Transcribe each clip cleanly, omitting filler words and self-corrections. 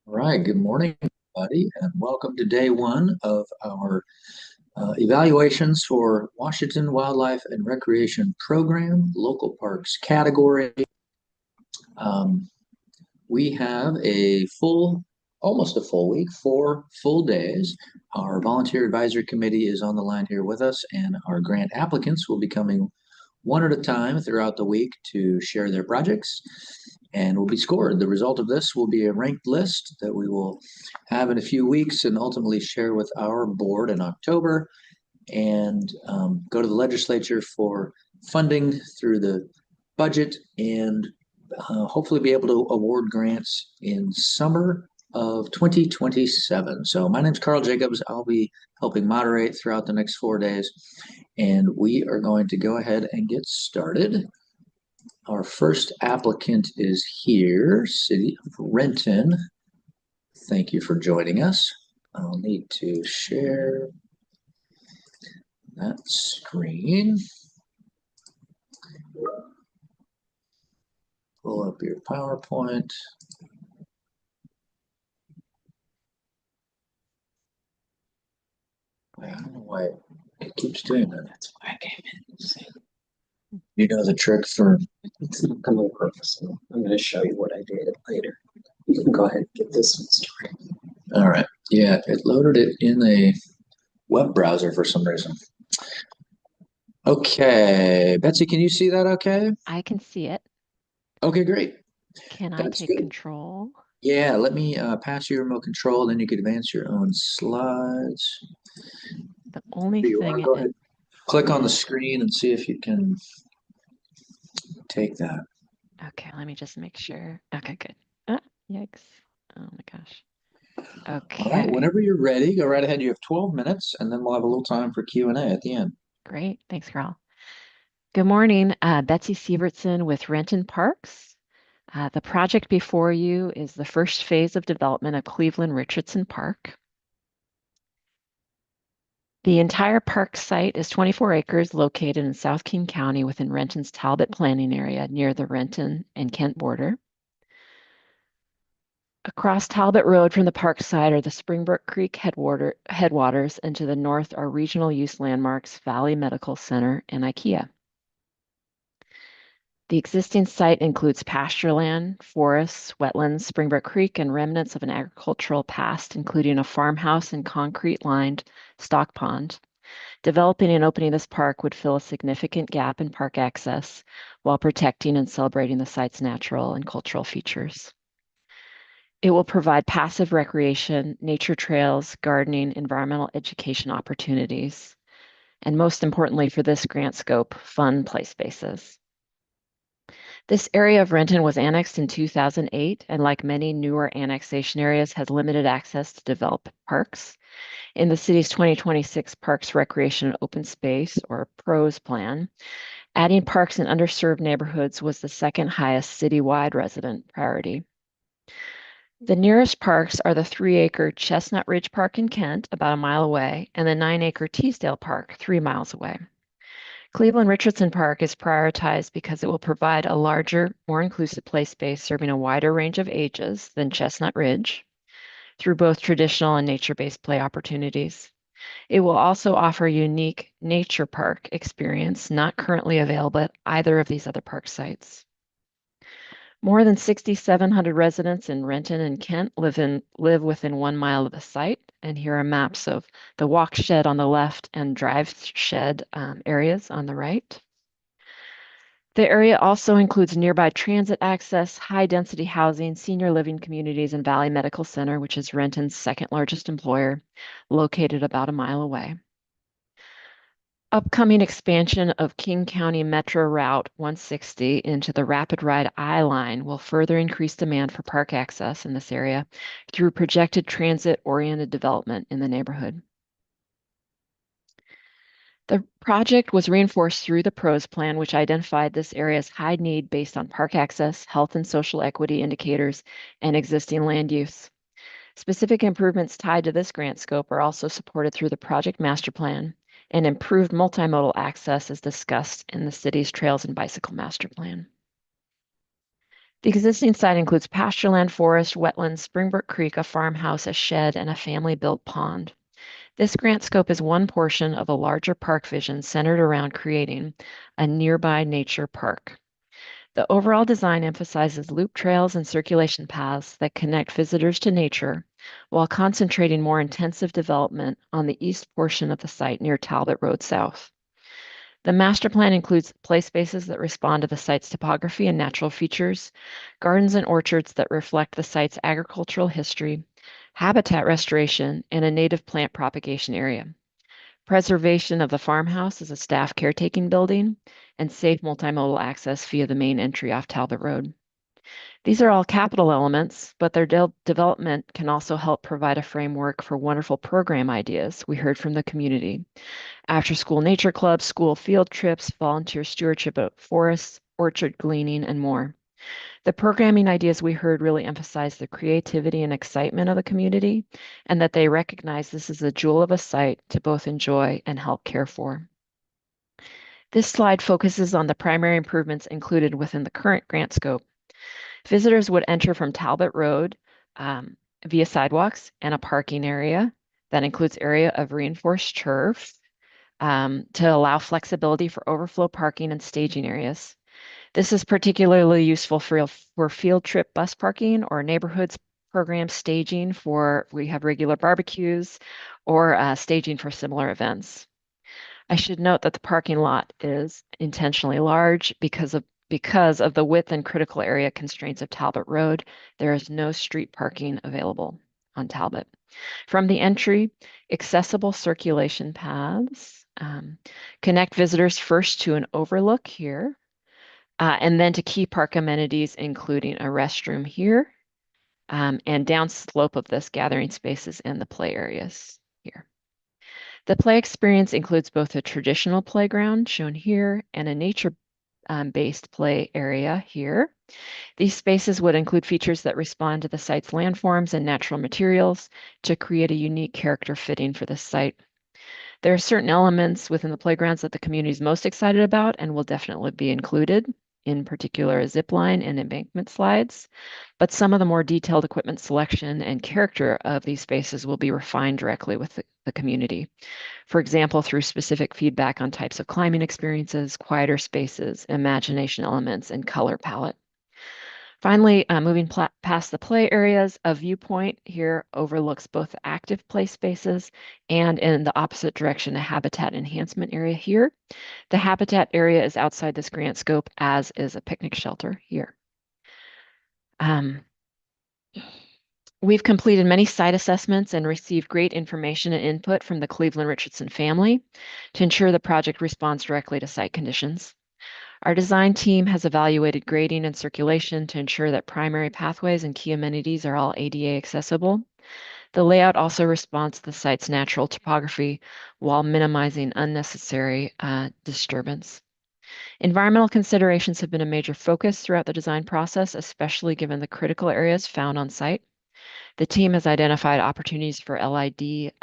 All right, good morning, everybody, and welcome to day one of our evaluations for Washington Wildlife and Recreation Program, Local Parks category. Um, we have almost a full week, 4 full days. Our volunteer advisory committee is on the line here with us, and our grant applicants will be coming one at a time throughout the week to share their projects and will be scored. The result of this will be a ranked list that we will have in a few weeks and ultimately share with our board in October and go to the legislature for funding through the budget and hopefully be able to award grants in summer of 2027. So my name's Carl Jacobs. I'll be helping moderate throughout the next 4 days, and we are going to go ahead and get started. Our first applicant is here, City of Renton. Thank you for joining us. I'll need to share that screen. Pull up your PowerPoint. I don't know why it keeps doing that. That's why I came in. You know the trick for It's not going to work, so I'm going to show you what I did later. You can go ahead and get this one started. all right. Yeah, it loaded it in a web browser for some reason. Okay, Betsy, can you see that okay? I can see it. Okay, great. Can I That's take good. control? Yeah, let me pass you your remote control, then you can advance your own slides. The only Do you want to thing go ahead? Click on the screen and see if you can take that. Okay, let me just make sure. Okay, good. Yikes. Oh my gosh. All right, Okay, whenever you're ready, go right ahead. You have 12 minutes, and then we'll have a little time for Q&A at the end. great. Thanks, Carl. Good morning. Betsy Sievertson with Renton Parks. The project before you is the first phase of development of Cleveland Richardson Park. The entire park site is 24 acres located in South King County within Renton's Talbot planning area near the Renton and Kent border. Across Talbot Road from the park side are the Springbrook Creek headwaters, and to the north are regional use landmarks Valley Medical Center and IKEA. The existing site includes pasture land, forests, wetlands, Springbrook Creek, and remnants of an agricultural past, including a farmhouse and concrete-lined stock pond. Developing and opening this park would fill a significant gap in park access while protecting and celebrating the site's natural and cultural features. It will provide passive recreation, nature trails, gardening, environmental education opportunities, and most importantly for this grant scope, fun play spaces. This area of Renton was annexed in 2008, and like many newer annexation areas, has limited access to developed parks. In the city's 2026 Parks, Recreation, and Open Space, or PROS plan, adding parks in underserved neighborhoods was the second highest citywide resident priority. The nearest parks are the 3-acre Chestnut Ridge Park in Kent, about a mile away, and the 9-acre Teasdale Park, 3 miles away. Cleveland Richardson Park is prioritized because it will provide a larger, more inclusive play space serving a wider range of ages than Chestnut Ridge through both traditional and nature-based play opportunities. It will also offer a unique nature park experience not currently available at either of these other park sites. More than 6,700 residents in Renton and Kent live within 1 mile of the site, and here are maps of the walk shed on the left and drive shed areas on the right. The area also includes nearby transit access, high-density housing, senior living communities, and Valley Medical Center, which is Renton's second largest employer, located about a mile away. Upcoming expansion of King County Metro Route 160 into the Rapid Ride I-Line will further increase demand for park access in this area through projected transit-oriented development in the neighborhood. The project was reinforced through the PROS plan, which identified this area's high need based on park access, health and social equity indicators, and existing land use. Specific improvements tied to this grant scope are also supported through the project master plan and improved multimodal access as discussed in the city's Trails and Bicycle Master Plan. The existing site includes pastureland, forest, wetlands, Springbrook Creek, a farmhouse, a shed, and a family-built pond. This grant scope is one portion of a larger park vision centered around creating a nearby nature park. The overall design emphasizes loop trails and circulation paths that connect visitors to nature while concentrating more intensive development on the east portion of the site near Talbot Road South. The master plan includes play spaces that respond to the site's topography and natural features, gardens and orchards that reflect the site's agricultural history, habitat restoration, and a native plant propagation area. Preservation of the farmhouse as a staff caretaking building, and safe multimodal access via the main entry off Talbot Road. These are all capital elements, but their development can also help provide a framework for wonderful program ideas we heard from the community. After school nature clubs, school field trips, volunteer stewardship of forests, orchard gleaning, and more. The programming ideas we heard really emphasize the creativity and excitement of the community, and that they recognize this is a jewel of a site to both enjoy and help care for. This slide focuses on the primary improvements included within the current grant scope. Visitors would enter from Talbot Road via sidewalks and a parking area that includes area of reinforced turf to allow flexibility for overflow parking and staging areas. This is particularly useful for field trip bus parking or neighborhoods program staging for, we have regular barbecues or staging for similar events. I should note that the parking lot is intentionally large because of the width and critical area constraints of Talbot Road. There is no street parking available on Talbot. From the entry, accessible circulation paths connect visitors first to an overlook here, and then to key park amenities, including a restroom here, and downslope of this, gathering spaces and the play areas here. The play experience includes both a traditional playground, shown here, and a nature-based play area here. These spaces would include features that respond to the site's landforms and natural materials to create a unique character fitting for this site. There are certain elements within the playgrounds that the community is most excited about and will definitely be included, in particular a zip line and embankment slides, but some of the more detailed equipment selection and character of these spaces will be refined directly with the community. For example, through specific feedback on types of climbing experiences, quieter spaces, imagination elements, and color palette. Finally, moving past the play areas, a viewpoint here overlooks both active play spaces and in the opposite direction, a habitat enhancement area here. The habitat area is outside this grant scope, as is a picnic shelter here. We've completed many site assessments and received great information and input from the Cleveland Richardson family to ensure the project responds directly to site conditions. Our design team has evaluated grading and circulation to ensure that primary pathways and key amenities are all ADA accessible. The layout also responds to the site's natural topography while minimizing unnecessary disturbance. Environmental considerations have been a major focus throughout the design process, especially given the critical areas found on site. The team has identified opportunities for LID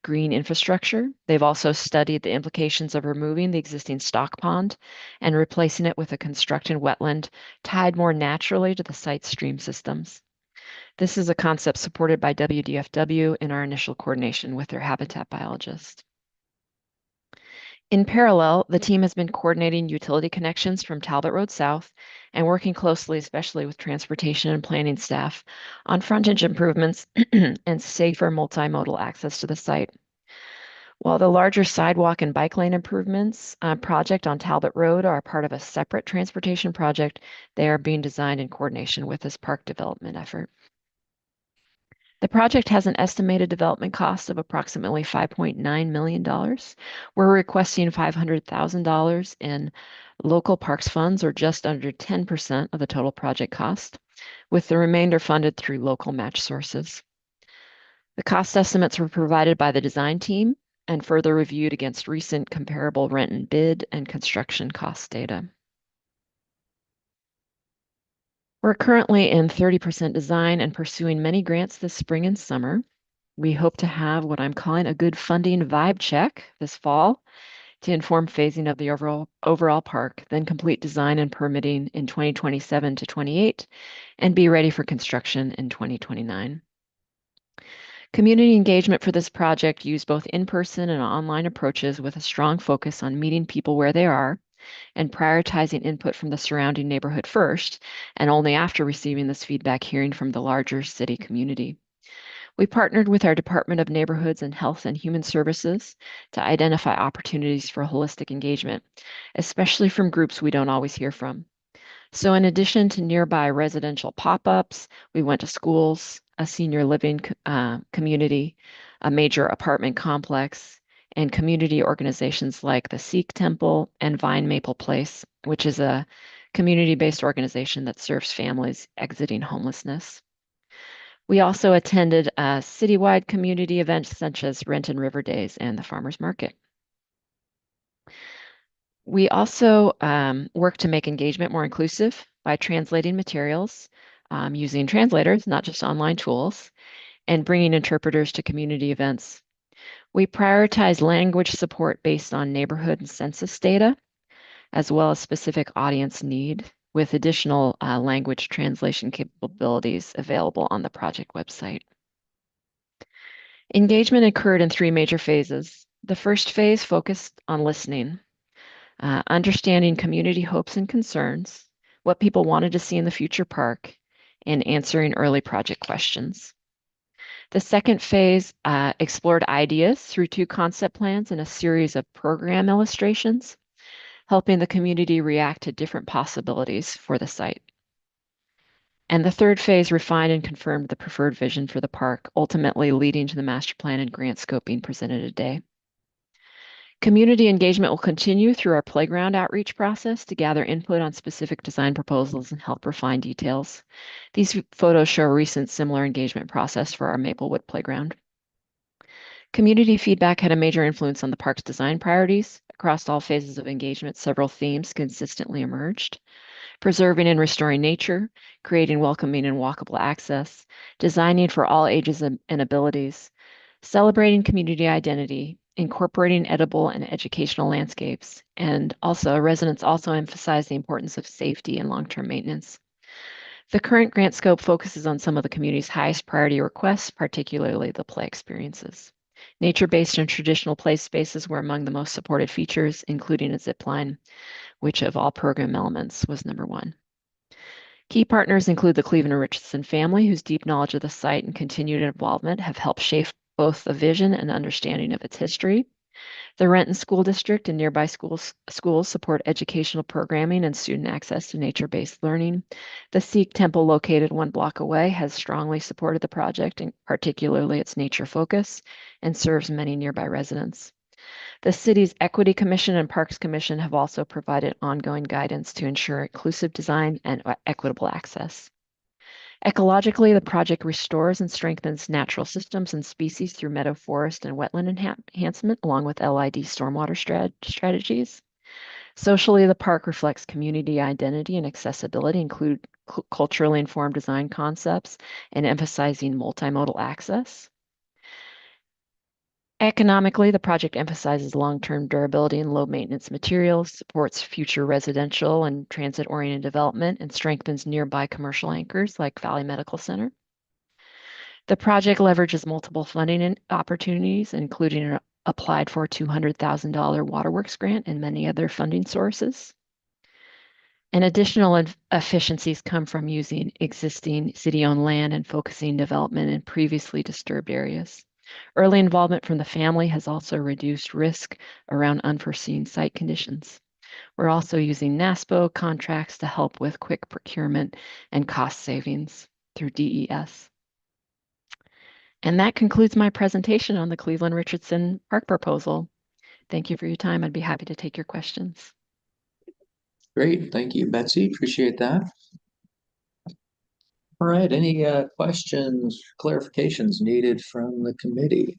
green infrastructure. They've also studied the implications of removing the existing stock pond and replacing it with a constructed wetland tied more naturally to the site's stream systems. This is a concept supported by WDFW in our initial coordination with their habitat biologist. In parallel, the team has been coordinating utility connections from Talbot Road South and working closely, especially with transportation and planning staff, on frontage improvements and safer multimodal access to the site. While the larger sidewalk and bike lane improvements project on Talbot Road are part of a separate transportation project, they are being designed in coordination with this park development effort. The project has an estimated development cost of approximately $5.9 million. We're requesting $500,000 in local parks funds, or just under 10% of the total project cost, with the remainder funded through local match sources. The cost estimates were provided by the design team and further reviewed against recent comparable rent and bid and construction cost data. We're currently in 30% design and pursuing many grants this spring and summer. We hope to have what I'm calling a good funding vibe check this fall to inform phasing of the overall park, then complete design and permitting in 2027 to 28, and be ready for construction in 2029. Community engagement for this project used both in-person and online approaches with a strong focus on meeting people where they are and prioritizing input from the surrounding neighborhood first, and only after receiving this feedback, hearing from the larger city community. We partnered with our Department of Neighborhoods and Health and Human Services to identify opportunities for holistic engagement, especially from groups we don't always hear from. So in addition to nearby residential pop-ups, we went to schools, a senior living community, a major apartment complex, and community organizations like the Sikh Temple and Vine Maple Place, which is a community-based organization that serves families exiting homelessness. We also attended citywide community events such as Renton River Days and the Farmers Market. We also work to make engagement more inclusive by translating materials, using translators, not just online tools, and bringing interpreters to community events. We prioritize language support based on neighborhood and census data, as well as specific audience need, with additional language translation capabilities available on the project website. Engagement occurred in 3 major phases. The first phase focused on listening, understanding community hopes and concerns, what people wanted to see in the future park, and answering early project questions. The second phase explored ideas through 2 concept plans and a series of program illustrations, helping the community react to different possibilities for the site. And the third phase refined and confirmed the preferred vision for the park, ultimately leading to the master plan and grant scoping presented today. Community engagement will continue through our playground outreach process to gather input on specific design proposals and help refine details. These photos show a recent similar engagement process for our Maplewood playground. Community feedback had a major influence on the park's design priorities. Across all phases of engagement, several themes consistently emerged: preserving and restoring nature, creating welcoming and walkable access, designing for all ages and abilities, celebrating community identity, incorporating edible and educational landscapes, and also residents also emphasize the importance of safety and long-term maintenance. The current grant scope focuses on some of the community's highest priority requests, particularly the play experiences. Nature-based and traditional play spaces were among the most supported features, including a zip line, which of all program elements was number 1. Key partners include the Cleveland Richardson family, whose deep knowledge of the site and continued involvement have helped shape both the vision and understanding of its history. The Renton School District and nearby schools support educational programming and student access to nature-based learning. The Sikh Temple, located 1 block away, has strongly supported the project, and particularly its nature focus, and serves many nearby residents. The city's Equity Commission and Parks Commission have also provided ongoing guidance to ensure inclusive design and equitable access. Ecologically, the project restores and strengthens natural systems and species through meadow forest and wetland enhancement, along with LID stormwater strategies. Socially, the park reflects community identity and accessibility, include culturally informed design concepts, and emphasizing multimodal access. Economically, the project emphasizes long-term durability and low-maintenance materials, supports future residential and transit-oriented development, and strengthens nearby commercial anchors like Valley Medical Center. The project leverages multiple funding opportunities, including an applied for $200,000 Waterworks grant and many other funding sources. And additional efficiencies come from using existing city-owned land and focusing development in previously disturbed areas. Early involvement from the family has also reduced risk around unforeseen site conditions. We're also using NASPO contracts to help with quick procurement and cost savings through DES. And that concludes my presentation on the Cleveland Richardson Park proposal. Thank you for your time. I'd be happy to take your questions. Great, thank you, Betsy. Appreciate that. All right, any questions, clarifications needed from the committee?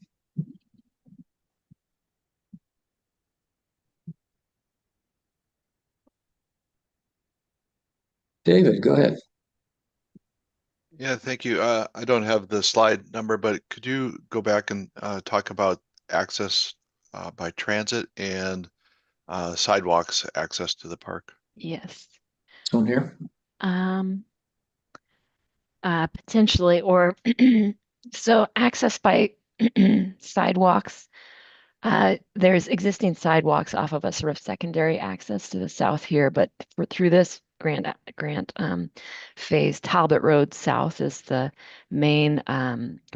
David, go ahead. Yeah, thank you. I don't have the slide number, but could you go back and talk about access by transit and sidewalks access to the park. Yes. On here. Um, Potentially, or so access by sidewalks. There's existing sidewalks off of a sort of secondary access to the south here, but through this grant phase, Talbot Road South is the main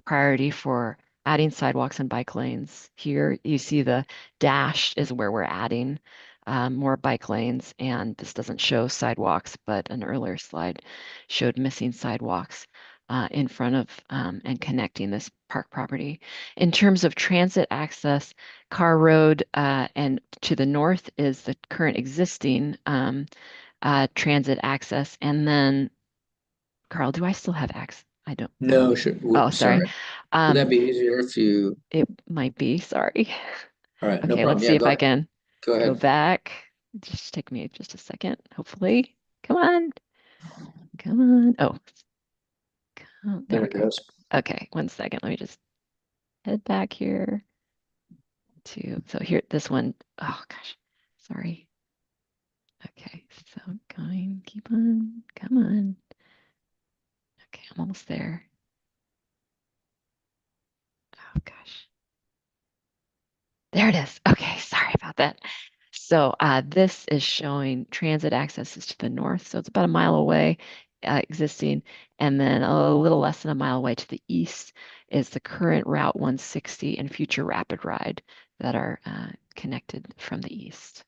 priority for adding sidewalks and bike lanes. Here you see the dash is where we're adding more bike lanes, and this doesn't show sidewalks, but an earlier slide showed missing sidewalks in front of and connecting this park property. In terms of transit access, Carr Road and to the north is the current existing transit access. And then, Carl, do I still have access? I don't. No, Oh, sorry. sorry. Would that be easier if you? It might be. Sorry. All right, no Okay, problem. let's Yeah, see if I can go go ahead. back. Just take me just a second, hopefully. Come on. Come on. Oh, there There we it go. goes. Okay, 1 second. Let me just head back here so here, this one. Oh gosh, sorry. Okay, so going, keep on, come on. Okay, I'm almost there. Oh gosh. There it is. Okay, sorry about that. So this is showing transit accesses to the north. So it's about a mile away existing. And then a little less than a mile away to the east is the current Route 160 and future rapid ride that are connected from the east.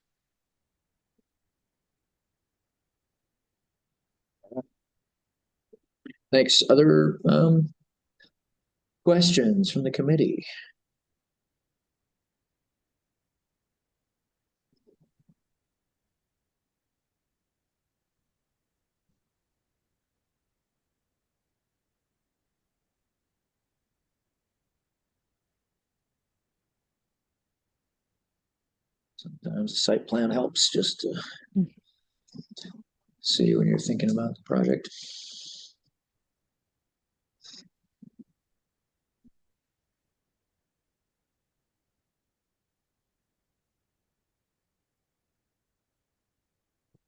Thanks. Other questions from the committee? Sometimes the site plan helps just to see when you're thinking about the project.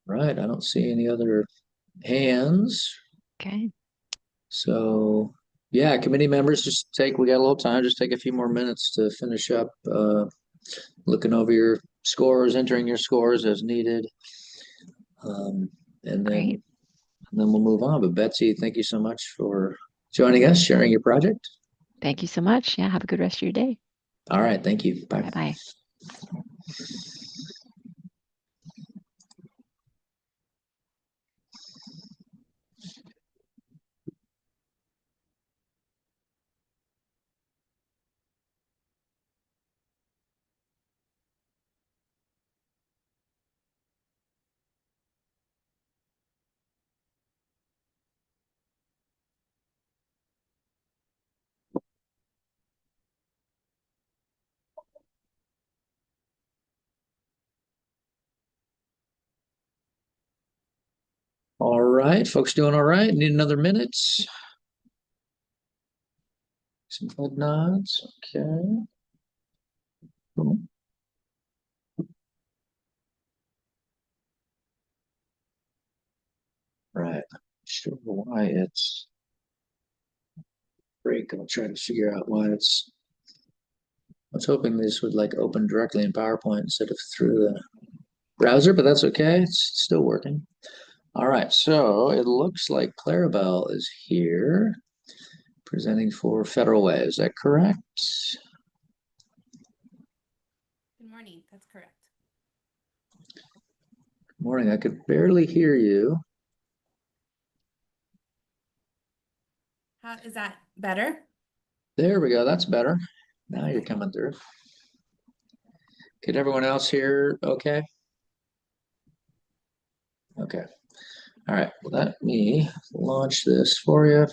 Right, I don't see any other hands. Okay. So yeah, committee members, we got a little time, just take a few more minutes to finish up looking over your scores, entering your scores as needed. Um, and then Great. we'll move on. But Betsy, thank you so much for joining us, sharing your project. Thank you so much. Yeah, have a good rest of your day. All right, thank you. Bye. Bye-bye. All right, folks doing all right? Need another minute? Some head nods. Okay. Cool. Right. Not sure why it's break. I'll try to figure out why it's. I was hoping this would like open directly in PowerPoint instead of through the browser, but that's okay. It's still working. All right, so it looks like Clarabelle is here presenting for Federal Way. Is that correct? Good morning. That's correct. Good morning. I could barely hear you. How is that better? There we go. That's better. Now you're coming through. Could everyone else hear okay? Okay. All right. Let me launch this for you.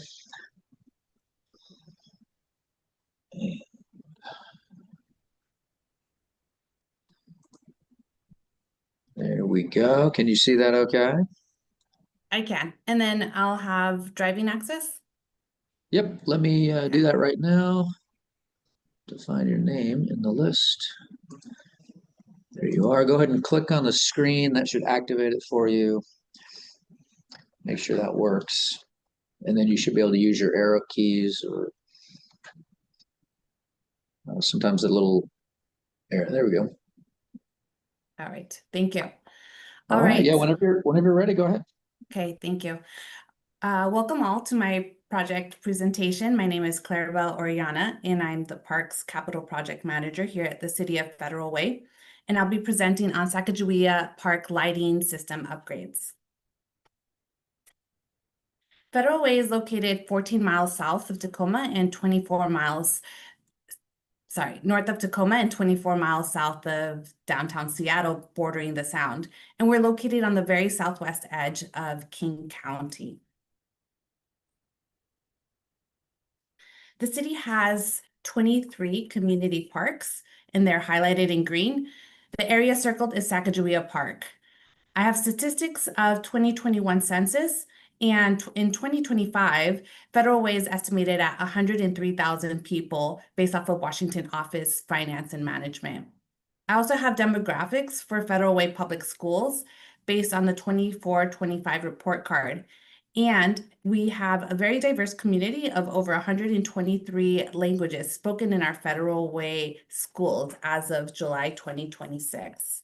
There we go. Can you see that okay? I can. And then I'll have driving access. Yep. Let me do that right now to find your name in the list. There you are. Go ahead and click on the screen. That should activate it for you. Make sure that works. And then you should be able to use your arrow keys or sometimes a little arrow. There we go. All right, thank you. All right. Yeah, whenever you're ready, go ahead. Okay, thank you. Welcome all to my project presentation. My name is Claribel Oriana, and I'm the Parks Capital Project Manager here at the City of Federal Way. And I'll be presenting on Sacagawea Park lighting system upgrades. Federal Way is located 14 miles south of Tacoma and 24 miles, north of Tacoma and 24 miles south of downtown Seattle, bordering the Sound. And we're located on the very southwest edge of King County. The city has 23 community parks, and they're highlighted in green. The area circled is Sacagawea Park. I have statistics of 2021 census, and in 2025, Federal Way is estimated at 103,000 people based off of Washington Office Finance and Management. I also have demographics for Federal Way Public Schools based on the 24-25 report card. And we have a very diverse community of over 123 languages spoken in our Federal Way schools as of July 2026.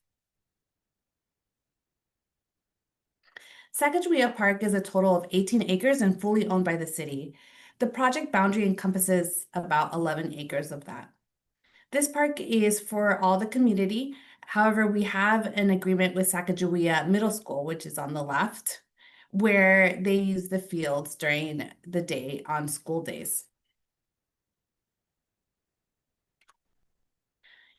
Sacagawea Park is a total of 18 acres and fully owned by the city. The project boundary encompasses about 11 acres of that. This park is for all the community. However, we have an agreement with Sacagawea Middle School, which is on the left, where they use the fields during the day on school days.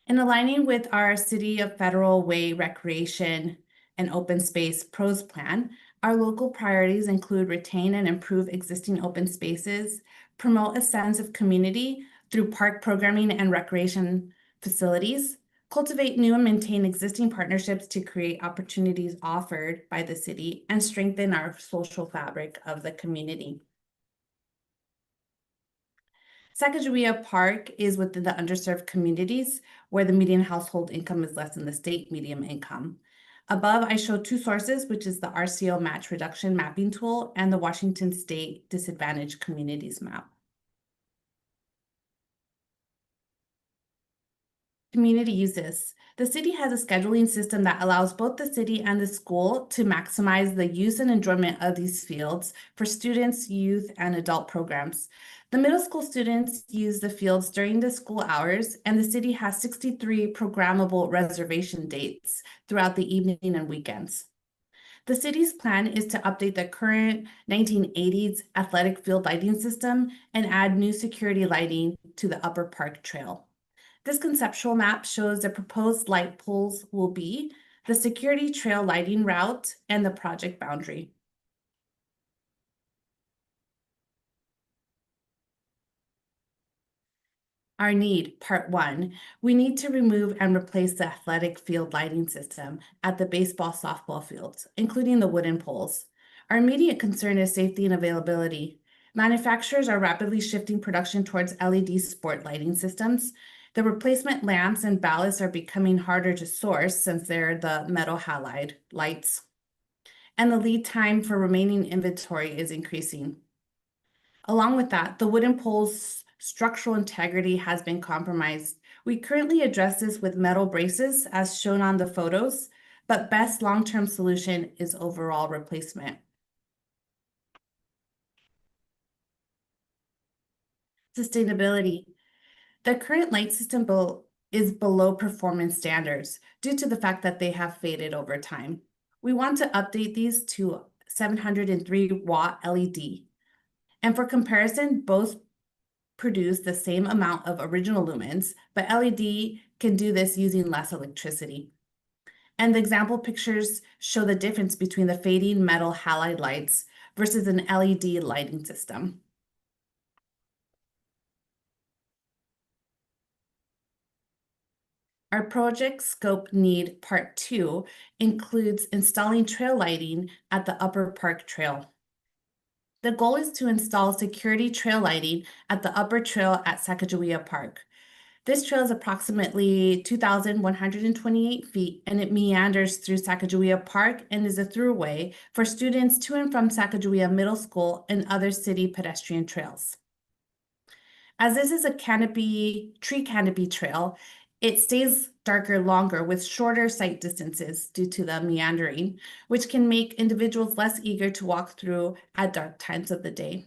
In aligning with our City of Federal Way Recreation and Open Space PROS plan, our local priorities include retain and improve existing open spaces, promote a sense of community through park programming and recreation facilities, cultivate new and maintain existing partnerships to create opportunities offered by the city, and strengthen our social fabric of the community. Sacagawea Park is within the underserved communities where the median household income is less than the state median income. Above, I show two sources, which is the RCO Match Reduction Mapping Tool and the Washington State Disadvantaged Communities Map. Community uses. The city has a scheduling system that allows both the city and the school to maximize the use and enjoyment of these fields for students, youth, and adult programs. The middle school students use the fields during the school hours, and the city has 63 programmable reservation dates throughout the evening and weekends. The city's plan is to update the current 1980s athletic field lighting system and add new security lighting to the Upper Park Trail. This conceptual map shows the proposed light poles will be, the security trail lighting route, and the project boundary. Our need, part 1, we need to remove and replace the athletic field lighting system at the baseball, softball fields, including the wooden poles. Our immediate concern is safety and availability. Manufacturers are rapidly shifting production towards LED sport lighting systems. The replacement lamps and ballasts are becoming harder to source since they're the metal halide lights. And the lead time for remaining inventory is increasing. Along with that, the wooden poles' structural integrity has been compromised. We currently address this with metal braces as shown on the photos, but best long-term solution is overall replacement. Sustainability. The current light system is below performance standards due to the fact that they have faded over time. We want to update these to 703 watt LED. And for comparison, both produce the same amount of original lumens, but LED can do this using less electricity. And the example pictures show the difference between the fading metal halide lights versus an LED lighting system. Our project scope need part 2 includes installing trail lighting at the Upper Park Trail. The goal is to install security trail lighting at the upper trail at Sacagawea Park. This trail is approximately 2,128 feet, and it meanders through Sacagawea Park and is a throughway for students to and from Sacagawea Middle School and other city pedestrian trails. As this is a tree canopy trail, it stays darker longer with shorter sight distances due to the meandering, which can make individuals less eager to walk through at dark times of the day.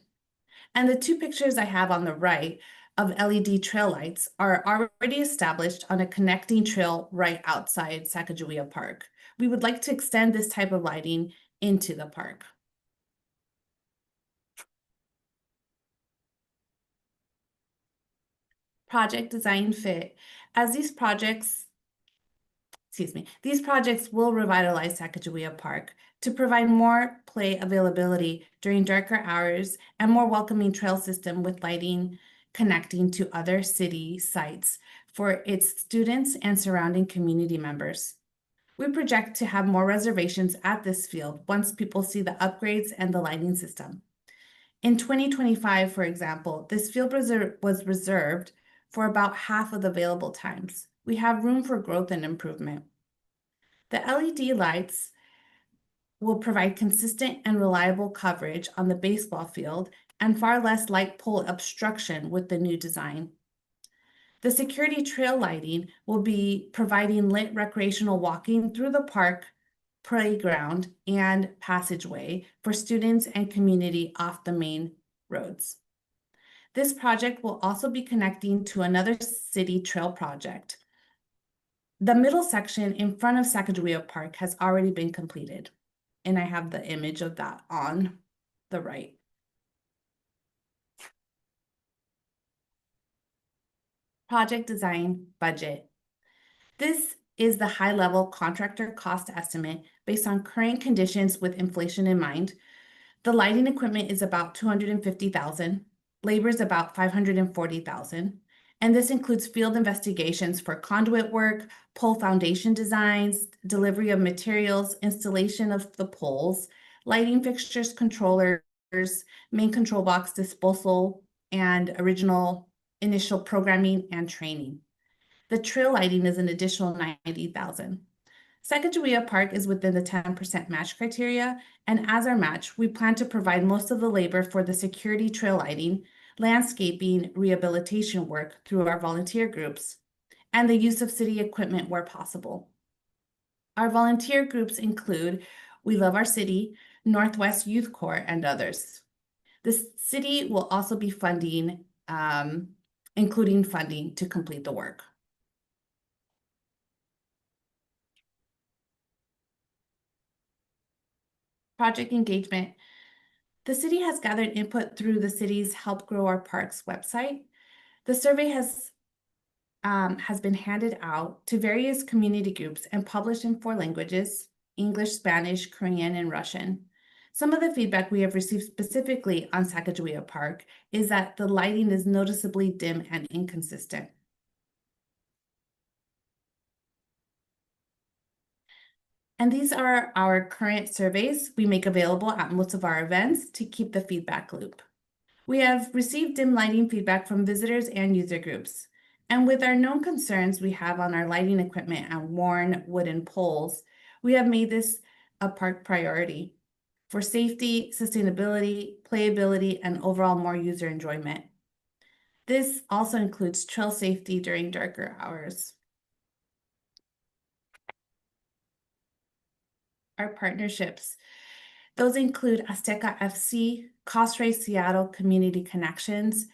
And the two pictures I have on the right of LED trail lights are already established on a connecting trail right outside Sacagawea Park. We would like to extend this type of lighting into the park. Project design fit. As these projects will revitalize Sacagawea Park to provide more play availability during darker hours and more welcoming trail system with lighting connecting to other city sites for its students and surrounding community members. We project to have more reservations at this field once people see the upgrades and the lighting system. In 2025, for example, this field was reserved for about half of the available times. We have room for growth and improvement. The LED lights will provide consistent and reliable coverage on the baseball field and far less light pole obstruction with the new design. The security trail lighting will be providing lit recreational walking through the park, playground, and passageway for students and community off the main roads. This project will also be connecting to another city trail project. The middle section in front of Sacagawea Park has already been completed, and I have the image of that on the right. Project design budget. This is the high-level contractor cost estimate based on current conditions with inflation in mind. The lighting equipment is about $250,000, labor is about $540,000, and this includes field investigations for conduit work, pole foundation designs, delivery of materials, installation of the poles, lighting fixtures, controllers, main control box disposal, and initial programming and training. The trail lighting is an additional $90,000. Sacagawea Park is within the 10% match criteria, and as our match, we plan to provide most of the labor for the security trail lighting, landscaping, rehabilitation work through our volunteer groups, and the use of city equipment where possible. Our volunteer groups include We Love Our City, Northwest Youth Corps, and others. The city will also be funding, including funding to complete the work. Project engagement. The city has gathered input through the city's Help Grow Our Parks website. The survey has been handed out to various community groups and published in 4 languages: English, Spanish, Korean, and Russian. Some of the feedback we have received specifically on Sacagawea Park is that the lighting is noticeably dim and inconsistent. And these are our current surveys we make available at most of our events to keep the feedback loop. We have received dim lighting feedback from visitors and user groups. And with our known concerns we have on our lighting equipment and worn wooden poles, we have made this a park priority for safety, sustainability, playability, and overall more user enjoyment. This also includes trail safety during darker hours. Our partnerships. Those include Azteca FC, Crossrace Seattle Community Connections,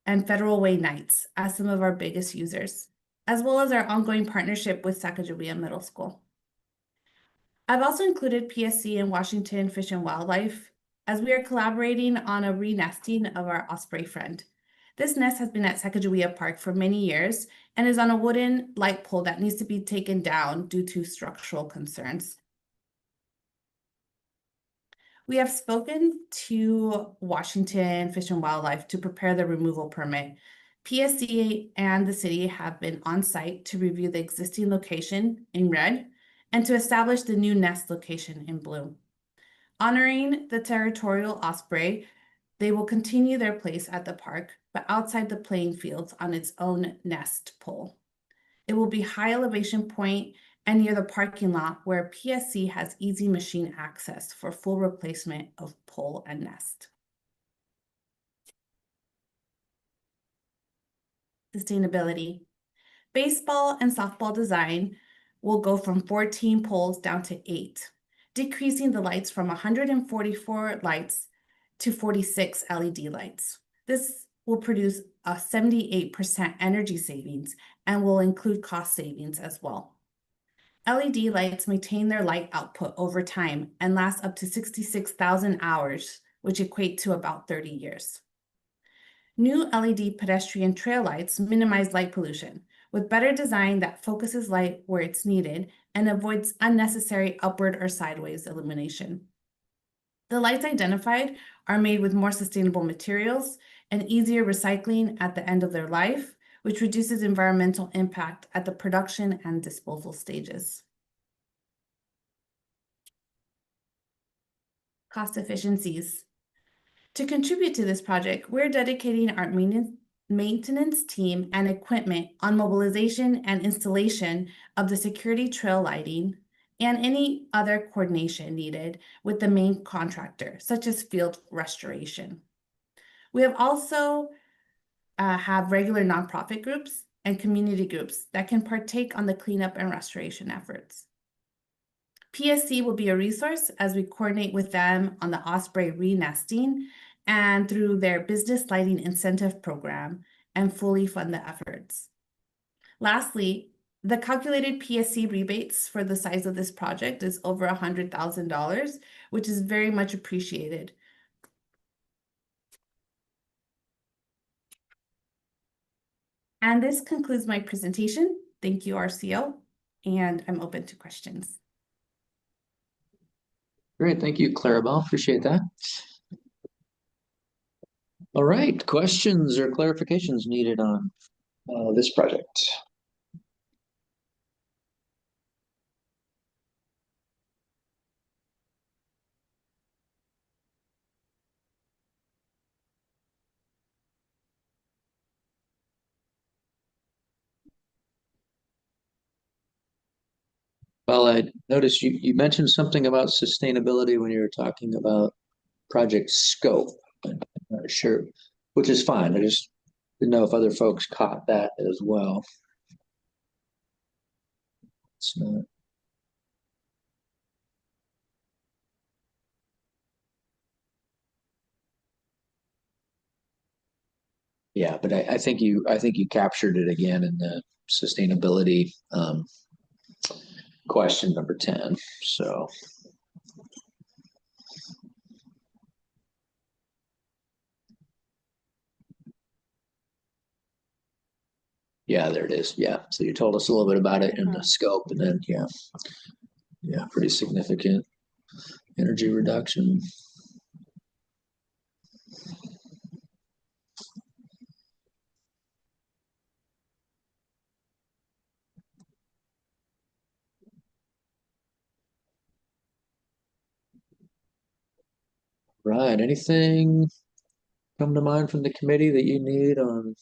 and Federal Way Nights as some of our biggest users, as well as our ongoing partnership with Sacagawea Middle School. I've also included PSC and Washington Fish and Wildlife as we are collaborating on a re-nesting of our osprey friend. This nest has been at Sacagawea Park for many years and is on a wooden light pole that needs to be taken down due to structural concerns. We have spoken to Washington Fish and Wildlife to prepare the removal permit. PSC and the city have been on site to review the existing location in red and to establish the new nest location in blue. Honoring the territorial osprey, They will continue their place at the park, but outside the playing fields on its own nest pole. It will be high elevation point and near the parking lot where PSC has easy machine access for full replacement of pole and nest. Sustainability. Baseball and softball design will go from 14 poles down to 8, decreasing the lights from 144 lights to 46 LED lights. This will produce a 78% energy savings and will include cost savings as well. LED lights maintain their light output over time and last up to 66,000 hours, which equate to about 30 years. New LED pedestrian trail lights minimize light pollution with better design that focuses light where it's needed and avoids unnecessary upward or sideways illumination. The lights identified are made with more sustainable materials and easier recycling at the end of their life, which reduces environmental impact at the production and disposal stages. Cost efficiencies. To contribute to this project, we're dedicating our maintenance team and equipment on mobilization and installation of the security trail lighting and any other coordination needed with the main contractor, such as field restoration. We have also have regular nonprofit groups and community groups that can partake on the cleanup and restoration efforts. PSC will be a resource as we coordinate with them on the osprey re-nesting and through their business lighting incentive program and fully fund the efforts. Lastly, the calculated PSC rebates for the size of this project is over $100,000, which is very much appreciated. And this concludes my presentation. Thank you, RCO, and I'm open to questions. Great, thank you, Clarabelle. Appreciate that. All right, questions or clarifications needed on this project? Well, I noticed you mentioned something about sustainability when you were talking about project scope. I'm not sure, which is fine. I just didn't know if other folks caught that as well. It's not. Yeah, but I think you captured it again in the sustainability question number 10. So yeah, there it is. Yeah. So you told us a little bit about it in the scope, and then yeah, pretty significant energy reduction. Right. Anything come to mind from the committee that you need on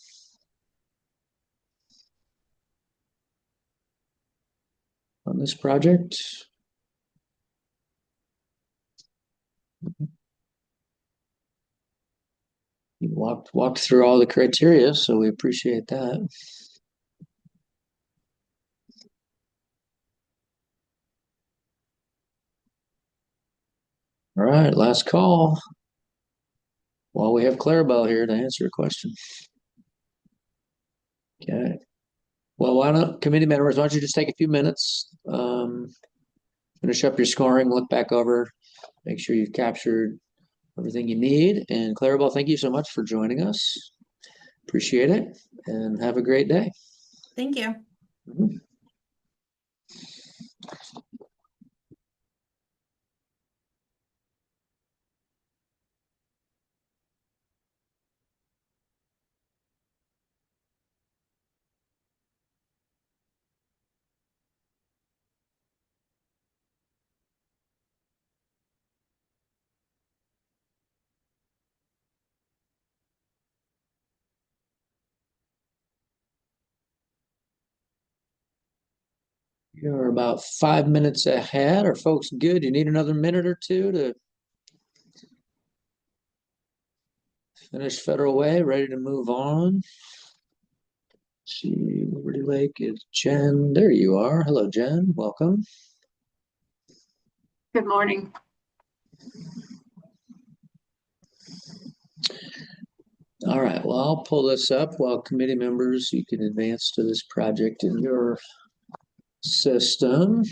this project? You walked through all the criteria, so we appreciate that. All right, last call. While we have Clarabelle here to answer a question. Okay. Well, why don't committee members, why don't you just take a few minutes, finish up your scoring, look back over, make sure you've captured everything you need. And Clarabelle, thank you so much for joining us. Appreciate it, and have a great day. Thank you. Mhm. You're about 5 minutes ahead. Are folks good? You need another minute or two to finish Federal Way, ready to move on? Let's see, Liberty Lake is Jen. There you are. Hello, Jen. Welcome. Good morning. All right, well, I'll pull this up while committee members, you can advance to this project in your system.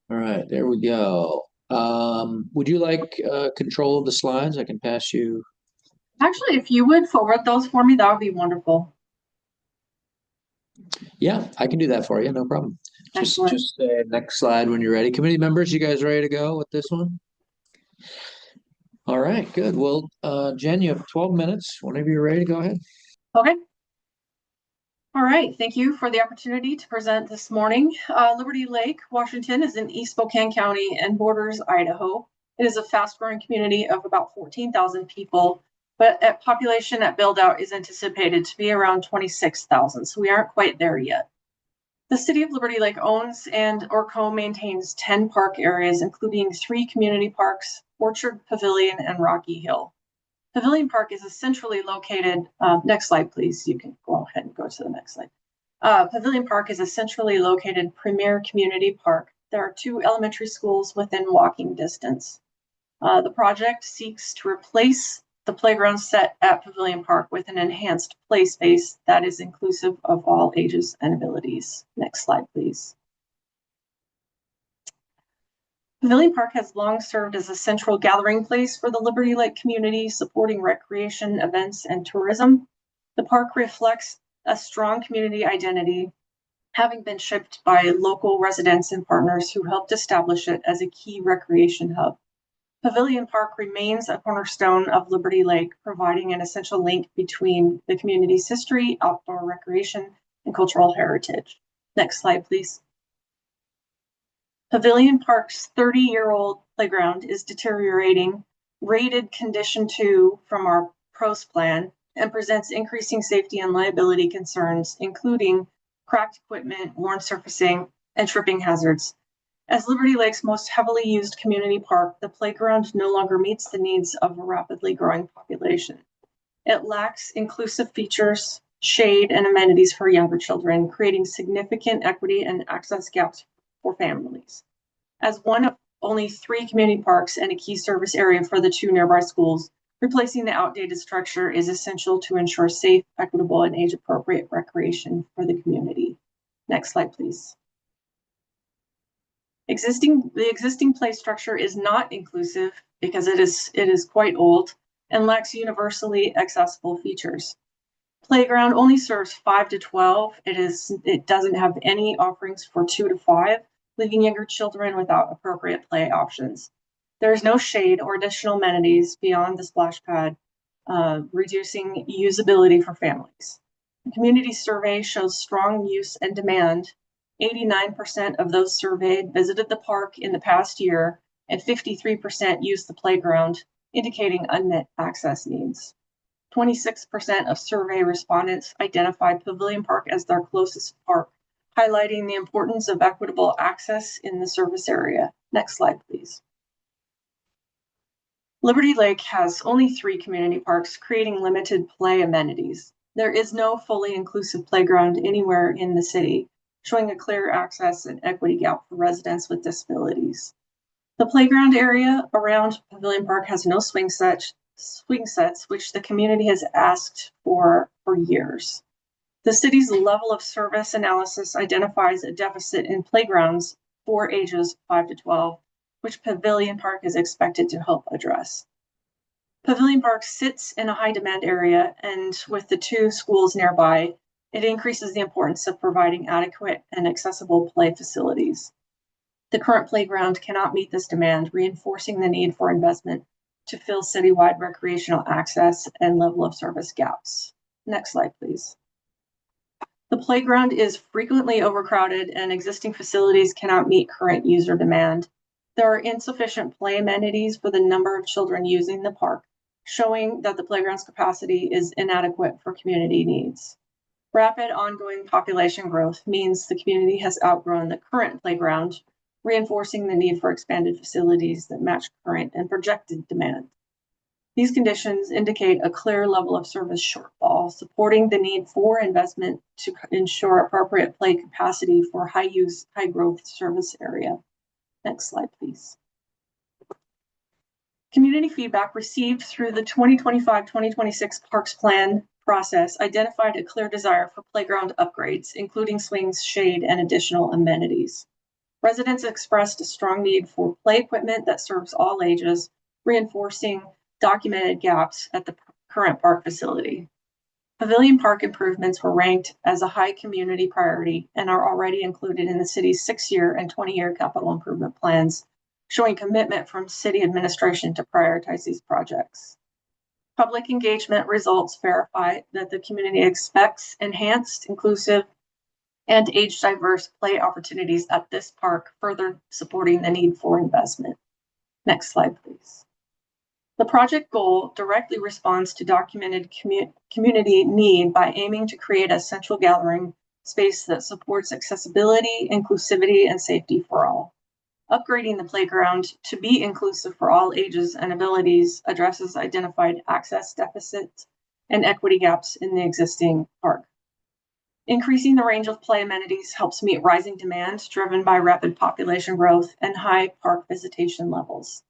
All right, there we go. Would you like control of the slides? I can pass you. Actually, if you would forward those for me, that would be wonderful. Yeah, I can do that for you. No problem. Excellent. Just next slide when you're ready. Committee members, you guys ready to go with this one? All right, good. Well, Jen, you have 12 minutes. Whenever you're ready, go ahead. Okay. All right. Thank you for the opportunity to present this morning. Liberty Lake, Washington is in East Spokane County and borders Idaho. It is a fast-growing community of about 14,000 people, but population at build-out is anticipated to be around 26,000, so we aren't quite there yet. The City of Liberty Lake owns and or co-maintains 10 park areas, including 3 community parks, Orchard, Pavilion, and Rocky Hill. Pavilion Park is centrally located, next slide, please. You can go ahead and go to the next slide. Pavilion Park is a centrally located premier community park. There are 2 elementary schools within walking distance. The project seeks to replace the playground set at Pavilion Park with an enhanced play space that is inclusive of all ages and abilities. Next slide, please. Pavilion Park has long served as a central gathering place for the Liberty Lake community, supporting recreation, events, and tourism. The park reflects a strong community identity, having been shaped by local residents and partners who helped establish it as a key recreation hub. Pavilion Park remains a cornerstone of Liberty Lake, providing an essential link between the community's history, outdoor recreation, and cultural heritage. Next slide, please. Pavilion Park's 30-year-old playground is deteriorating, rated condition 2 from our PROS plan, and presents increasing safety and liability concerns, including cracked equipment, worn surfacing, and tripping hazards. As Liberty Lake's most heavily used community park, the playground no longer meets the needs of a rapidly growing population. It lacks inclusive features, shade, and amenities for younger children, creating significant equity and access gaps for families. As one of only 3 community parks and a key service area for the 2 nearby schools, replacing the outdated structure is essential to ensure safe, equitable, and age-appropriate recreation for the community. Next slide, please. The existing play structure is not inclusive because it is quite old and lacks universally accessible features. Playground only serves 5 to 12. It doesn't have any offerings for 2 to 5, leaving younger children without appropriate play options. There is no shade or additional amenities beyond the splash pad, reducing usability for families. The community survey shows strong use and demand. 89% of those surveyed visited the park in the past year, and 53% used the playground, indicating unmet access needs. 26% of survey respondents identified Pavilion Park as their closest park, highlighting the importance of equitable access in the service area. Next slide, please. Liberty Lake has only 3 community parks, creating limited play amenities. There is no fully inclusive playground anywhere in the city, showing a clear access and equity gap for residents with disabilities. The playground area around Pavilion Park has no swing sets, which the community has asked for years. The city's level of service analysis identifies a deficit in playgrounds for ages 5 to 12, which Pavilion Park is expected to help address. Pavilion Park sits in a high demand area, and with the 2 schools nearby, it increases the importance of providing adequate and accessible play facilities. The current playground cannot meet this demand, reinforcing the need for investment to fill citywide recreational access and level of service gaps. Next slide, please. The playground is frequently overcrowded and existing facilities cannot meet current user demand. There are insufficient play amenities for the number of children using the park, showing that the playground's capacity is inadequate for community needs. Rapid ongoing population growth means the community has outgrown the current playground, reinforcing the need for expanded facilities that match current and projected demand. These conditions indicate a clear level of service shortfall, supporting the need for investment to ensure appropriate play capacity for high-use, high-growth service area. Next slide, please. Community feedback received through the 2025-2026 Parks Plan process identified a clear desire for playground upgrades, including swings, shade, and additional amenities. Residents expressed a strong need for play equipment that serves all ages, reinforcing documented gaps at the current park facility. Pavilion Park improvements were ranked as a high community priority and are already included in the city's 6-year and 20-year capital improvement plans, showing commitment from city administration to prioritize these projects. Public engagement results verify that the community expects enhanced, inclusive, and age-diverse play opportunities at this park, further supporting the need for investment. Next slide, please. The project goal directly responds to documented community need by aiming to create a central gathering space that supports accessibility, inclusivity, and safety for all. Upgrading the playground to be inclusive for all ages and abilities addresses identified access deficits and equity gaps in the existing park. Increasing the range of play amenities helps meet rising demand driven by rapid population growth and high park visitation levels.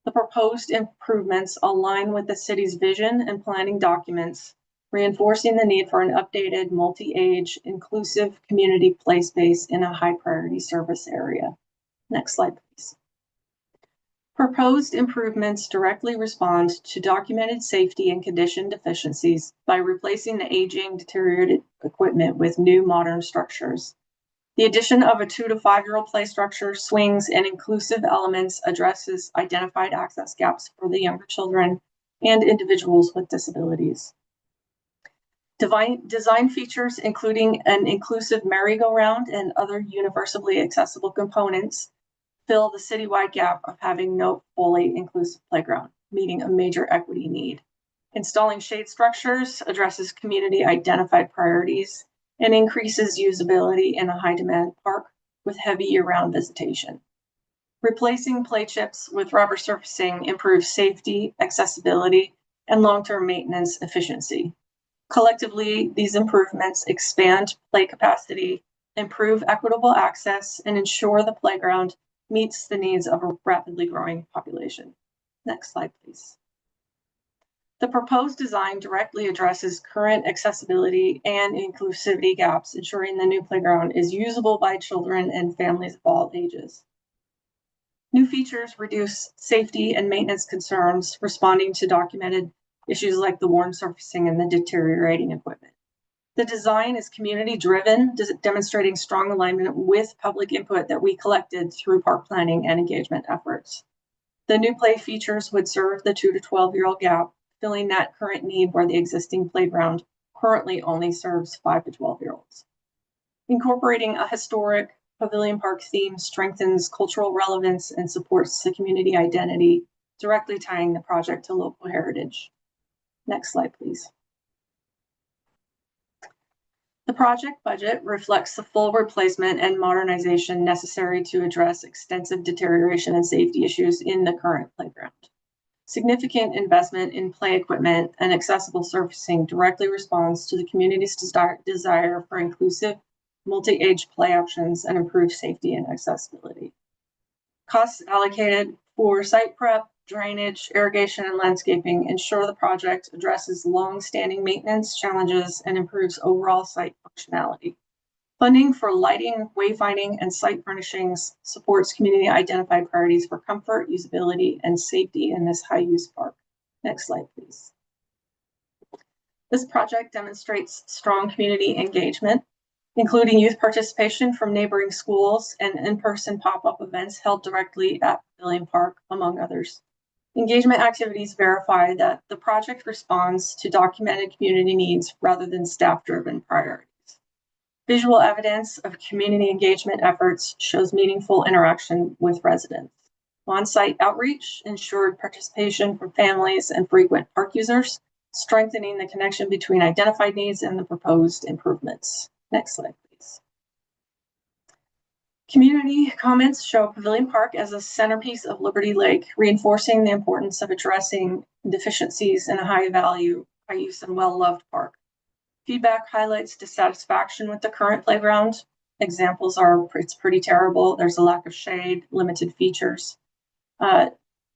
The proposed improvements align with the city's vision and planning documents, reinforcing the need for an updated, multi-age, inclusive community play space in a high-priority service area. Next slide, please. Proposed improvements directly respond to documented safety and condition deficiencies by replacing the aging, deteriorated equipment with new modern structures. The addition of a 2 to 5-year-old play structure, swings, and inclusive elements addresses identified access gaps for the younger children and individuals with disabilities. Design features, including an inclusive merry-go-round and other universally accessible components, fill the citywide gap of having no fully inclusive playground, meeting a major equity need. Installing shade structures addresses community-identified priorities and increases usability in a high-demand park with heavy year-round visitation. Replacing play chips with rubber surfacing improves safety, accessibility, and long-term maintenance efficiency. Collectively, these improvements expand play capacity, improve equitable access, and ensure the playground meets the needs of a rapidly growing population. Next slide, please. The proposed design directly addresses current accessibility and inclusivity gaps, ensuring the new playground is usable by children and families of all ages. New features reduce safety and maintenance concerns, responding to documented issues like the worn surfacing and the deteriorating equipment. The design is community-driven, demonstrating strong alignment with public input that we collected through park planning and engagement efforts. The new play features would serve the 2 to 12-year-old gap, filling that current need where the existing playground currently only serves 5 to 12-year-olds. Incorporating a historic Pavilion Park theme strengthens cultural relevance and supports the community identity, directly tying the project to local heritage. Next slide, please. The project budget reflects the full replacement and modernization necessary to address extensive deterioration and safety issues in the current playground. Significant investment in play equipment and accessible surfacing directly responds to the community's desire for inclusive, multi-age play options and improved safety and accessibility. Costs allocated for site prep, drainage, irrigation, and landscaping ensure the project addresses long-standing maintenance challenges and improves overall site functionality. Funding for lighting, wayfinding, and site furnishings supports community-identified priorities for comfort, usability, and safety in this high-use park. Next slide, please. This project demonstrates strong community engagement, including youth participation from neighboring schools and in-person pop-up events held directly at Pavilion Park, among others. Engagement activities verify that the project responds to documented community needs rather than staff-driven priorities. Visual evidence of community engagement efforts shows meaningful interaction with residents. On-site outreach ensured participation from families and frequent park users, strengthening the connection between identified needs and the proposed improvements. Next slide, please. Community comments show Pavilion Park as a centerpiece of Liberty Lake, reinforcing the importance of addressing deficiencies in a high-value, high-use, and well-loved park. Feedback highlights dissatisfaction with the current playground. Examples are it's pretty terrible. There's a lack of shade, limited features,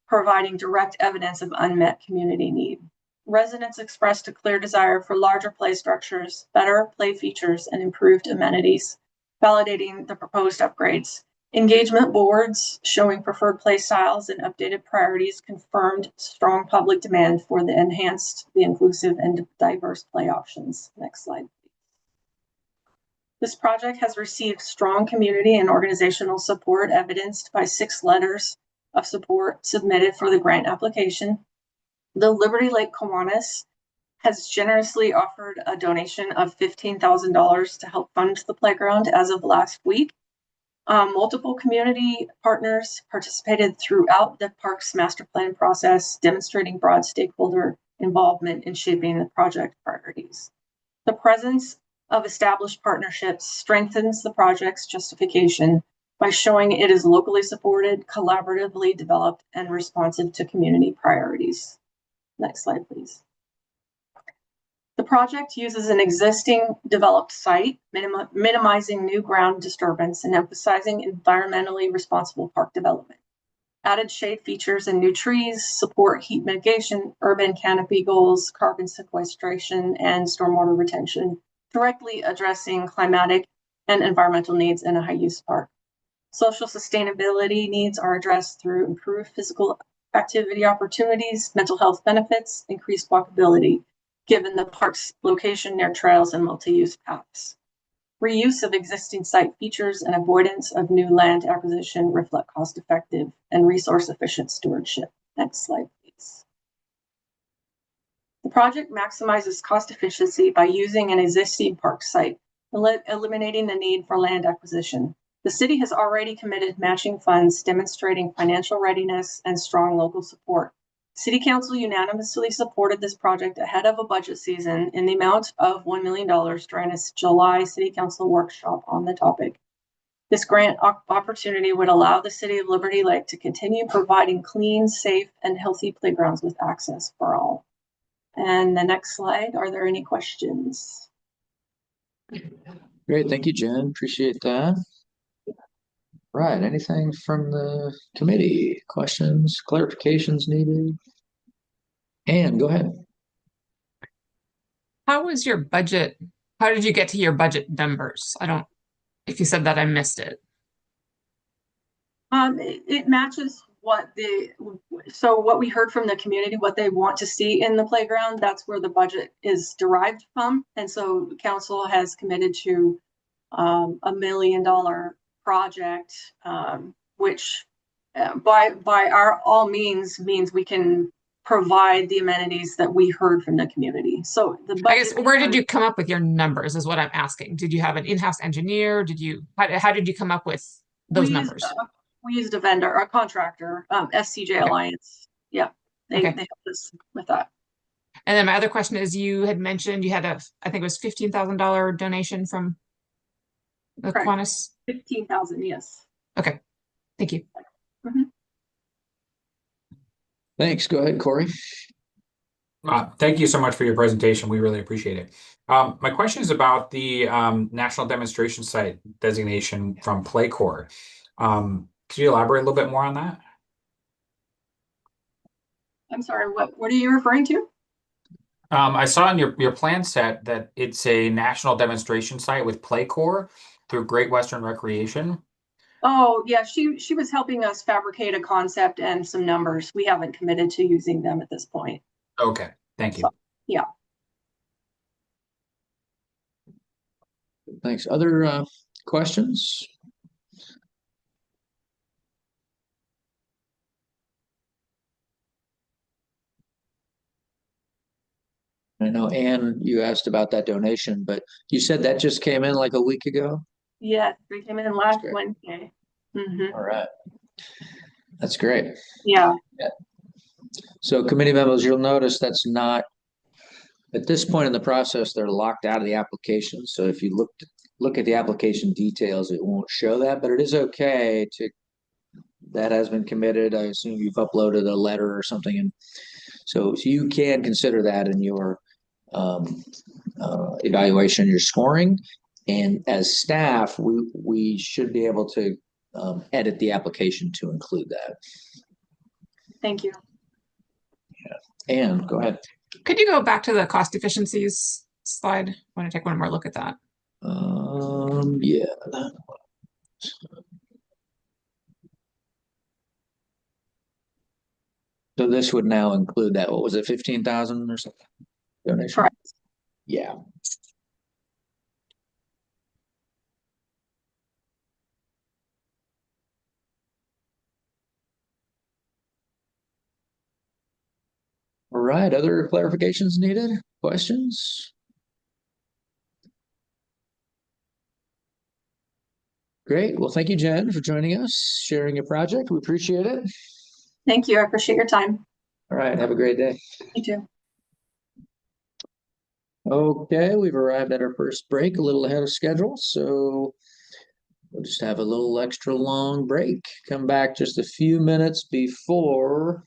providing direct evidence of unmet community need. Residents expressed a clear desire for larger play structures, better play features, and improved amenities, validating the proposed upgrades. Engagement boards showing preferred play styles and updated priorities confirmed strong public demand for the enhanced, the inclusive, and diverse play options. Next slide. This project has received strong community and organizational support, evidenced by 6 letters of support submitted for the grant application. The Liberty Lake Kiwanis has generously offered a donation of $15,000 to help fund the playground as of last week. Multiple community partners participated throughout the park's master plan process, demonstrating broad stakeholder involvement in shaping the project priorities. The presence of established partnerships strengthens the project's justification by showing it is locally supported, collaboratively developed, and responsive to community priorities. Next slide, please. The project uses an existing developed site, minimizing new ground disturbance and emphasizing environmentally responsible park development. Added shade features and new trees support heat mitigation, urban canopy goals, carbon sequestration, and stormwater retention, directly addressing climatic and environmental needs in a high-use park. Social sustainability needs are addressed through improved physical activity opportunities, mental health benefits, increased walkability, given the park's location near trails and multi-use paths. Reuse of existing site features and avoidance of new land acquisition reflect cost-effective and resource-efficient stewardship. Next slide, please. The project maximizes cost efficiency by using an existing park site, eliminating the need for land acquisition. The city has already committed matching funds, demonstrating financial readiness and strong local support. City Council unanimously supported this project ahead of a budget season in the amount of $1 million during its July City Council workshop on the topic. This grant opportunity would allow the City of Liberty Lake to continue providing clean, safe, and healthy playgrounds with access for all. And the next slide, are there any questions? Great, thank you, Jen. Appreciate that. Right, anything from the committee? Questions, clarifications needed? Ann, go ahead. How was your budget? How did you get to your budget numbers? If you said that, I missed it. It matches what what we heard from the community, what they want to see in the playground. That's where the budget is derived from. And so council has committed to $1 million project, which by our all means we can provide the amenities that we heard from the community. So the budget, I guess, where did you come up with your numbers is what I'm asking. Did you have an in-house engineer? How did you come up with those numbers? We used a vendor, a contractor, SCJ Okay. Alliance. Yeah, they helped us with that. And then my other question is, you had mentioned you had I think it was $15,000 donation from the Kiwanis. 15,000, yes. Okay, thank you. Mhm. Thanks, go ahead, Corey. Thank you so much for your presentation. We really appreciate it. My question is about the National Demonstration Site designation from Playcore. Could you elaborate a little bit more on that? I'm sorry, what are you referring to? I saw in your plan set that it's a national demonstration site with Playcore through Great Western Recreation. Oh, yeah, she was helping us fabricate a concept and some numbers. We haven't committed to using them at this point. Okay, thank you. So, yeah. Thanks. Other questions? I know, Ann, you asked about that donation, but you said that just came in like a week ago? Yeah, we came in last Wednesday. All right. That's great. Yeah, So committee members, you'll notice that's not, at this point in the process, they're locked out of the application. So if you look at the application details, it won't show that, but it is okay to, that has been committed. I assume you've uploaded a letter or something. And so you can consider that in your evaluation, your scoring. And as staff, we should be able to edit the application to include that. thank you. And go ahead. Could you go back to the cost efficiencies slide? I want to take one more look at that. Yeah. So this would now include that. What was it, 15,000 or something? Donation? Correct. Yeah. All right, other clarifications needed? Questions? Great. Well, thank you, Jen, for joining us, sharing your project. We appreciate it. Thank you. I appreciate your time. All right, have a great day. You too. Okay, we've arrived at our first break, a little ahead of schedule, so we'll just have a little extra long break. Come back just a few minutes before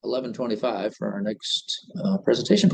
11:25 for our next presentation.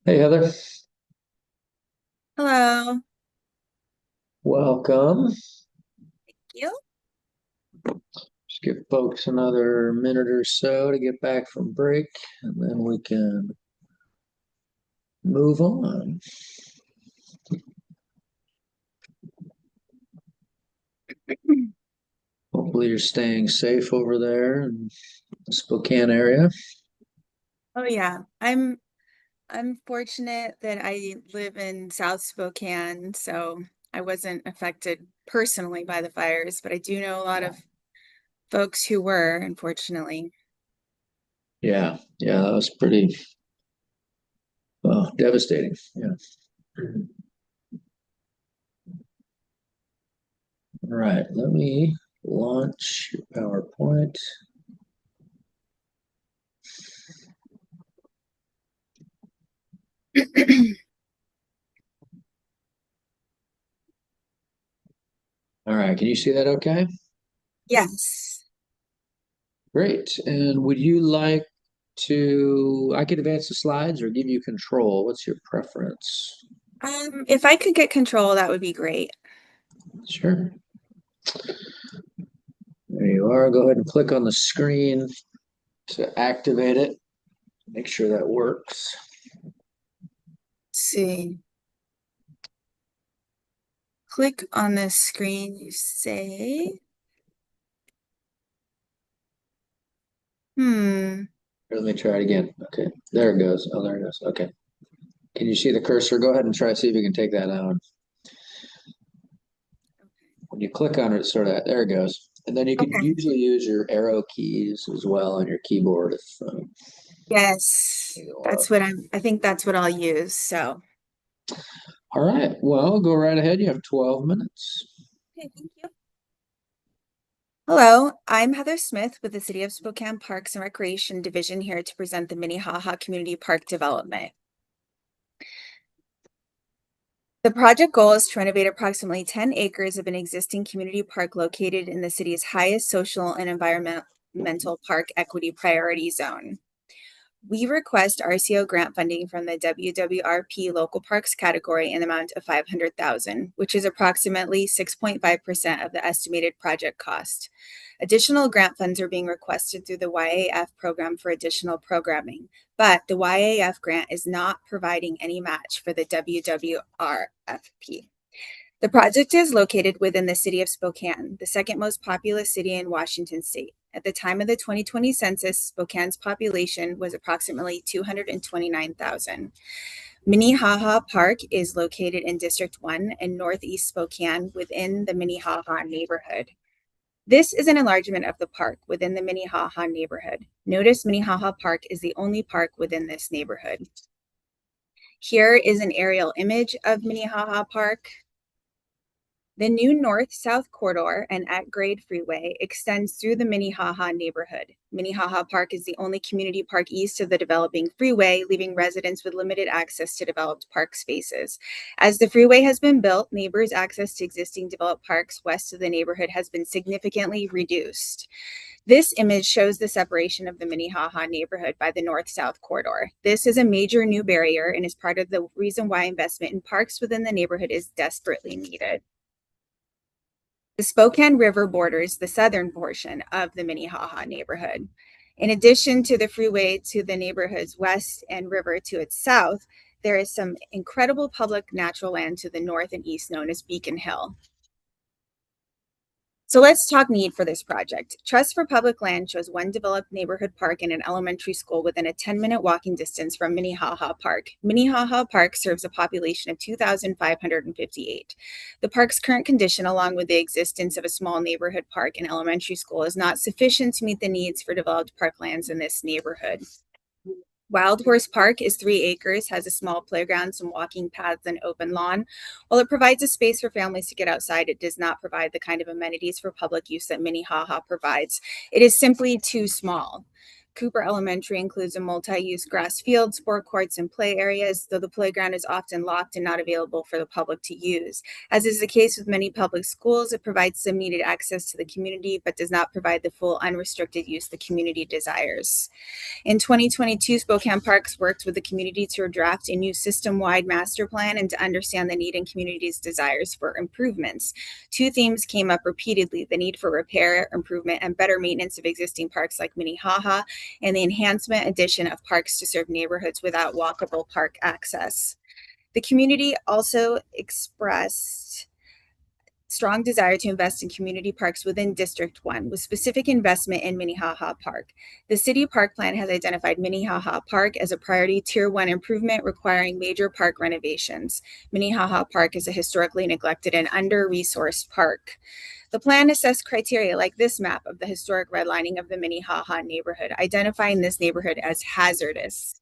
Hey, Heather. Hello. Welcome. You? Just give folks another minute or so to get back from break, and then we can move on. Hopefully you're staying safe over there in the Spokane area. Oh yeah. I'm fortunate that I live in South Spokane, so I wasn't affected personally by the fires, but I do know a lot of folks who were, unfortunately. Yeah, that was pretty devastating. Yeah. All right, let me launch your PowerPoint. All right, can you see that okay? Yes. Great. And would you like I could advance the slides or give you control? What's your preference? If I could get control, that would be great. Sure. There you are. Go ahead and click on the screen to activate it. Make sure that works. Let's see. Click on the screen, you say. Let me try it again. Okay, there it goes. Oh, there it goes. Okay. Can you see the cursor? Go ahead and try to see if you can take that out. When you click on it, there it goes. And then you can Okay. usually use your arrow keys as well on your keyboard if Yes. I think that's what I'll use. So, all right. Well, go right ahead. You have 12 minutes. okay, thank you. Hello, I'm Heather Smith with the City of Spokane Parks and Recreation Division here to present the Minnehaha Community Park development. The project goal is to renovate approximately 10 acres of an existing community park located in the city's highest social and environmental park equity priority zone. We request RCO grant funding from the WWRP local parks category in the amount of $500,000, which is approximately 6.5% of the estimated project cost. Additional grant funds are being requested through the YAF program for additional programming, but the YAF grant is not providing any match for the WWRP. The project is located within the city of Spokane, the second most populous city in Washington state. At the time of the 2020 census, Spokane's population was approximately 229,000. Minnehaha Park is located in District 1 in Northeast Spokane within the Minnehaha neighborhood. This is an enlargement of the park within the Minnehaha neighborhood. Notice Minnehaha Park is the only park within this neighborhood. Here is an aerial image of Minnehaha Park. The new north-south corridor and at-grade freeway extends through the Minnehaha neighborhood. Minnehaha Park is the only community park east of the developing freeway, leaving residents with limited access to developed park spaces. As the freeway has been built, neighbors' access to existing developed parks west of the neighborhood has been significantly reduced. This image shows the separation of the Minnehaha neighborhood by the north-south corridor. This is a major new barrier and is part of the reason why investment in parks within the neighborhood is desperately needed. The Spokane River borders the southern portion of the Minnehaha neighborhood. In addition to the freeway to the neighborhood's west and river to its south, there is some incredible public natural land to the north and east known as Beacon Hill. So let's talk need for this project. Trust for Public Land shows one developed neighborhood park and an elementary school within a 10-minute walking distance from Minnehaha Park. Minnehaha Park serves a population of 2,558. The park's current condition, along with the existence of a small neighborhood park and elementary school, is not sufficient to meet the needs for developed parklands in this neighborhood. Wild Horse Park is 3 acres, has a small playground, some walking paths, and open lawn. While it provides a space for families to get outside, it does not provide the kind of amenities for public use that Minnehaha provides. It is simply too small. Cooper Elementary includes a multi-use grass field, sport courts, and play areas, though the playground is often locked and not available for the public to use. As is the case with many public schools, it provides some needed access to the community, but does not provide the full unrestricted use the community desires. In 2022, Spokane Parks worked with the community to draft a new system-wide master plan and to understand the need and community's desires for improvements. Two themes came up repeatedly: the need for repair, improvement, and better maintenance of existing parks like Minnehaha, and the enhancement addition of parks to serve neighborhoods without walkable park access. The community also expressed strong desire to invest in community parks within District 1 with specific investment in Minnehaha Park. The city park plan has identified Minnehaha Park as a priority Tier 1 improvement requiring major park renovations. Minnehaha Park is a historically neglected and under-resourced park. The plan assessed criteria like this map of the historic redlining of the Minnehaha neighborhood, identifying this neighborhood as hazardous.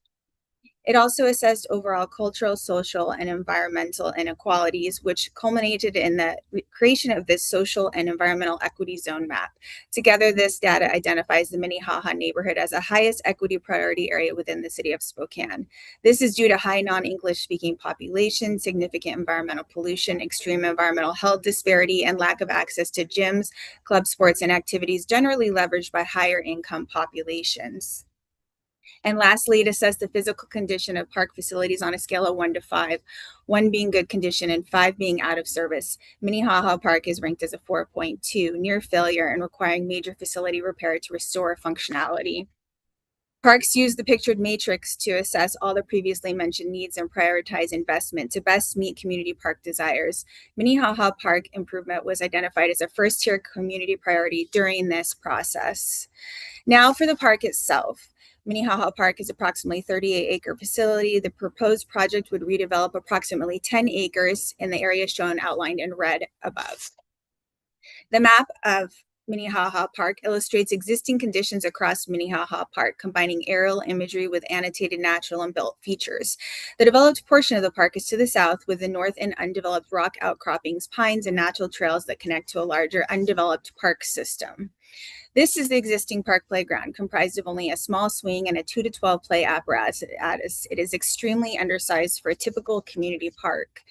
It also assessed overall cultural, social, and environmental inequalities, which culminated in the creation of this social and environmental equity zone map. Together, this data identifies the Minnehaha neighborhood as the highest equity priority area within the city of Spokane. This is due to high non-English speaking population, significant environmental pollution, extreme environmental health disparity, and lack of access to gyms, club sports, and activities generally leveraged by higher income populations. And lastly, it assessed the physical condition of park facilities on a scale of 1 to 5, 1 being good condition and 5 being out of service. Minnehaha Park is ranked as a 4.2, near failure and requiring major facility repair to restore functionality. Parks use the pictured matrix to assess all the previously mentioned needs and prioritize investment to best meet community park desires. Minnehaha Park improvement was identified as a first-tier community priority during this process. Now for the park itself. Minnehaha Park is approximately 38-acre facility. The proposed project would redevelop approximately 10 acres in the area shown outlined in red above. The map of Minnehaha Park illustrates existing conditions across Minnehaha Park, combining aerial imagery with annotated natural and built features. The developed portion of the park is to the south, with the north and undeveloped rock outcroppings, pines, and natural trails that connect to a larger undeveloped park system. This is the existing park playground, comprised of only a small swing and a 2 to 12 play apparatus. It is extremely undersized for a typical community park.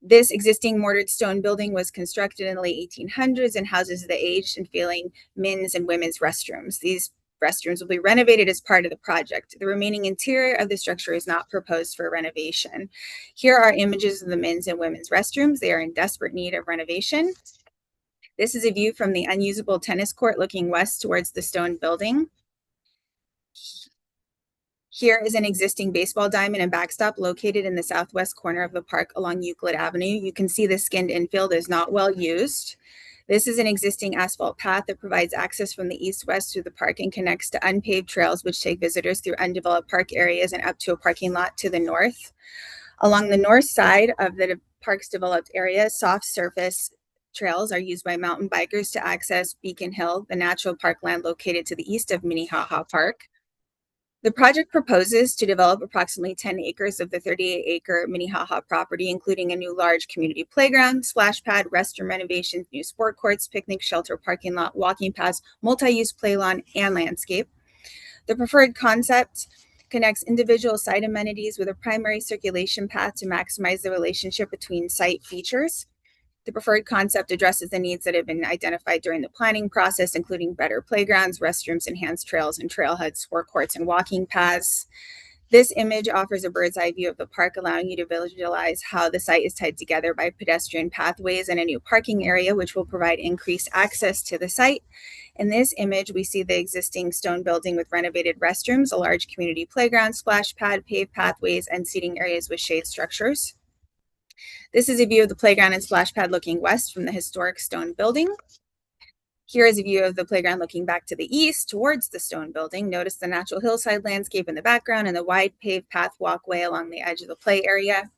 This existing mortared stone building was constructed in the late 1800s and houses the aged and failing men's and women's restrooms. These restrooms will be renovated as part of the project. The remaining interior of the structure is not proposed for renovation. Here are images of the men's and women's restrooms. They are in desperate need of renovation. This is a view from the unusable tennis court looking west towards the stone building. Here is an existing baseball diamond and backstop located in the southwest corner of the park along Euclid Avenue. You can see the skinned infield is not well used. This is an existing asphalt path that provides access from the east-west through the park and connects to unpaved trails which take visitors through undeveloped park areas and up to a parking lot to the north. Along the north side of the park's developed area, soft surface trails are used by mountain bikers to access Beacon Hill, the natural parkland located to the east of Minnehaha Park. The project proposes to develop approximately 10 acres of the 38-acre Minnehaha property, including a new large community playground, splash pad, restroom renovations, new sport courts, picnic shelter, parking lot, walking paths, multi-use play lawn, and landscape. The preferred concept connects individual site amenities with a primary circulation path to maximize the relationship between site features. The preferred concept addresses the needs that have been identified during the planning process, including better playgrounds, restrooms, enhanced trails and trailheads, sport courts, and walking paths. This image offers a bird's eye view of the park, allowing you to visualize how the site is tied together by pedestrian pathways and a new parking area, which will provide increased access to the site. In this image, we see the existing stone building with renovated restrooms, a large community playground, splash pad, paved pathways, and seating areas with shade structures. This is a view of the playground and splash pad looking west from the historic stone building. Here is a view of the playground looking back to the east towards the stone building. Notice the natural hillside landscape in the background and the wide paved path walkway along the edge of the play area.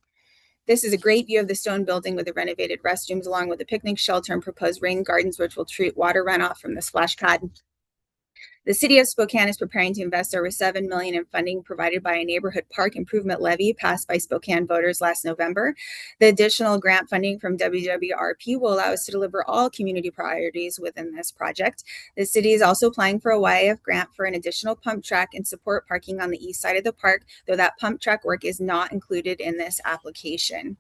This is a great view of the stone building with the renovated restrooms along with the picnic shelter and proposed rain gardens, which will treat water runoff from the splash pad. The city of Spokane is preparing to invest over $7 million in funding provided by a neighborhood park improvement levy passed by Spokane voters last November. The additional grant funding from WWRP will allow us to deliver all community priorities within this project. The city is also applying for a YAF grant for an additional pump track and support parking on the east side of the park, though that pump track work is not included in this application.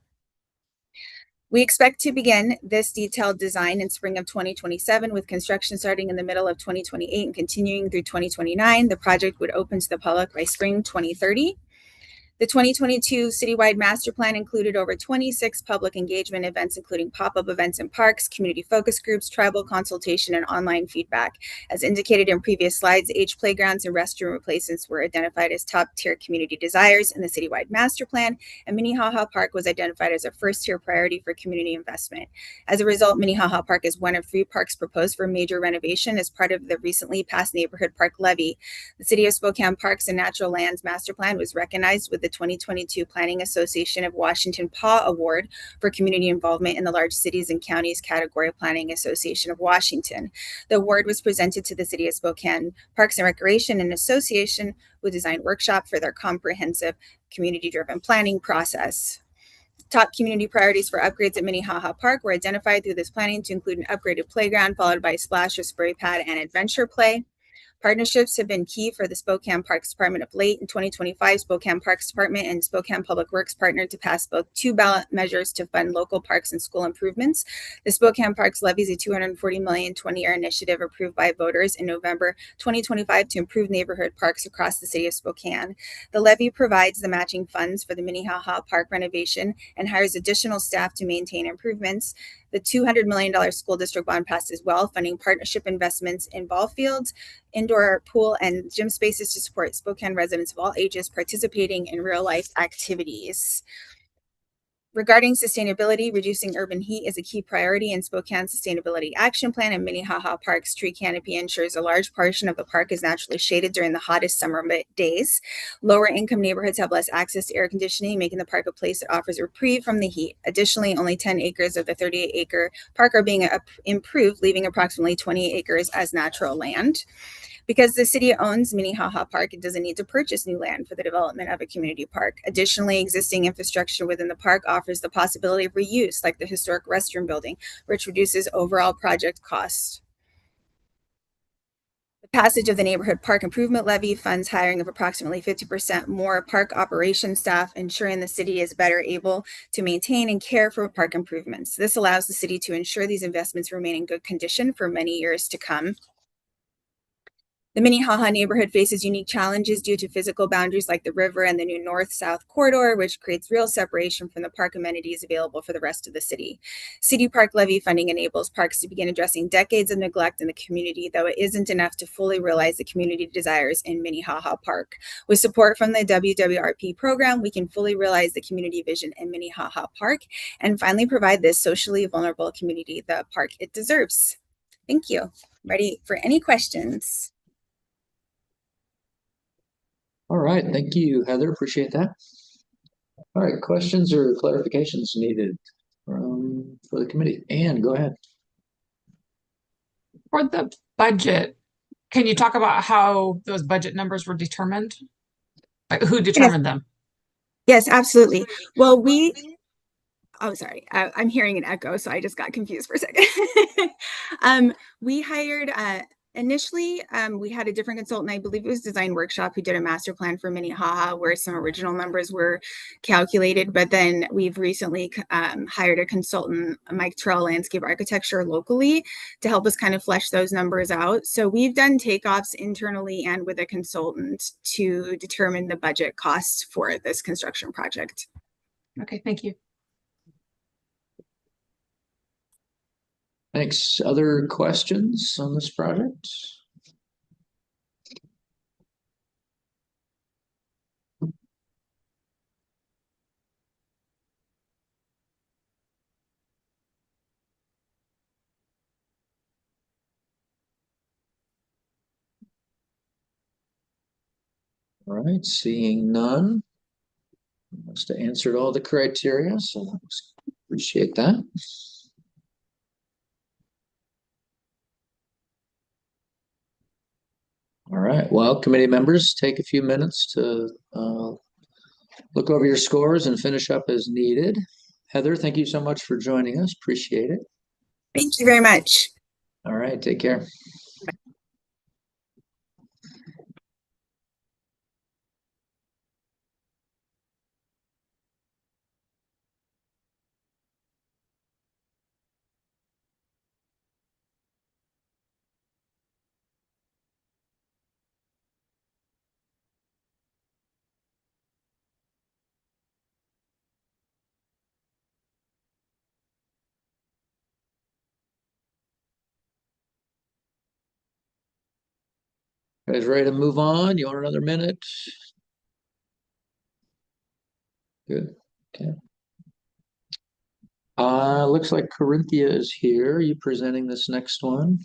We expect to begin this detailed design in spring of 2027, with construction starting in the middle of 2028 and continuing through 2029. The project would open to the public by spring 2030. The 2022 citywide master plan included over 26 public engagement events, including pop-up events in parks, community focus groups, tribal consultation, and online feedback. As indicated in previous slides, age playgrounds and restroom replacements were identified as top-tier community desires in the citywide master plan, and Minnehaha Park was identified as a first-tier priority for community investment. As a result, Minnehaha Park is one of 3 parks proposed for major renovation as part of the recently passed neighborhood park levy. The City of Spokane Parks and Natural Lands Master Plan was recognized with the 2022 Planning Association of Washington PAW Award for community involvement in the large cities and counties category of Planning Association of Washington. The award was presented to the City of Spokane Parks and Recreation in association with Design Workshop for their comprehensive community-driven planning process. Top community priorities for upgrades at Minnehaha Park were identified through this planning to include an upgraded playground followed by a splash or spray pad and adventure play. Partnerships have been key for the Spokane Parks Department of late. In 2025, Spokane Parks Department and Spokane Public Works partnered to pass both 2 ballot measures to fund local parks and school improvements. The Spokane Parks levy is a $240 million 20-year initiative approved by voters in November 2025 to improve neighborhood parks across the city of Spokane. The levy provides the matching funds for the Minnehaha Park renovation and hires additional staff to maintain improvements. The $200 million school district bond passed as well, funding partnership investments in ball fields, indoor pool, and gym spaces to support Spokane residents of all ages participating in real-life activities. Regarding sustainability, reducing urban heat is a key priority in Spokane's Sustainability Action Plan, and Minnehaha Park's tree canopy ensures a large portion of the park is naturally shaded during the hottest summer days. Lower income neighborhoods have less access to air conditioning, making the park a place that offers reprieve from the heat. Additionally, only 10 acres of the 38-acre park are being improved, leaving approximately 28 acres as natural land. Because the city owns Minnehaha Park, it doesn't need to purchase new land for the development of a community park. Additionally, existing infrastructure within the park offers the possibility of reuse, like the historic restroom building, which reduces overall project costs. The passage of the Neighborhood Park Improvement Levy funds hiring of approximately 50% more park operations staff, ensuring the city is better able to maintain and care for park improvements. This allows the city to ensure these investments remain in good condition for many years to come. The Minnehaha neighborhood faces unique challenges due to physical boundaries like the river and the new north-south corridor, which creates real separation from the park amenities available for the rest of the city. City Park levy funding enables parks to begin addressing decades of neglect in the community, though it isn't enough to fully realize the community desires in Minnehaha Park. With support from the WWRP program, we can fully realize the community vision in Minnehaha Park and finally provide this socially vulnerable community the park it deserves. Thank you. Ready for any questions? All right, thank you, Heather. Appreciate that. All right, questions or clarifications needed for the committee? Anne, go ahead. For the budget, can you talk about how those budget numbers were determined? Like who determined them? Yes, absolutely. Well, oh, sorry, I'm hearing an echo, so I just got confused for a second. We hired, initially, we had a different consultant, I believe it was Design Workshop, who did a master plan for Minnehaha where some original numbers were calculated, but then we've recently hired a consultant, Mike Terrell Landscape Architecture, locally to help us kind of flesh those numbers out. So we've done takeoffs internally and with a consultant to determine the budget costs for this construction project. Okay, thank you. Thanks. Other questions on this project? All right, seeing none. Must have answered all the criteria, so appreciate that. All right. Well, committee members, take a few minutes to look over your scores and finish up as needed. Heather, thank you so much for joining us. Appreciate it. Thank you very much. All right. Take care. Guys ready to move on? You want another minute? Good. Okay. Looks like Corinthia is here. Are you presenting this next one?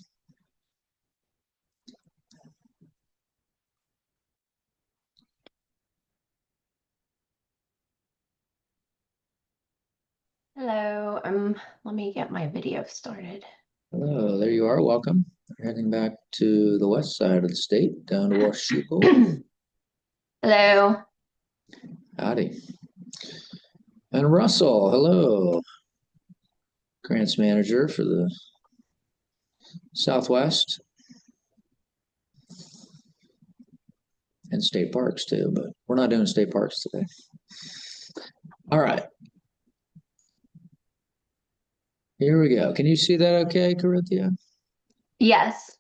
Hello, let me get my video started. Hello, there you are. Welcome. We're heading back to the west side of the state, down to Washougal. Hello. Howdy. And Russell, hello. Grants manager for the Southwest and state parks too, but we're not doing state parks today. All right. Here we go. Can you see that okay, Corinthia? Yes.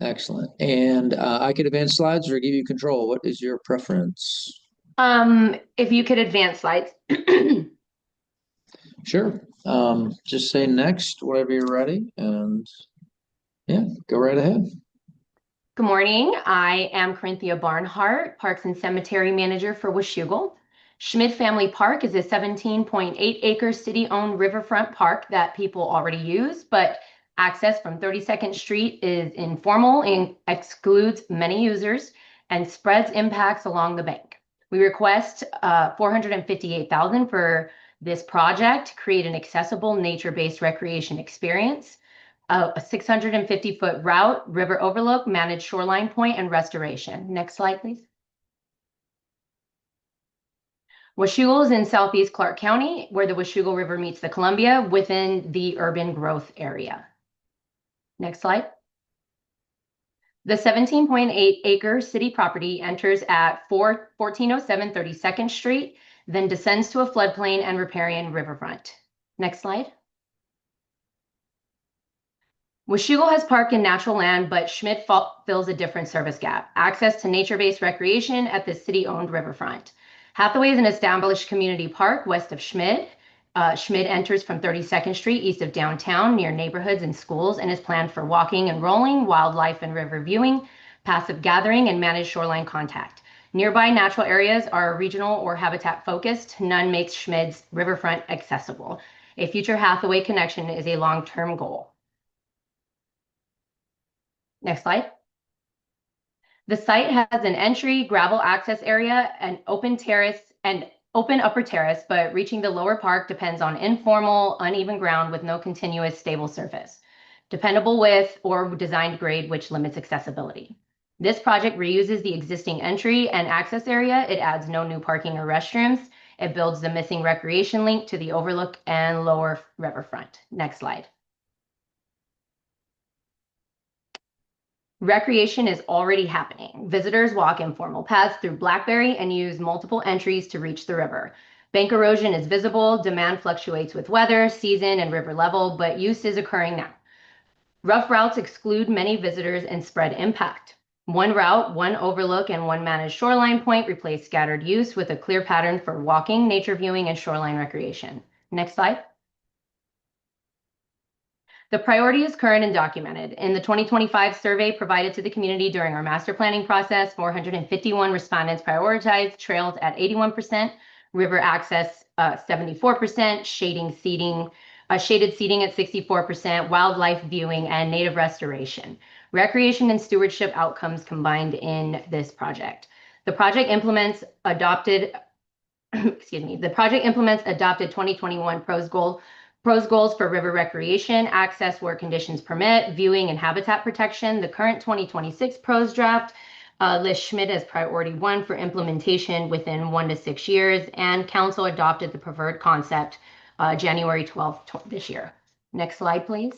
Excellent. And I could advance slides or give you control. What is your preference? If you could advance slides. Sure. Just say next, whenever you're ready, and yeah, go right ahead. Good morning. I am Corinthia Barnhart, Parks and Cemetery Manager for Washougal. Schmidt Family Park is a 17.8-acre city-owned riverfront park that people already use, but access from 32nd Street is informal and excludes many users and spreads impacts along the bank. We request $458,000 for this project to create an accessible nature-based recreation experience. A 650-foot route, river overlook, managed shoreline point, and restoration. Next slide, please. Washougal is in southeast Clark County, where the Washougal River meets the Columbia within the urban growth area. Next slide. The 17.8-acre city property enters at 1407 32nd Street, then descends to a floodplain and riparian riverfront. Next slide. Washougal has park and natural land, but Schmidt fills a different service gap: access to nature-based recreation at the city-owned riverfront. Hathaway is an established community park west of Schmidt. Schmidt enters from 32nd Street east of downtown near neighborhoods and schools and is planned for walking and rolling, wildlife and river viewing, passive gathering, and managed shoreline contact. Nearby natural areas are regional or habitat focused. None makes Schmidt's riverfront accessible. A future Hathaway connection is a long-term goal. Next slide. The site has an entry, gravel access area, an open terrace, and open upper terrace, but reaching the lower park depends on informal, uneven ground with no continuous stable surface, dependable width, or designed grade, which limits accessibility. This project reuses the existing entry and access area. It adds no new parking or restrooms. It builds the missing recreation link to the overlook and lower riverfront. Next slide. Recreation is already happening. Visitors walk informal paths through Blackberry and use multiple entries to reach the river. Bank erosion is visible, demand fluctuates with weather, season, and river level, but use is occurring now. Rough routes exclude many visitors and spread impact. One route, one overlook, and one managed shoreline point replace scattered use with a clear pattern for walking, nature viewing, and shoreline recreation. Next slide. The priority is current and documented. In the 2025 survey provided to the community during our master planning process, 451 respondents prioritized trails at 81%, river access 74%, shaded seating at 64%, wildlife viewing, and native restoration. Recreation and stewardship outcomes combined in this project. The project implements adopted 2021 PROS goal Proposed goals for river recreation, access where conditions permit, viewing and habitat protection. The current 2026 PROS draft lists Schmidt as priority 1 for implementation within 1 to 6 years, and council adopted the preferred concept January 12th this year. Next slide, please.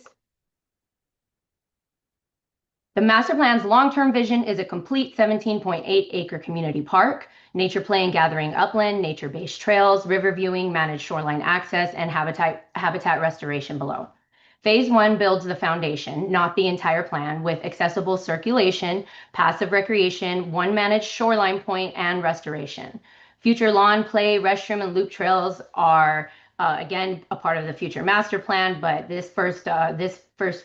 The master plan's long-term vision is a complete 17.8 acre community park, nature play and gathering upland, nature-based trails, river viewing, managed shoreline access, and habitat restoration below. Phase 1 builds the foundation, not the entire plan, with accessible circulation, passive recreation, 1 managed shoreline point, and restoration. Future lawn play, restroom, and loop trails are again a part of the future master plan, but this first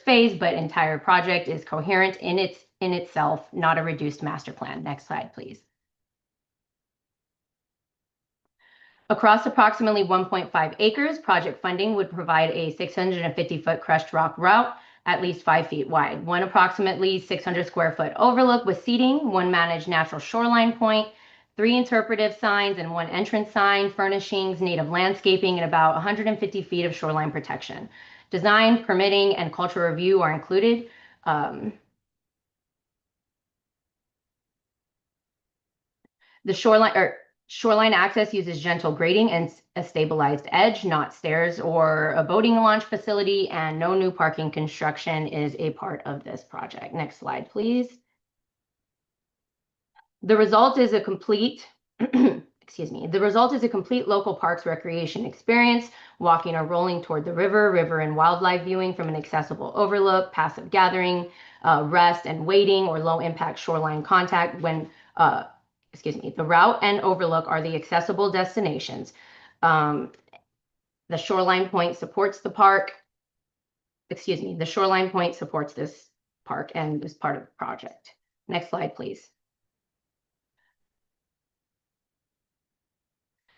phase, but entire project is coherent in itself, not a reduced master plan. Next slide, please. Across approximately 1.5 acres, project funding would provide a 650-foot crushed rock route at least 5 feet wide, 1 approximately 600 square foot overlook with seating, 1 managed natural shoreline point, 3 interpretive signs and 1 entrance sign, furnishings, native landscaping, and about 150 feet of shoreline protection. Design, permitting, and cultural review are included. The shoreline access uses gentle grading and a stabilized edge, not stairs or a boating launch facility, and no new parking construction is a part of this project. Next slide, please. The result is a complete, the result is a complete local parks recreation experience, walking or rolling toward the river and wildlife viewing from an accessible overlook, passive gathering, rest and waiting, or low impact shoreline contact when, the route and overlook are the accessible destinations. The shoreline point supports the park. The shoreline point supports this park and is part of the project. Next slide, please.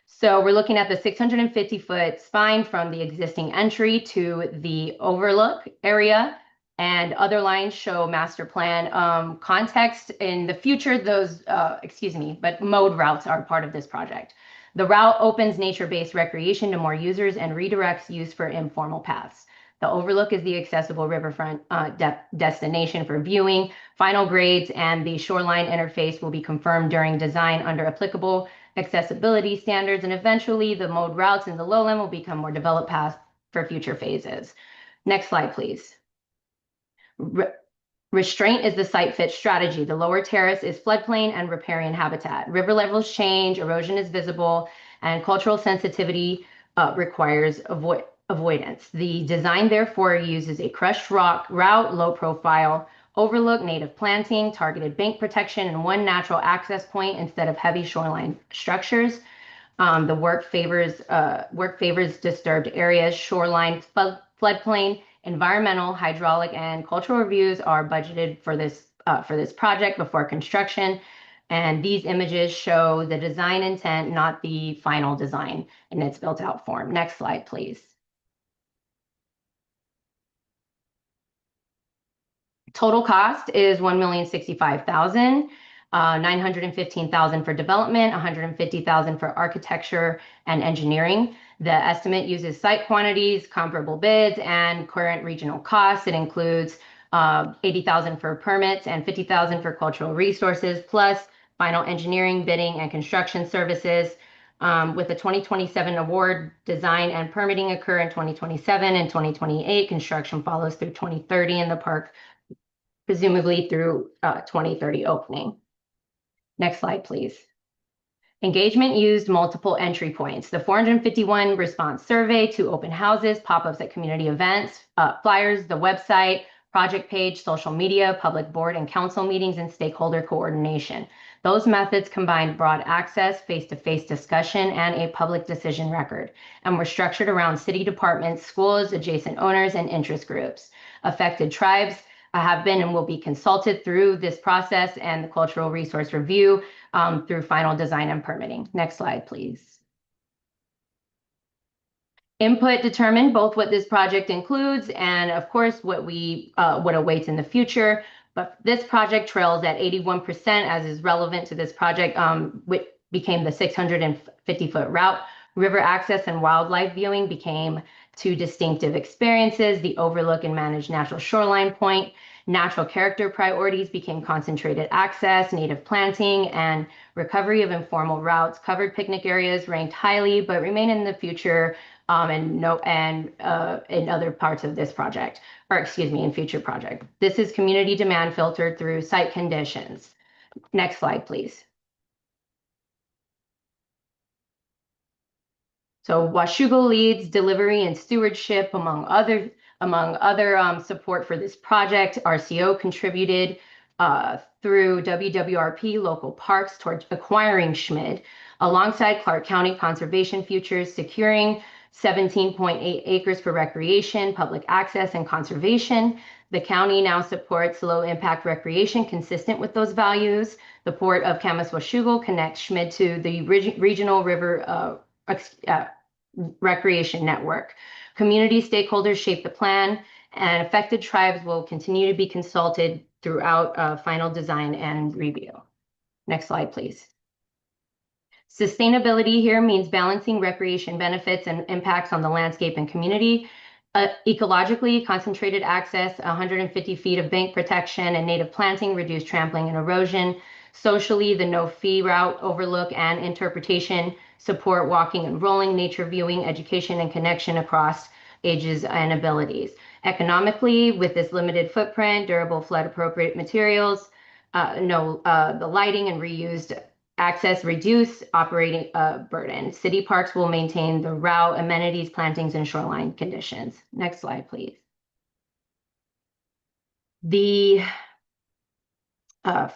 So we're looking at the 650-foot spine from the existing entry to the overlook area, and other lines show master plan context. In the future, those, but mode routes are part of this project. The route opens nature-based recreation to more users and redirects use for informal paths. The overlook is the accessible riverfront destination for viewing. Final grades and the shoreline interface will be confirmed during design under applicable accessibility standards, and eventually the mode routes in the lowland will become more developed paths for future phases. Next slide, please. Restraint is the site fit strategy. The lower terrace is floodplain and riparian habitat. River levels change, erosion is visible, and cultural sensitivity requires avoidance. The design therefore uses a crushed rock route, low profile overlook, native planting, targeted bank protection, and 1 natural access point instead of heavy shoreline structures. The work favors disturbed areas, shoreline, floodplain, environmental, hydraulic, and cultural reviews are budgeted for this project before construction. And these images show the design intent, not the final design in its built out form. Next slide, please. Total cost is $1,065,000, $915,000 for development, $150,000 for architecture and engineering. The estimate uses site quantities, comparable bids, and current regional costs. It includes $80,000 for permits and $50,000 for cultural resources, plus final engineering, bidding, and construction services. With the 2027 award, design and permitting occur in 2027 and 2028. Construction follows through 2030 in the park, presumably through 2030 opening. Next slide, please. Engagement used multiple entry points. The 451 response survey, 2 open houses, pop-ups at community events, flyers, the website, project page, social media, public board and council meetings, and stakeholder coordination. Those methods combined broad access, face-to-face discussion, and a public decision record, and were structured around city departments, schools, adjacent owners, and interest groups. Affected tribes have been and will be consulted through this process and the cultural resource review through final design and permitting. Next slide, please. Input determined both what this project includes and, of course, what awaits in the future. But this project trails at 81%, as is relevant to this project, which became the 650-foot route. River access and wildlife viewing became two distinctive experiences, the overlook and managed natural shoreline point. Natural character priorities became concentrated access, native planting, and recovery of informal routes. Covered picnic areas ranked highly, but remain in the future in other parts of this project, or excuse me, in future project. This is community demand filtered through site conditions. Next slide, please. So Washougal leads delivery and stewardship among other support for this project. RCO contributed through WWRP local parks towards acquiring Schmid alongside Clark County Conservation Futures, securing 17.8 acres for recreation, public access, and conservation. The county now supports low impact recreation consistent with those values. The Port of Camas Washougal connects Schmid to the regional river recreation network. Community stakeholders shape the plan, and affected tribes will continue to be consulted throughout final design and review. Next slide, please. Sustainability here means balancing recreation benefits and impacts on the landscape and community. Ecologically, concentrated access, 150 feet of bank protection and native planting, reduce trampling and erosion. Socially, the no-fee route, overlook, and interpretation support walking and rolling, nature viewing, education, and connection across ages and abilities. Economically, with this limited footprint, durable flood-appropriate materials, the lighting and reused access reduce operating burden. City parks will maintain the route, amenities, plantings, and shoreline conditions. Next slide, please. The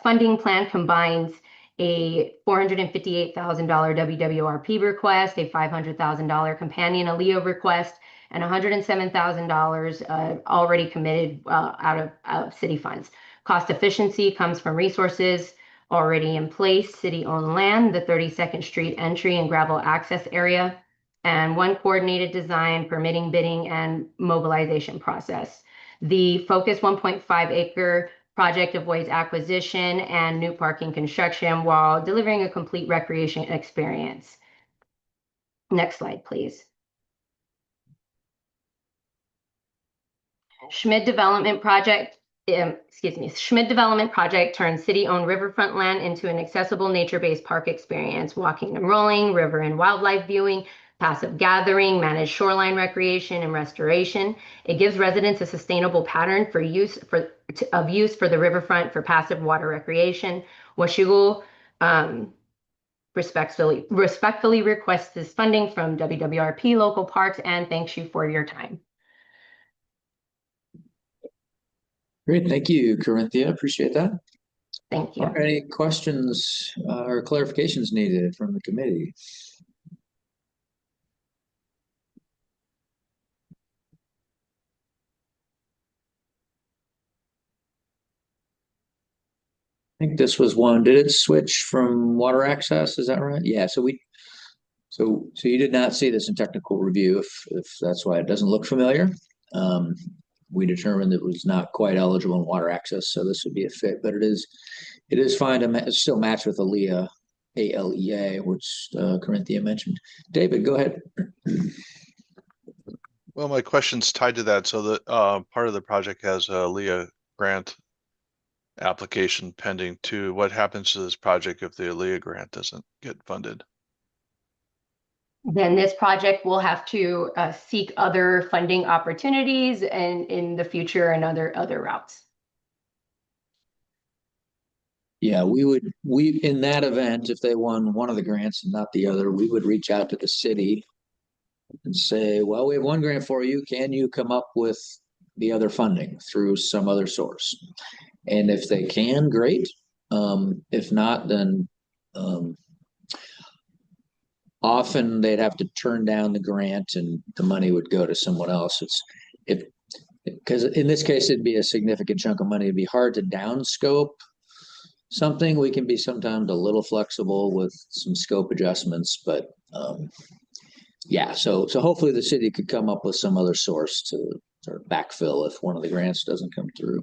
funding plan combines a $458,000 WWRP request, a $500,000 companion ALEO request, and $107,000 already committed out of city funds. Cost efficiency comes from resources already in place, city-owned land, the 32nd Street entry and gravel access area, and one coordinated design, permitting, bidding, and mobilization process. The Focus 1.5 acre project avoids acquisition and new parking construction while delivering a complete recreation experience. Next slide, please. Schmid Development Project turns city-owned riverfront land into an accessible nature-based park experience, walking and rolling, river and wildlife viewing, passive gathering, managed shoreline recreation and restoration. It gives residents a sustainable pattern of use for the riverfront for passive water recreation. Washougal respectfully requests this funding from WWRP local parks and thanks you for your time. Great, thank you, Corinthia. Appreciate that. Thank you. Are there any questions or clarifications needed from the committee? I think this was one. Did it switch from water access? Is that right? Yeah. So you did not see this in technical review. If that's why it doesn't look familiar. We determined it was not quite eligible in water access, so this would be a fit. But it is fine to still match with ALEA, which Corinthia mentioned. David, go ahead. Well, my question's tied to that. So the part of the project has a ALEA grant application pending too. What happens to this project if the ALEA grant doesn't get funded? Then this project will have to seek other funding opportunities and in the future and other routes. Yeah, we in that event, if they won one of the grants and not the other, we would reach out to the city and say, well, we have one grant for you. Can you come up with the other funding through some other source? And if they can, great. If not, then often they'd have to turn down the grant and the money would go to someone else. Because in this case, it'd be a significant chunk of money. It'd be hard to downscope something. We can be sometimes a little flexible with some scope adjustments, but yeah, so hopefully the city could come up with some other source to sort of backfill if one of the grants doesn't come through.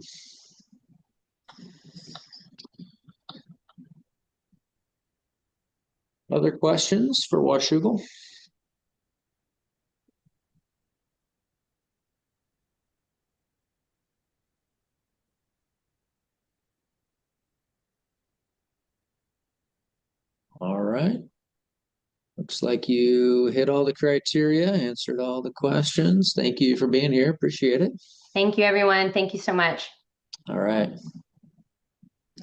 Other questions for Washougal? right. Looks like you hit all the criteria, answered all the questions. Thank you for being here. Appreciate it. Thank you, everyone. Thank you so much. All right.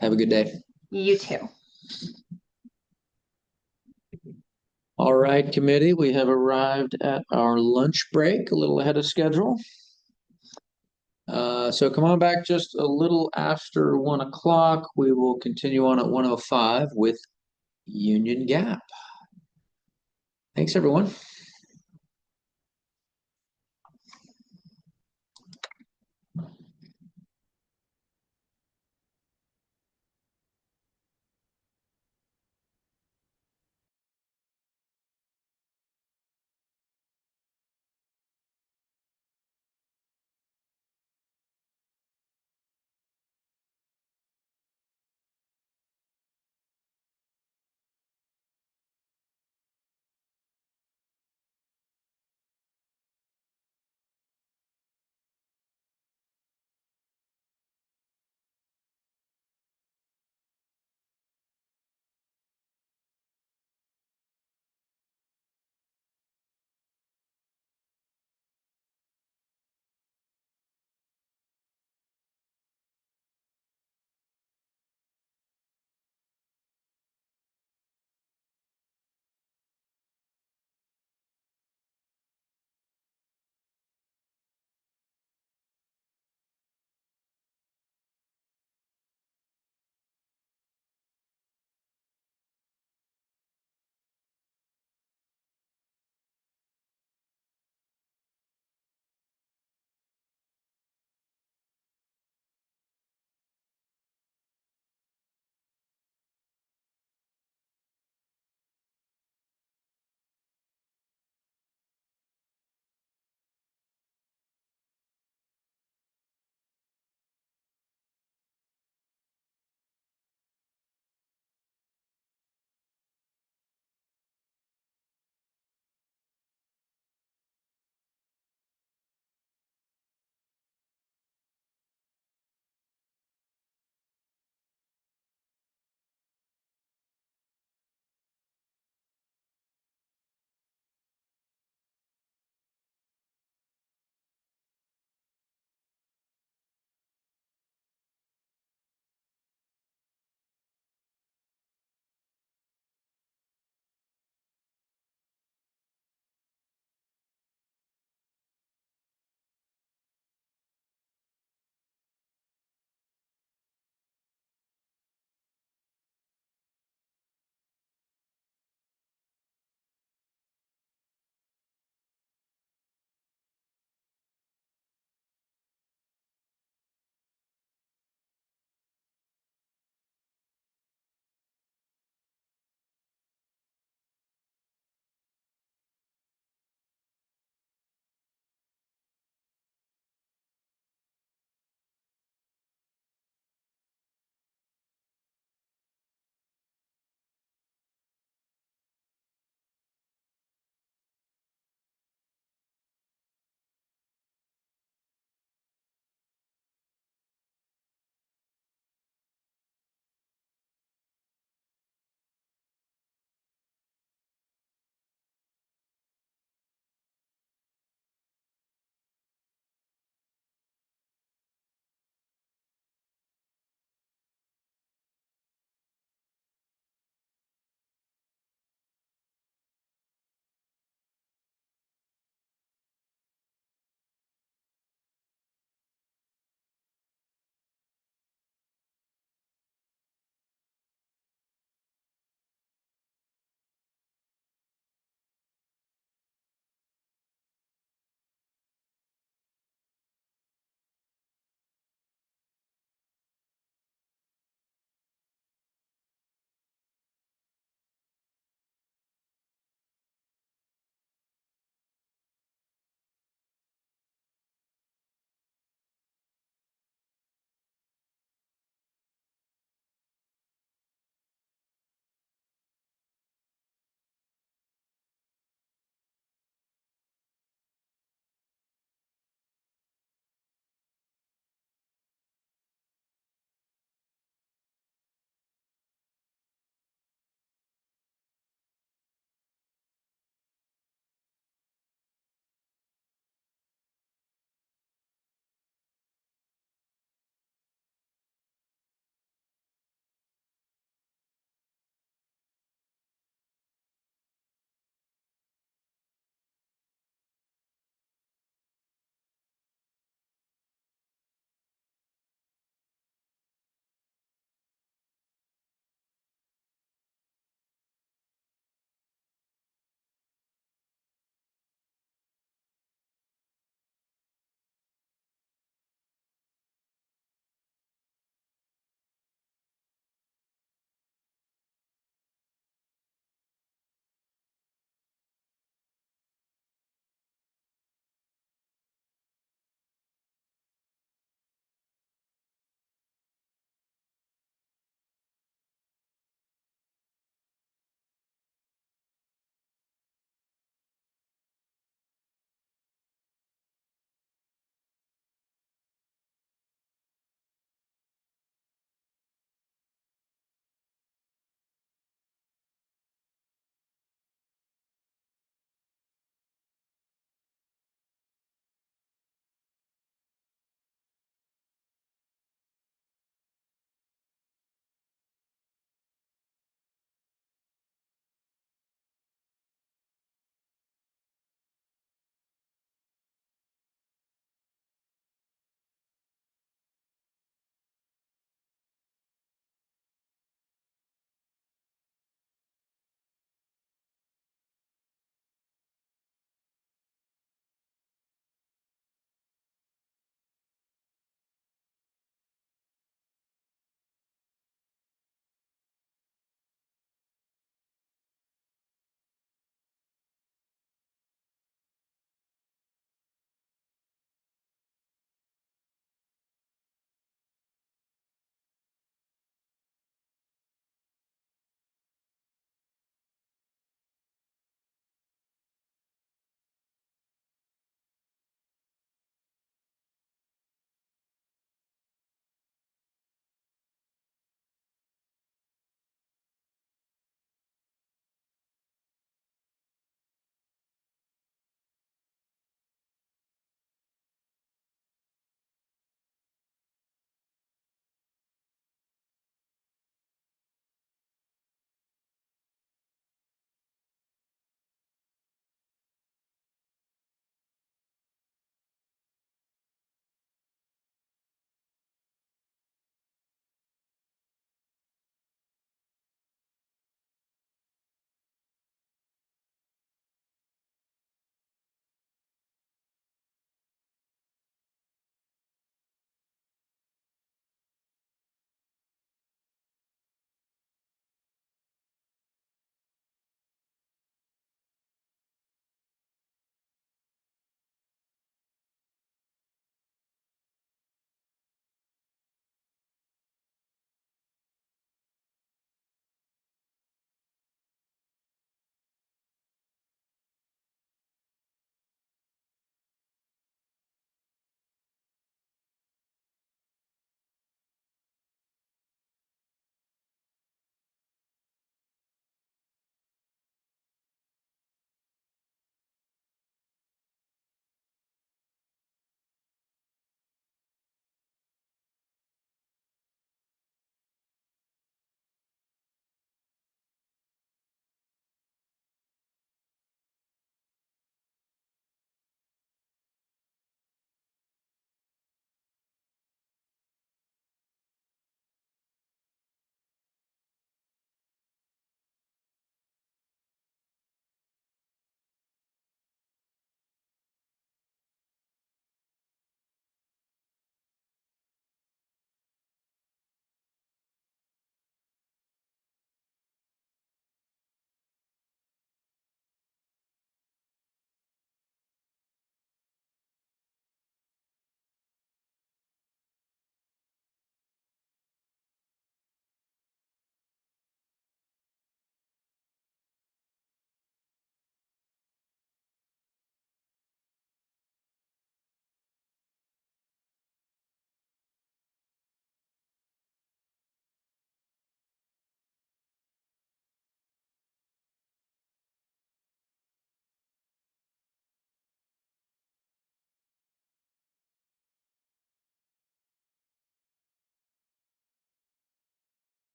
Have a good day. You too. All right, committee, we have arrived at our lunch break, a little ahead of schedule. So come on back just a little after 1 o'clock. We will continue on at 1:05 with Union Gap. Thanks, everyone.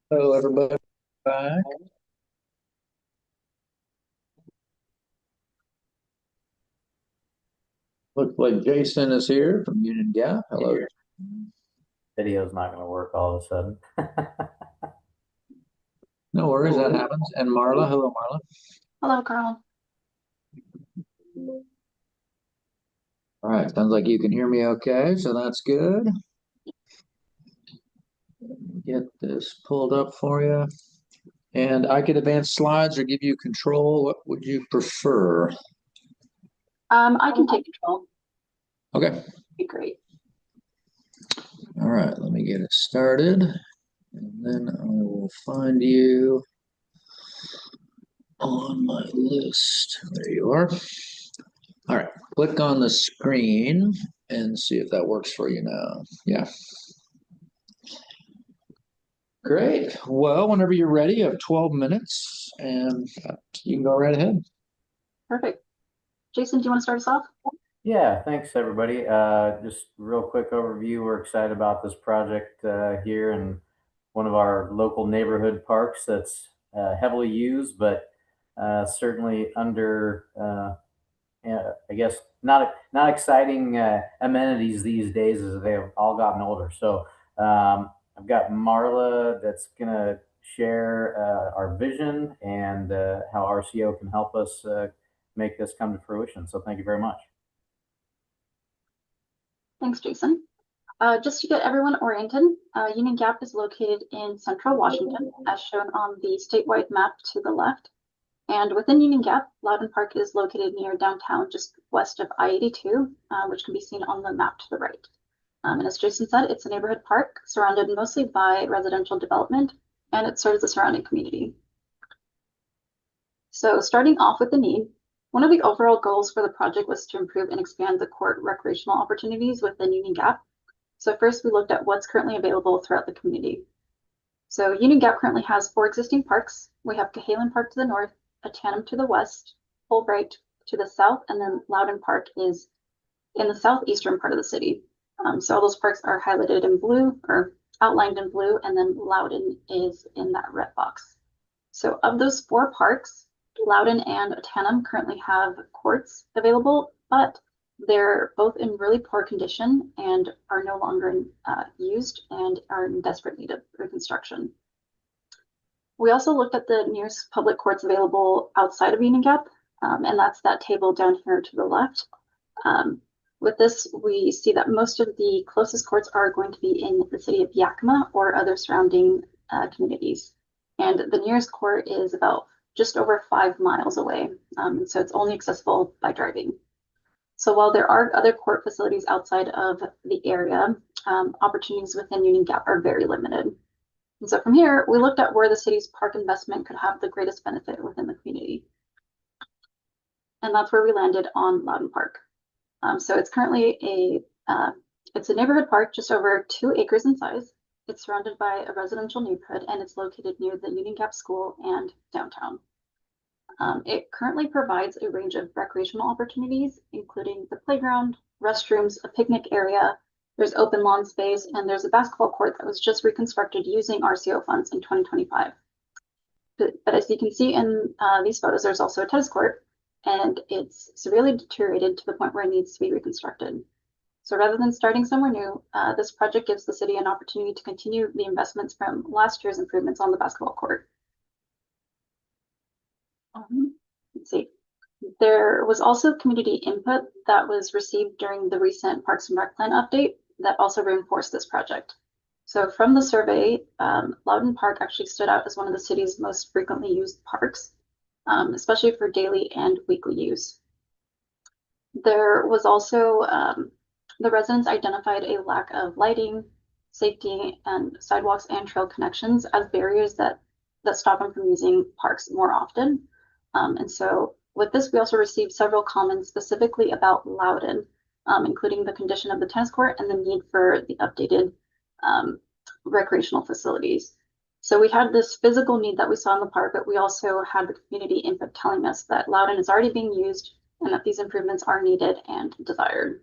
Hello, everybody. Back. Looks like Jason is here from Union Gap. Hello. Video's not going to work all of a sudden. No worries, that happens. And Marla, hello, Marla. Hello, Carl. All right, sounds like you can hear me okay, so that's good. Let me get this pulled up for you. And I could advance slides or give you control. What would you prefer? I can take control. Okay. Be great. All right, let me get it started. And then I will find you on my list. There you are. All right, click on the screen and see if that works for you now. Yeah. Great. Well, whenever you're ready, you have 12 minutes and you can go right ahead. Perfect. Jason, do you want to start us off? Yeah, thanks everybody. Just real quick overview. We're excited about this project here in one of our local neighborhood parks that's heavily used, but certainly under, I guess, not exciting amenities these days as they've all gotten older. So I've got Marla that's going to share our vision and how RCO can help us make this come to fruition. So thank you very much. Thanks, Jason. Just to get everyone oriented, Union Gap is located in central Washington, as shown on the statewide map to the left. And within Union Gap, Loudon Park is located near downtown, just west of I-82, which can be seen on the map to the right. And as Jason said, it's a neighborhood park surrounded mostly by residential development, and it serves the surrounding community. So starting off with the need, one of the overall goals for the project was to improve and expand the court recreational opportunities within Union Gap. So first we looked at what's currently available throughout the community. So Union Gap currently has 4 existing parks. We have Cahalan Park to the north, Atanum to the west, Fulbright to the south, and then Loudon Park is in the southeastern part of the city. So all those parks are highlighted in blue or outlined in blue, and then Loudon is in that red box. So of those 4 parks, Loudon and Atanum currently have courts available, but they're both in really poor condition and are no longer used and are in desperate need of reconstruction. We also looked at the nearest public courts available outside of Union Gap, and that's that table down here to the left. With this, we see that most of the closest courts are going to be in the city of Yakima or other surrounding communities. And the nearest court is about just over 5 miles away, and so it's only accessible by driving. So while there are other court facilities outside of the area, opportunities within Union Gap are very limited. And so from here, we looked at where the city's park investment could have the greatest benefit within the community. And that's where we landed on Loudon Park. So it's currently it's a neighborhood park just over 2 acres in size. It's surrounded by a residential neighborhood, and it's located near the Union Gap School and downtown. It currently provides a range of recreational opportunities, including the playground, restrooms, a picnic area. There's open lawn space, and there's a basketball court that was just reconstructed using RCO funds in 2025. But as you can see in these photos, there's also a tennis court, and it's severely deteriorated to the point where it needs to be reconstructed. So rather than starting somewhere new, this project gives the city an opportunity to continue the investments from last year's improvements on the basketball court. Let's see. There was also community input that was received during the recent Parks and Rec Plan update that also reinforced this project. So from the survey, Loudon Park actually stood out as one of the city's most frequently used parks, especially for daily and weekly use. There was also, the residents identified a lack of lighting, safety, and sidewalks and trail connections as barriers that stop them from using parks more often. And so with this, we also received several comments specifically about Loudon, including the condition of the tennis court and the need for the updated recreational facilities. So we had this physical need that we saw in the park, but we also had the community input telling us that Loudon is already being used and that these improvements are needed and desired.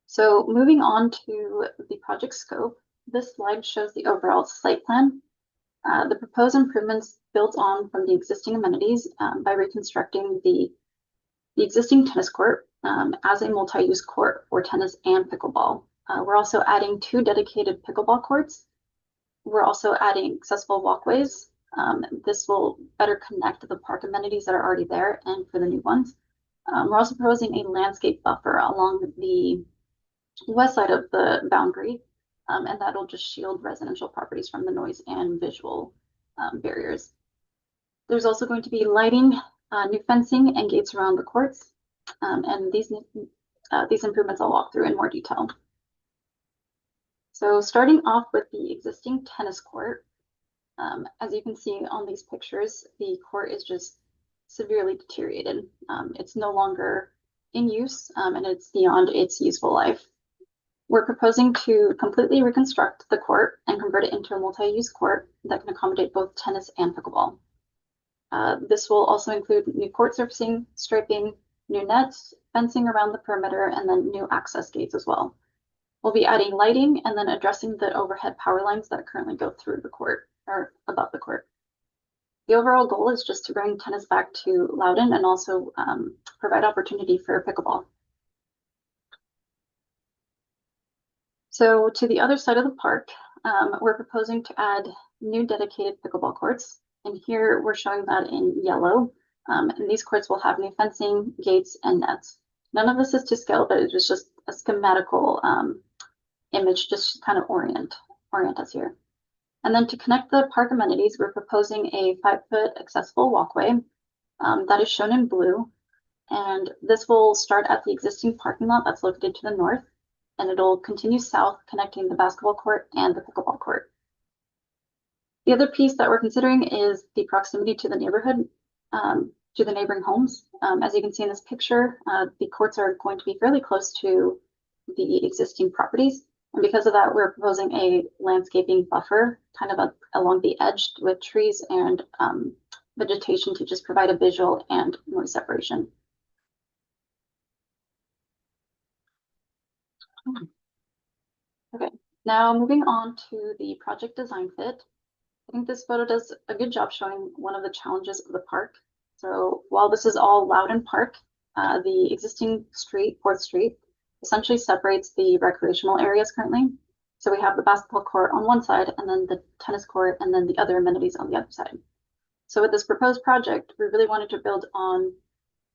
So moving on to the project scope, This slide shows the overall site plan. The proposed improvements built on from the existing amenities by reconstructing the existing tennis court as a multi-use court for tennis and pickleball. We're also adding 2 dedicated pickleball courts. We're also adding accessible walkways. This will better connect the park amenities that are already there and for the new ones. We're also proposing a landscape buffer along the west side of the boundary, and that'll just shield residential properties from the noise and visual barriers. There's also going to be lighting, new fencing, and gates around the courts, and these improvements I'll walk through in more detail. So starting off with the existing tennis court, as you can see on these pictures, the court is just severely deteriorated. It's no longer in use, and it's beyond its useful life. We're proposing to completely reconstruct the court and convert it into a multi-use court that can accommodate both tennis and pickleball. This will also include new court surfacing, striping, new nets, fencing around the perimeter, and then new access gates as well. We'll be adding lighting and then addressing the overhead power lines that currently go through the court or above the court. The overall goal is just to bring tennis back to Loudoun and also provide opportunity for pickleball. So to the other side of the park, we're proposing to add new dedicated pickleball courts. And here we're showing that in yellow. And these courts will have new fencing, gates, and nets. None of this is to scale, but it was just a schematical image, just kind of orient us here. And then to connect the park amenities, we're proposing a 5-foot accessible walkway that is shown in blue. And this will start at the existing parking lot that's located to the north, and it'll continue south, connecting the basketball court and the pickleball court. The other piece that we're considering is the proximity to the neighborhood, to the neighboring homes. As you can see in this picture, the courts are going to be fairly close to the existing properties. And because of that, we're proposing a landscaping buffer kind of along the edge with trees and vegetation to just provide a visual and noise separation. Okay, now moving on to the project design fit. I think this photo does a good job showing one of the challenges of the park. So while this is all Loudoun Park, the existing street, 4th Street, essentially separates the recreational areas currently. So we have the basketball court on one side and then the tennis court and then the other amenities on the other side. So with this proposed project, we really wanted to build on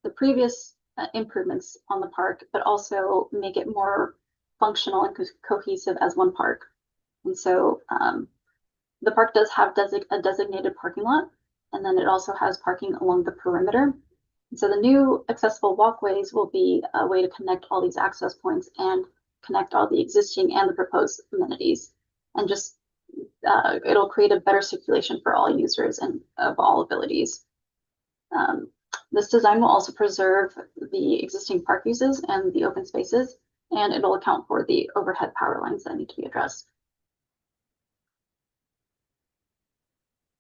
the previous improvements on the park, but also make it more functional and cohesive as one park. And so the park does have a designated parking lot, and then it also has parking along the perimeter. And so the new accessible walkways will be a way to connect all these access points and connect all the existing and the proposed amenities. And just it'll create a better circulation for all users and of all abilities. This design will also preserve the existing park uses and the open spaces, and it'll account for the overhead power lines that need to be addressed.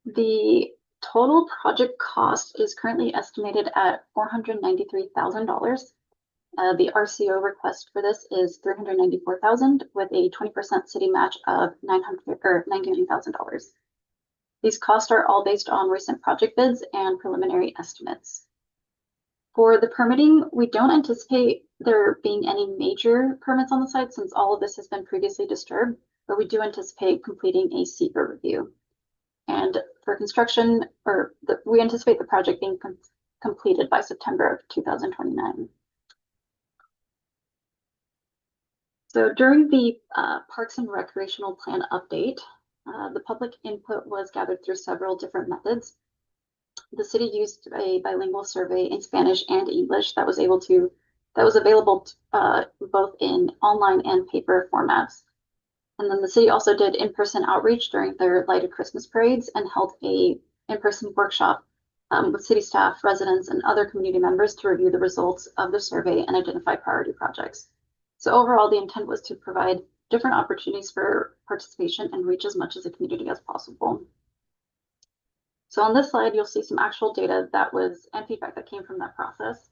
The total project cost is currently estimated at $493,000. The RCO request for this is $394,000 with a 20% city match of $99,000. These costs are all based on recent project bids and preliminary estimates. For the permitting, we don't anticipate there being any major permits on the site since all of this has been previously disturbed, but we do anticipate completing a SEQA review. And for construction, we anticipate the project being completed by September of 2029. So during the Parks and Recreational Plan update, the public input was gathered through several different methods. The city used a bilingual survey in Spanish and English that was available both in online and paper formats. And then the city also did in-person outreach during their lighted Christmas parades and held a in-person workshop with city staff, residents, and other community members to review the results of the survey and identify priority projects. So overall, the intent was to provide different opportunities for participation and reach as much of the community as possible. So on this slide, you'll see some actual data and feedback that came from that process.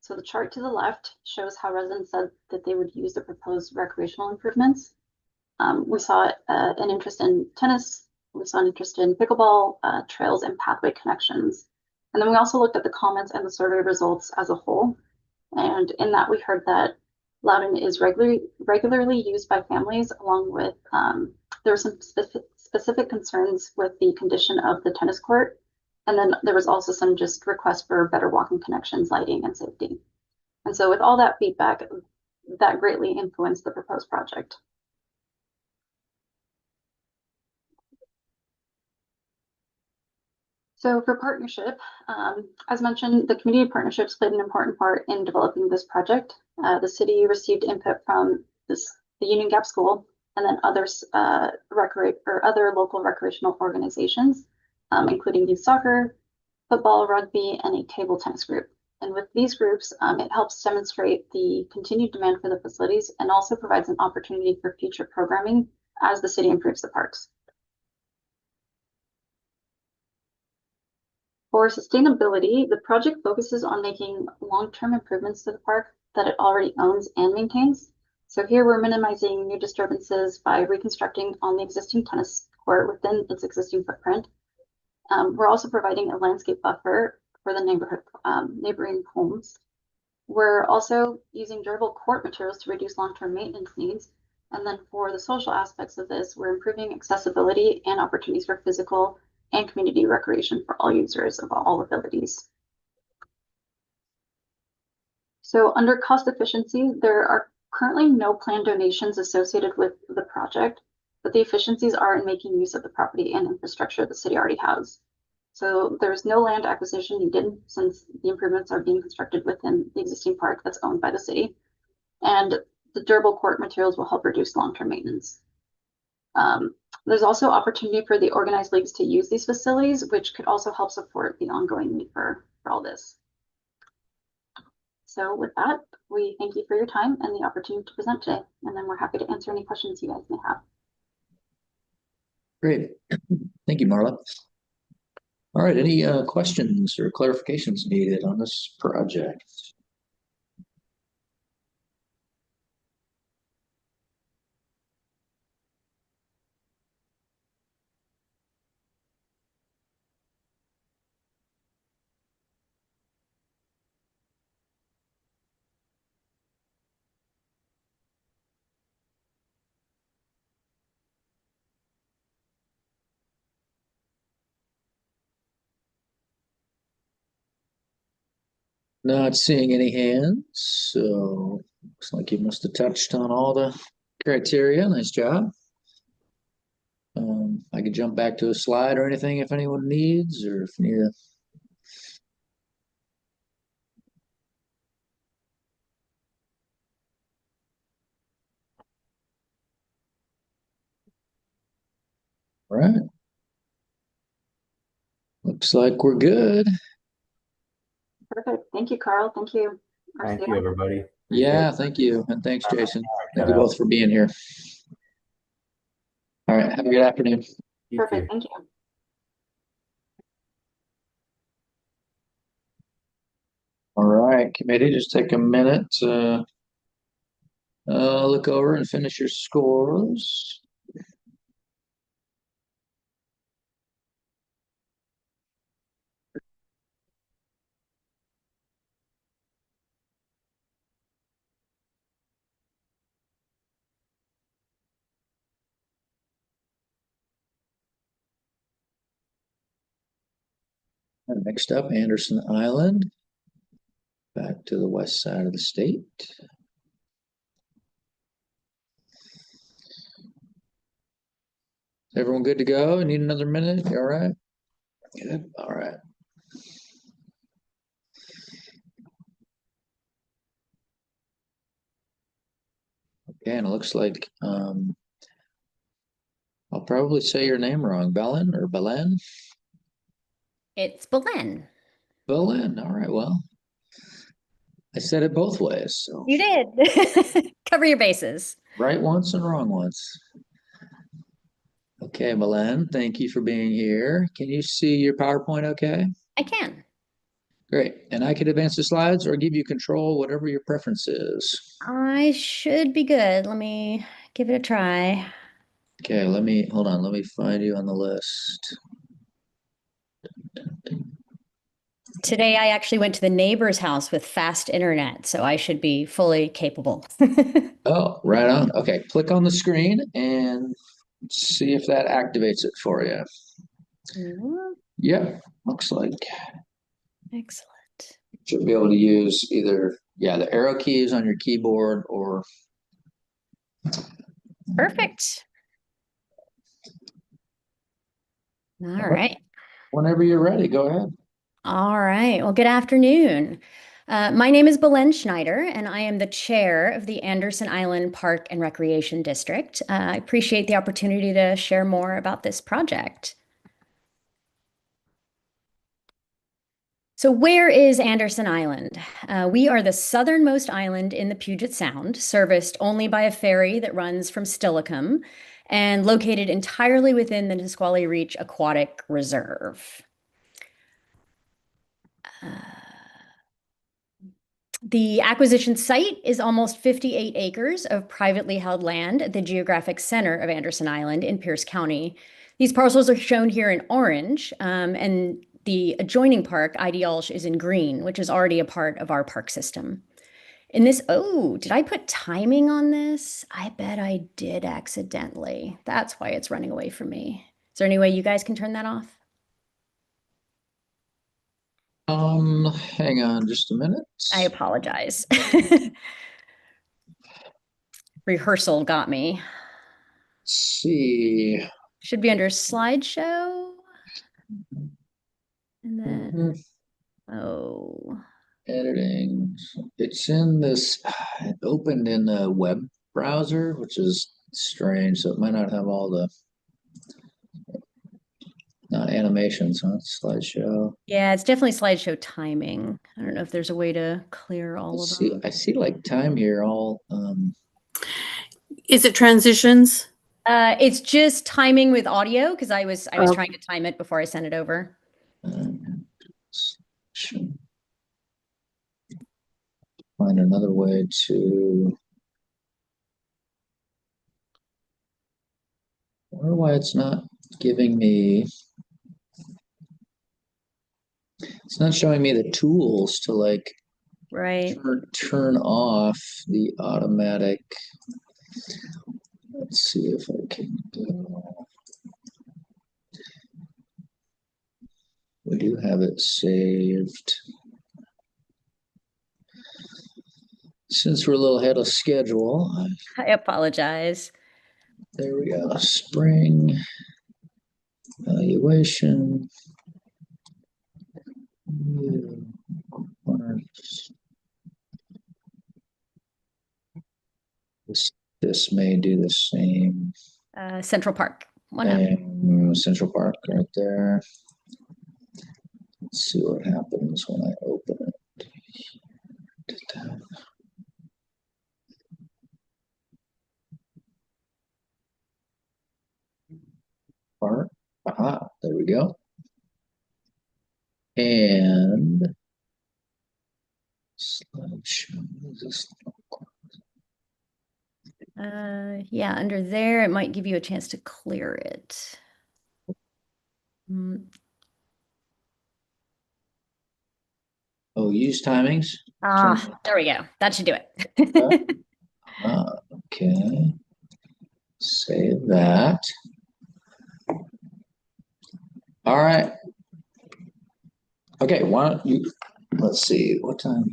So the chart to the left shows how residents said that they would use the proposed recreational improvements. We saw an interest in tennis. We saw an interest in pickleball, trails, and pathway connections. And then we also looked at the comments and the survey results as a whole. And in that, we heard that Loudon is regularly used by families, along with there were some specific concerns with the condition of the tennis court. And then there was also some just requests for better walking connections, lighting, and safety. And so with all that feedback, that greatly influenced the proposed project. So for partnership, as mentioned, the community partnerships played an important part in developing this project. The city received input from the Union Gap School and then others, other local recreational organizations, including youth soccer, football, rugby, and a table tennis group. And with these groups, it helps demonstrate the continued demand for the facilities and also provides an opportunity for future programming as the city improves the parks. For sustainability, the project focuses on making long-term improvements to the park that it already owns and maintains. So here we're minimizing new disturbances by reconstructing on the existing tennis court within its existing footprint. We're also providing a landscape buffer for the neighboring homes. We're also using durable court materials to reduce long-term maintenance needs. And then for the social aspects of this, we're improving accessibility and opportunities for physical and community recreation for all users of all abilities. So under cost efficiency, there are currently no planned donations associated with the project, but the efficiencies are in making use of the property and infrastructure the city already has. So there's no land acquisition needed since the improvements are being constructed within the existing park that's owned by the city. And the durable court materials will help reduce long-term maintenance. There's also opportunity for the organized leagues to use these facilities, which could also help support the ongoing need for all this. So with that, we thank you for your time and the opportunity to present today. And then we're happy to answer any questions you guys may have. Great. Thank you, Marla. All right, any questions or clarifications needed on this project? Not seeing any hands, so looks like you must have touched on all the criteria. Nice job. I could jump back to a slide or anything if anyone needs, or if you need a. All right. Looks like we're good. Perfect. Thank you, Carl. Thank you. Thank you, everybody. Yeah, thank you. And thanks, Jason. Thank you both for being here. All right. Have a good afternoon. Perfect. Thank you. All right, committee, just take a minute to look over and finish your scores. And next up, Anderson Island, back to the west side of the state. Is everyone good to go? Need another minute? You all right? Good. All right. Okay, and it looks like I'll probably say your name wrong. Belen or Belen? It's Belen. Belen. All right. Well, I said it both ways. So You did. Cover your bases. right once and wrong once. Okay, Belen, thank you for being here. Can you see your PowerPoint okay? I can. Great. And I could advance the slides or give you control, whatever your preference is. I should be good. Let me give it a try. Okay, hold on, let me find you on the list. Today, I actually went to the neighbor's house with fast internet, so I should be fully capable. Oh, right on. Okay, click on the screen and see if that activates it for you. Yep, looks like Excellent. should be able to use either, yeah, the arrow keys on your keyboard or. Perfect. All right. Whenever you're ready, go ahead. All right. Well, good afternoon. My name is Belen Schneider, and I am the chair of the Anderson Island Park and Recreation District. I appreciate the opportunity to share more about this project. So where is Anderson Island? We are the southernmost island in the Puget Sound, serviced only by a ferry that runs from Stillicum and located entirely within the Nisqually Reach Aquatic Reserve. The acquisition site is almost 58 acres of privately held land at the geographic center of Anderson Island in Pierce County. These parcels are shown here in orange, and the adjoining park, Idealsh, is in green, which is already a part of our park system. In this, oh, did I put timing on this? I bet I did accidentally. That's why it's running away from me. Is there any way you guys can turn that off? Hang on just a minute. I apologize. Rehearsal got me. Let's see. Should be under slideshow. And then, oh. Editing. It's in this, it opened in the web browser, which is strange. So it might not have all the animations, huh? Slideshow. Yeah, it's definitely slideshow timing. I don't know if there's a way to clear all of them. I see like time here all. Is it transitions? It's just timing with audio because I was trying to time it before I sent it over. Find another way to. I wonder why it's not giving me. It's not showing me the tools to like right turn off the automatic. Let's see if I can do. We do have it saved. Since we're a little ahead of schedule, I apologize. There we go. Spring evaluation. This may do the same. Central Park. Central Park right there. Let's see what happens when I open it. Park. Aha, there we go. And slideshow. Is this? Yeah, under there, it might give you a chance to clear it. Oh, use timings. There we go. That should do it. Okay. Save that. All right. Okay, why don't you, let's see, what time?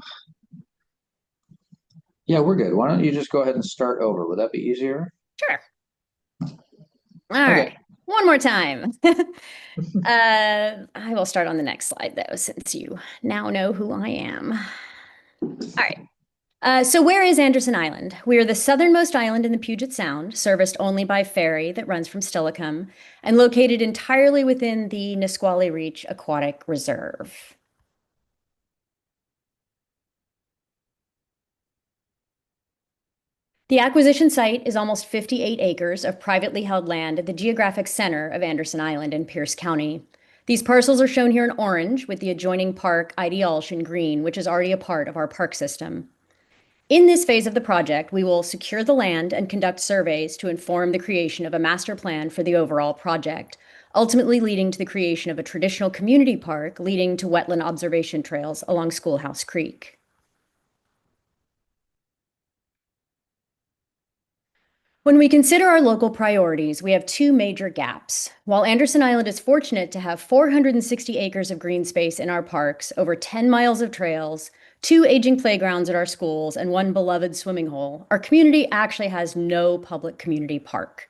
Yeah, we're good. Why don't you just go ahead and start over? Would that be easier? Sure. All right. One more time. I will start on the next slide, though, since you now know who I am. All right. So where is Anderson Island? We are the southernmost island in the Puget Sound, serviced only by ferry that runs from Stillicum, and located entirely within the Nisqually Reach Aquatic Reserve. The acquisition site is almost 58 acres of privately held land at the geographic center of Anderson Island in Pierce County. These parcels are shown here in orange with the adjoining park Idealsh in green, which is already a part of our park system. In this phase of the project, we will secure the land and conduct surveys to inform the creation of a master plan for the overall project, ultimately leading to the creation of a traditional community park leading to wetland observation trails along Schoolhouse Creek. When we consider our local priorities, we have two major gaps. While Anderson Island is fortunate to have 460 acres of green space in our parks, over 10 miles of trails, 2 aging playgrounds at our schools, and 1 beloved swimming hole, our community actually has no public community park.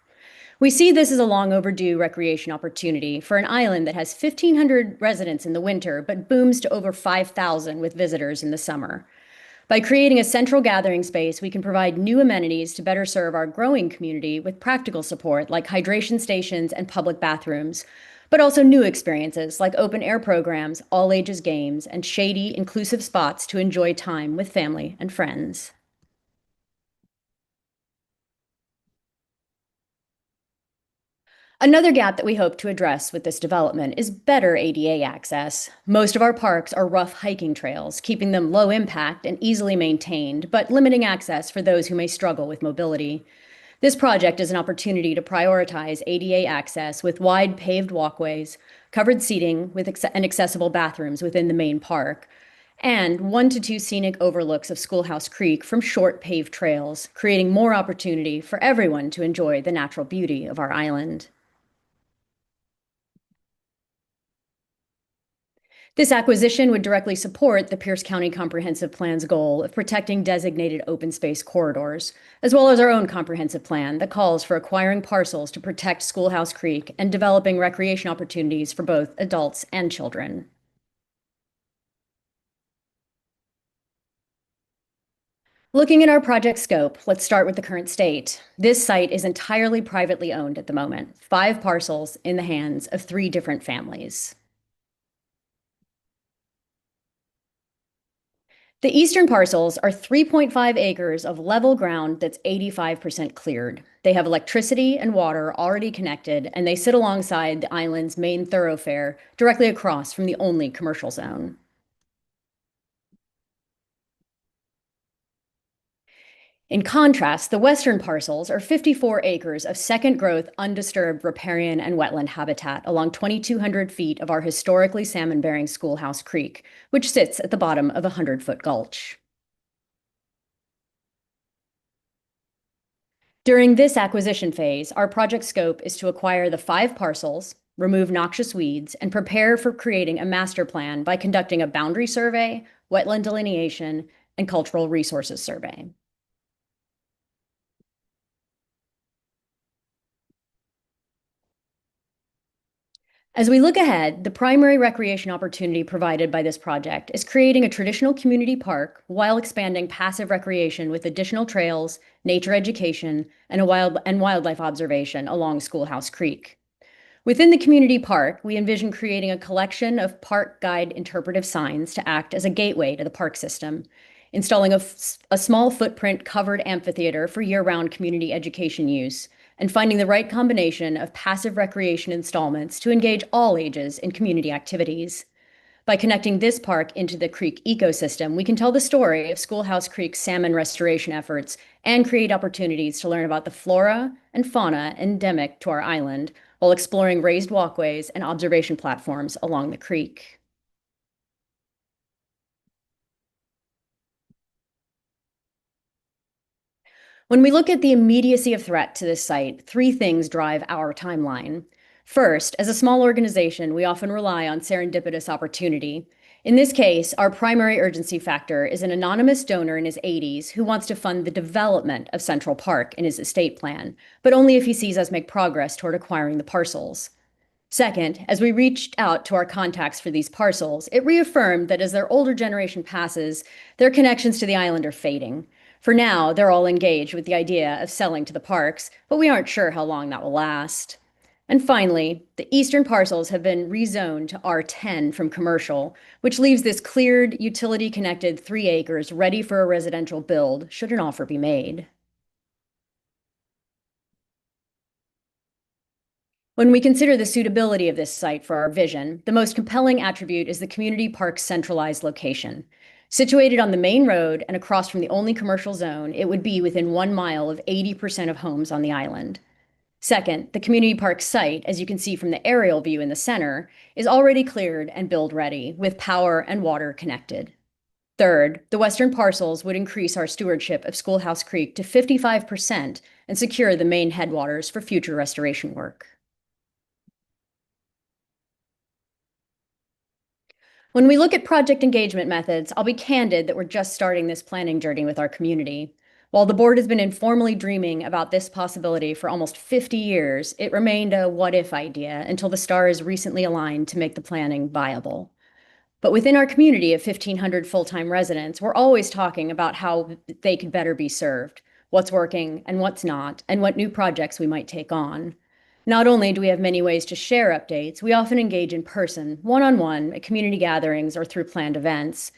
We see this as a long overdue recreation opportunity for an island that has 1,500 residents in the winter, but booms to over 5,000 with visitors in the summer. By creating a central gathering space, we can provide new amenities to better serve our growing community with practical support like hydration stations and public bathrooms, but also new experiences like open air programs, all ages games, and shady, inclusive spots to enjoy time with family and friends. Another gap that we hope to address with this development is better ADA access. Most of our parks are rough hiking trails, keeping them low impact and easily maintained, but limiting access for those who may struggle with mobility. This project is an opportunity to prioritize ADA access with wide paved walkways, covered seating and accessible bathrooms within the main park, and 1 to 2 scenic overlooks of Schoolhouse Creek from short paved trails, creating more opportunity for everyone to enjoy the natural beauty of our island. This acquisition would directly support the Pierce County Comprehensive Plan's goal of protecting designated open space corridors, as well as our own comprehensive plan that calls for acquiring parcels to protect Schoolhouse Creek and developing recreation opportunities for both adults and children. Looking at our project scope, let's start with the current state. This site is entirely privately owned at the moment, 5 parcels in the hands of 3 different families. The eastern parcels are 3.5 acres of level ground that's 85% cleared. They have electricity and water already connected, and they sit alongside the island's main thoroughfare, directly across from the only commercial zone. In contrast, the western parcels are 54 acres of second growth, undisturbed riparian and wetland habitat along 2,200 feet of our historically salmon-bearing Schoolhouse Creek, which sits at the bottom of a 100-foot gulch. During this acquisition phase, our project scope is to acquire the 5 parcels, remove noxious weeds, and prepare for creating a master plan by conducting a boundary survey, wetland delineation, and cultural resources survey. As we look ahead, the primary recreation opportunity provided by this project is creating a traditional community park while expanding passive recreation with additional trails, nature education, and wildlife observation along Schoolhouse Creek. Within the community park, we envision creating a collection of park guide interpretive signs to act as a gateway to the park system, installing a small footprint covered amphitheater for year-round community education use, and finding the right combination of passive recreation installments to engage all ages in community activities. By connecting this park into the creek ecosystem, we can tell the story of Schoolhouse Creek's salmon restoration efforts and create opportunities to learn about the flora and fauna endemic to our island while exploring raised walkways and observation platforms along the creek. When we look at the immediacy of threat to this site, 3 things drive our timeline. First, as a small organization, we often rely on serendipitous opportunity. In this case, our primary urgency factor is an anonymous donor in his 80s who wants to fund the development of Central Park in his estate plan, but only if he sees us make progress toward acquiring the parcels. Second, as we reached out to our contacts for these parcels, it reaffirmed that as their older generation passes, their connections to the island are fading. For now, they're all engaged with the idea of selling to the parks, but we aren't sure how long that will last. And finally, the eastern parcels have been rezoned to R10 from commercial, which leaves this cleared, utility-connected 3 acres ready for a residential build, should an offer be made. When we consider the suitability of this site for our vision, the most compelling attribute is the community park's centralized location. Situated on the main road and across from the only commercial zone, it would be within 1 mile of 80% of homes on the island. Second, the community park site, as you can see from the aerial view in the center, is already cleared and build ready, with power and water connected. Third, the western parcels would increase our stewardship of Schoolhouse Creek to 55% and secure the main headwaters for future restoration work. When we look at project engagement methods, I'll be candid that we're just starting this planning journey with our community. While the board has been informally dreaming about this possibility for almost 50 years, it remained a what-if idea until the stars recently aligned to make the planning viable. But within our community of 1,500 full-time residents, we're always talking about how they could better be served, what's working and what's not, and what new projects we might take on. Not only do we have many ways to share updates, we often engage in person, one-on-one, at community gatherings or through planned events.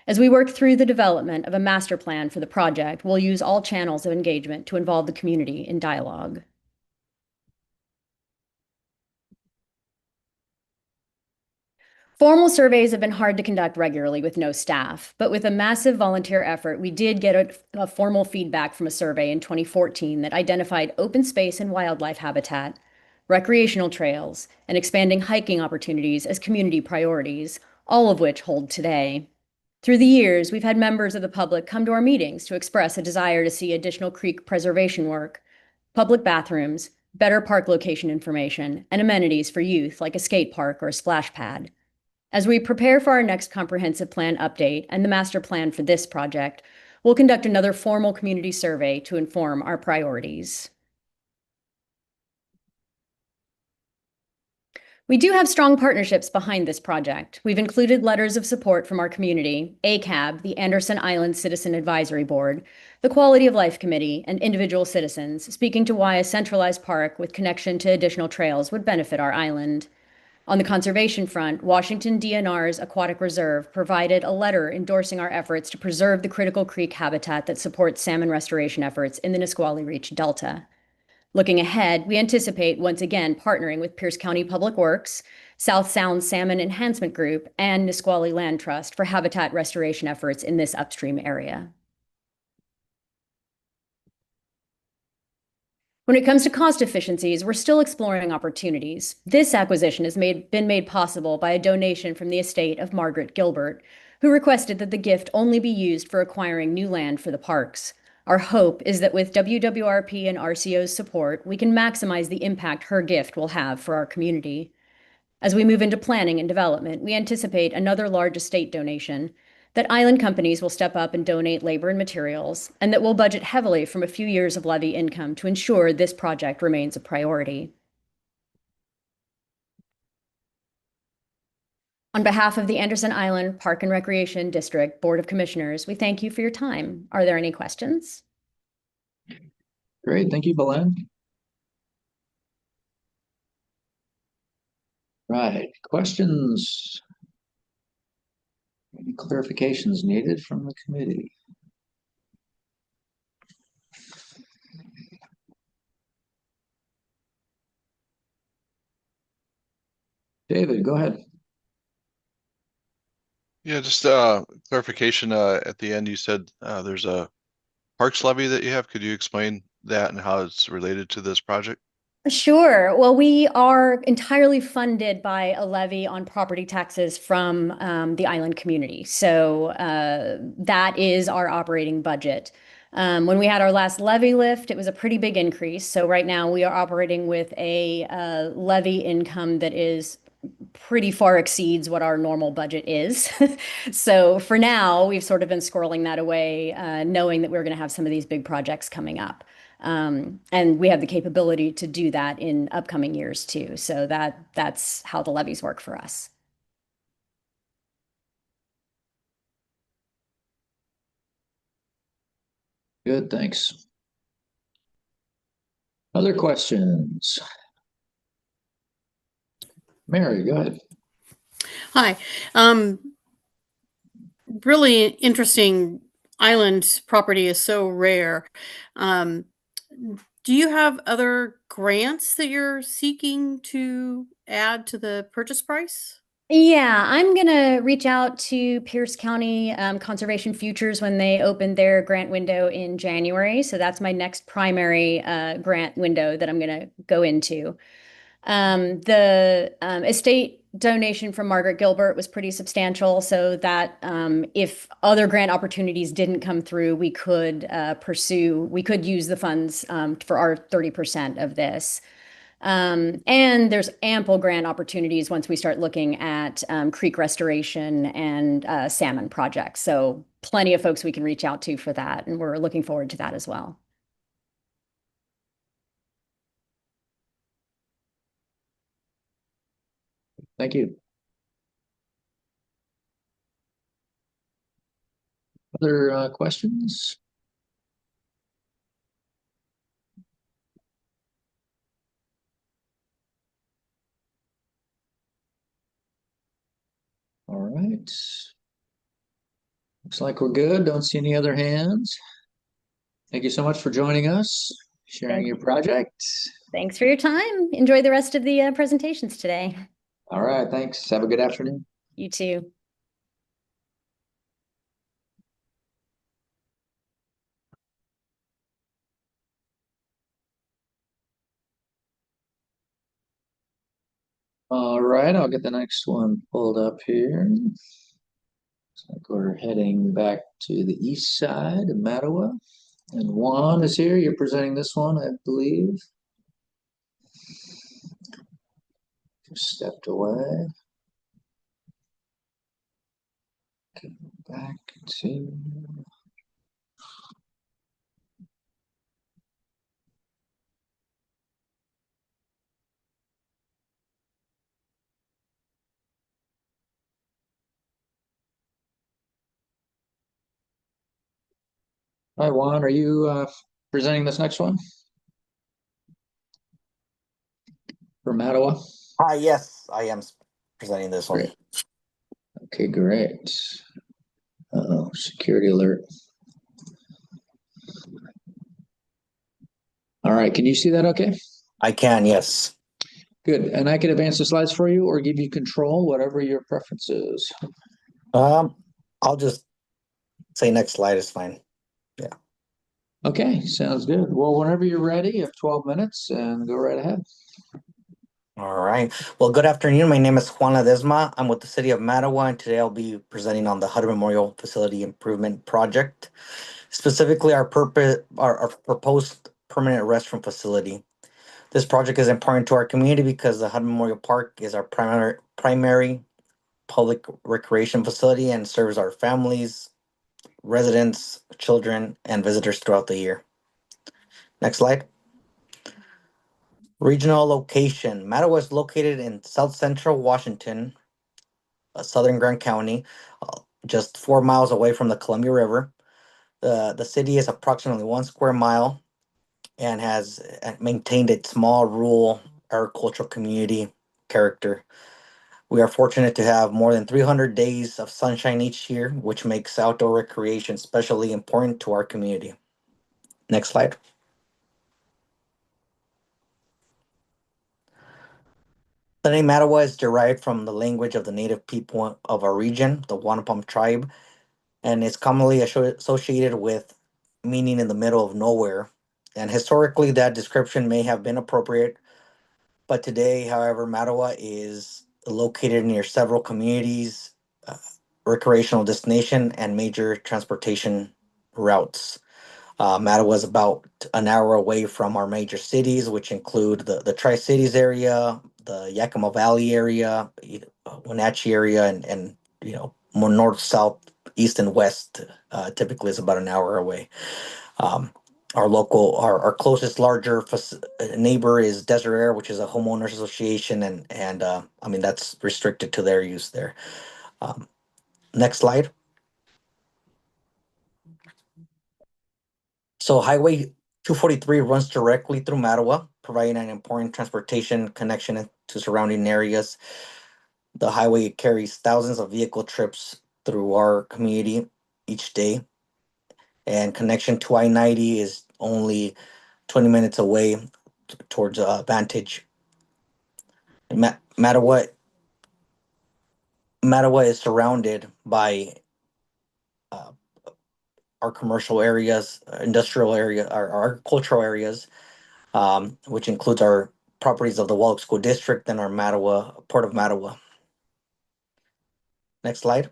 As we work through the development of a master plan for the project, we'll use all channels of engagement to involve the community in dialogue. Formal surveys have been hard to conduct regularly with no staff, but with a massive volunteer effort, we did get a formal feedback from a survey in 2014 that identified open space and wildlife habitat, recreational trails, and expanding hiking opportunities as community priorities, all of which hold today. Through the years, we've had members of the public come to our meetings to express a desire to see additional creek preservation work, public bathrooms, better park location information, and amenities for youth like a skate park or a splash pad. As we prepare for our next comprehensive plan update and the master plan for this project, we'll conduct another formal community survey to inform our priorities. We do have strong partnerships behind this project. We've included letters of support from our community, ACAB, the Anderson Island Citizen Advisory Board, the Quality of Life Committee, and individual citizens, speaking to why a centralized park with connection to additional trails would benefit our island. On the conservation front, Washington DNR's Aquatic Reserve provided a letter endorsing our efforts to preserve the critical creek habitat that supports salmon restoration efforts in the Nisqually Reach Delta. Looking ahead, we anticipate once again partnering with Pierce County Public Works, South Sound Salmon Enhancement Group, and Nisqually Land Trust for habitat restoration efforts in this upstream area. When it comes to cost efficiencies, we're still exploring opportunities. This acquisition has been made possible by a donation from the estate of Margaret Gilbert, who requested that the gift only be used for acquiring new land for the parks. Our hope is that with WWRP and RCO's support, we can maximize the impact her gift will have for our community. As we move into planning and development, we anticipate another large estate donation, that island companies will step up and donate labor and materials, and that we'll budget heavily from a few years of levy income to ensure this project remains a priority. On behalf of the Anderson Island Park and Recreation District Board of Commissioners, we thank you for your time. Are there any questions? Great, thank you, Belen. Right, questions? Any clarifications needed from the committee? David, go ahead. Yeah, just clarification. At the end, you said there's a parks levy that you have. Could you explain that and how it's related to this project? Sure. Well, we are entirely funded by a levy on property taxes from the island community. So that is our operating budget. When we had our last levy lift, it was a pretty big increase. So right now we are operating with a levy income that is pretty far exceeds what our normal budget is. So for now, we've sort of been squirreling that away, knowing that we're going to have some of these big projects coming up. And we have the capability to do that in upcoming years too. So that's how the levies work for us. Good, thanks. Other questions? Mary, go ahead. Hi. Really interesting. Island property is so rare. Do you have other grants that you're seeking to add to the purchase price? Yeah, I'm gonna reach out to Pierce County Conservation Futures when they open their grant window in January. So that's my next primary grant window that I'm gonna go into. The estate donation from Margaret Gilbert was pretty substantial, so that if other grant opportunities didn't come through, we could we could use the funds for our 30% of this. And there's ample grant opportunities once we start looking at creek restoration and salmon projects. So plenty of folks we can reach out to for that, and we're looking forward to that as well. Thank you. Other questions? All right. Looks like we're good. Don't see any other hands. Thank you so much for joining us, sharing your project. Thanks for your time. Enjoy the rest of the presentations today. All right, thanks. Have a good afternoon. You too. All right, I'll get the next one pulled up here. Looks like we're heading back to the east side of Mattawa. And Juan is here. You're presenting this one, I believe. Just stepped away. Okay, back to. Hi, Juan. Are you presenting this next one? For Mattawa? Hi, yes, I am presenting this one. Great. Okay, great. Uh-oh, security alert. All right, can you see that okay? I can, yes. Good, and I can advance the slides for you or give you control, whatever your preference is. I'll just say next slide is fine. Yeah. Okay, sounds good. Well, whenever you're ready, you have 12 minutes and go right ahead. All right. Well, good afternoon. My name is Juan Ledesma. I'm with the city of Mattawa, and today I'll be presenting on the Hutter Memorial Facility Improvement Project, specifically our proposed permanent restroom facility. This project is important to our community because the Hutter Memorial Park is our primary public recreation facility and serves our families, residents, children, and visitors throughout the year. Next slide. Regional location. Mattawa is located in south central Washington, southern Grant County, just 4 miles away from the Columbia River. The city is approximately 1 square mile and has maintained its small rural agricultural community character. We are fortunate to have more than 300 days of sunshine each year, which makes outdoor recreation especially important to our community. Next slide. The name Mattawa is derived from the language of the native people of our region, the Wanapum tribe, and is commonly associated with meaning in the middle of nowhere. And historically, that description may have been appropriate, but today, however, Mattawa is located near several communities, recreational destination, and major transportation routes. Mattawa is about an hour away from our major cities, which include the Tri-Cities area, the Yakima Valley area, Wenatchee area, and more north, south, east, and west. Typically, is about an hour away. Our closest larger neighbor is Desert Air, which is a homeowners association, and I mean that's restricted to their use there. Next slide. So Highway 243 runs directly through Mattawa, providing an important transportation connection to surrounding areas. The highway carries thousands of vehicle trips through our community each day, and connection to I-90 is only 20 minutes away towards Vantage. Mattawa Mattawa is surrounded by our commercial areas, industrial area, our agricultural areas, which includes our properties of the Wallach School District and our Mattawa, Port of Mattawa. Next slide.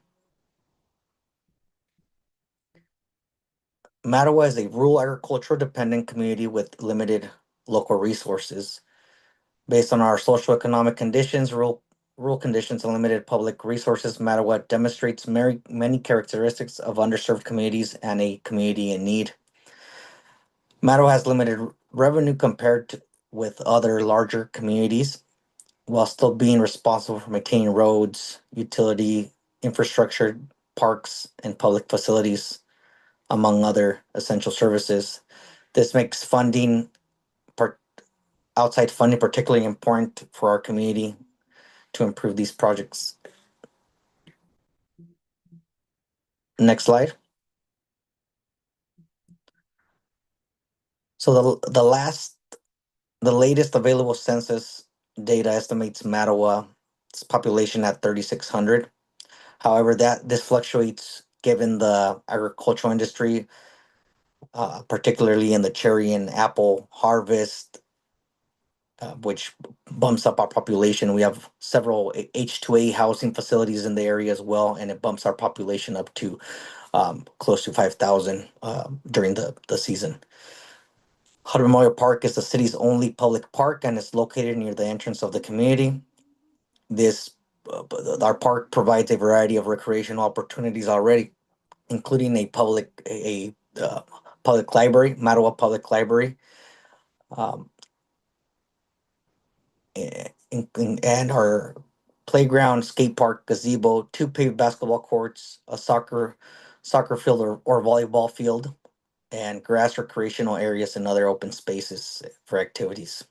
Mattawa is a rural agricultural dependent community with limited local resources. Based on our socioeconomic conditions, rural conditions, and limited public resources, Mattawa demonstrates many characteristics of underserved communities and a community in need. Mattawa has limited revenue compared with other larger communities, while still being responsible for maintaining roads, utility, infrastructure, parks, and public facilities, among other essential services. This makes outside funding particularly important for our community to improve these projects. Next slide. So the latest available census data estimates Mattawa's population at 3,600. However, this fluctuates given the agricultural industry, particularly in the cherry and apple harvest, which bumps up our population. We have several H2A housing facilities in the area as well, and it bumps our population up to close to 5,000 during the season. Hutt Memorial Park is the city's only public park and is located near the entrance of the community. Our park provides a variety of recreational opportunities already, including a public library, Mattawa Public Library, and our playground, skate park, gazebo, 2 paved basketball courts, a soccer field or volleyball field, and grass recreational areas and other open spaces for activities.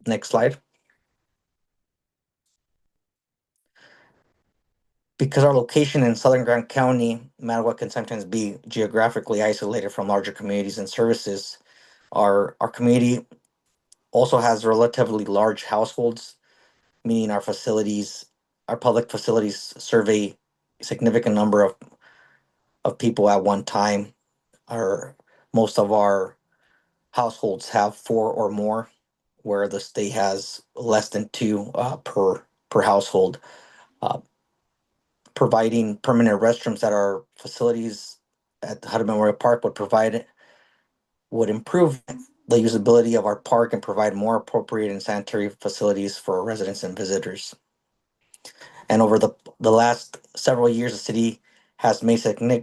Next slide. Because our location in Southern Grant County, Mattawa can sometimes be geographically isolated from larger communities and services. Our community also has relatively large households, meaning our public facilities serve a significant number of people at one time. Most of our households have 4 or more, where the state has less than 2 per household. Providing permanent restrooms at our facilities at the Hutt Memorial Park would improve the usability of our park and provide more appropriate and sanitary facilities for our residents and visitors. And over the last several years, the city has made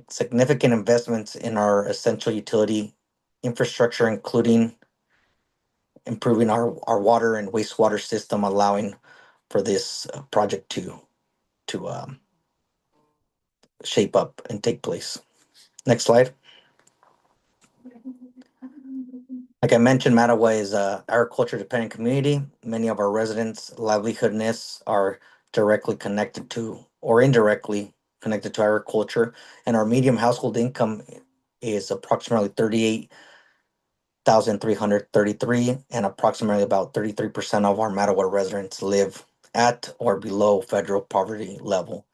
significant investments in our essential utility infrastructure, including improving our water and wastewater system, allowing for this project to shape up and take place. Next slide. Like I mentioned, Mattawa is a agriculture dependent community. Many of our residents' livelihoodness are directly connected to or indirectly connected to agriculture, and our median household income is approximately 38,333, and approximately about 33% of our Mattawa residents live at or below federal poverty level.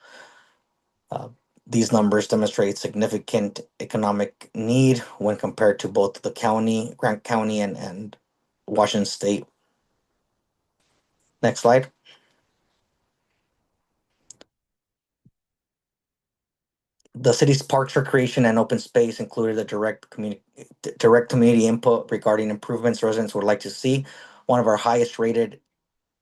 These numbers demonstrate significant economic need when compared to both the county, Grant County, and Washington State. Next slide. The city's parks, recreation, and open space included a direct community input regarding improvements residents would like to see. One of our highest rated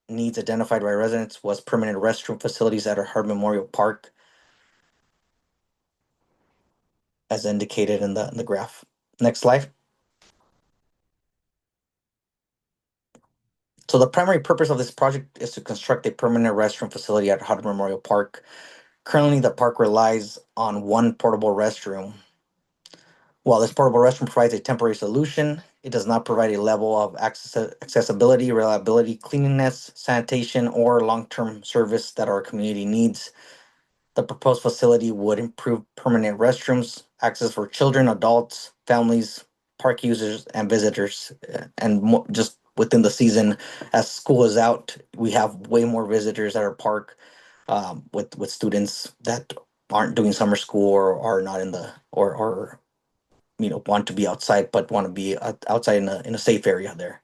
needs identified by residents was permanent restroom facilities at our Hutt Memorial Park, as indicated in the graph. Next slide. So the primary purpose of this project is to construct a permanent restroom facility at Hutt Memorial Park. Currently, the park relies on one portable restroom. While this portable restroom provides a temporary solution, it does not provide a level of accessibility, reliability, cleanliness, sanitation, or long-term service that our community needs. The proposed facility would improve permanent restrooms, access for children, adults, families, park users, and visitors. And just within the season, as school is out, we have way more visitors at our park. with students that aren't doing summer school or are not in the or want to be outside but want to be outside in a safe area there.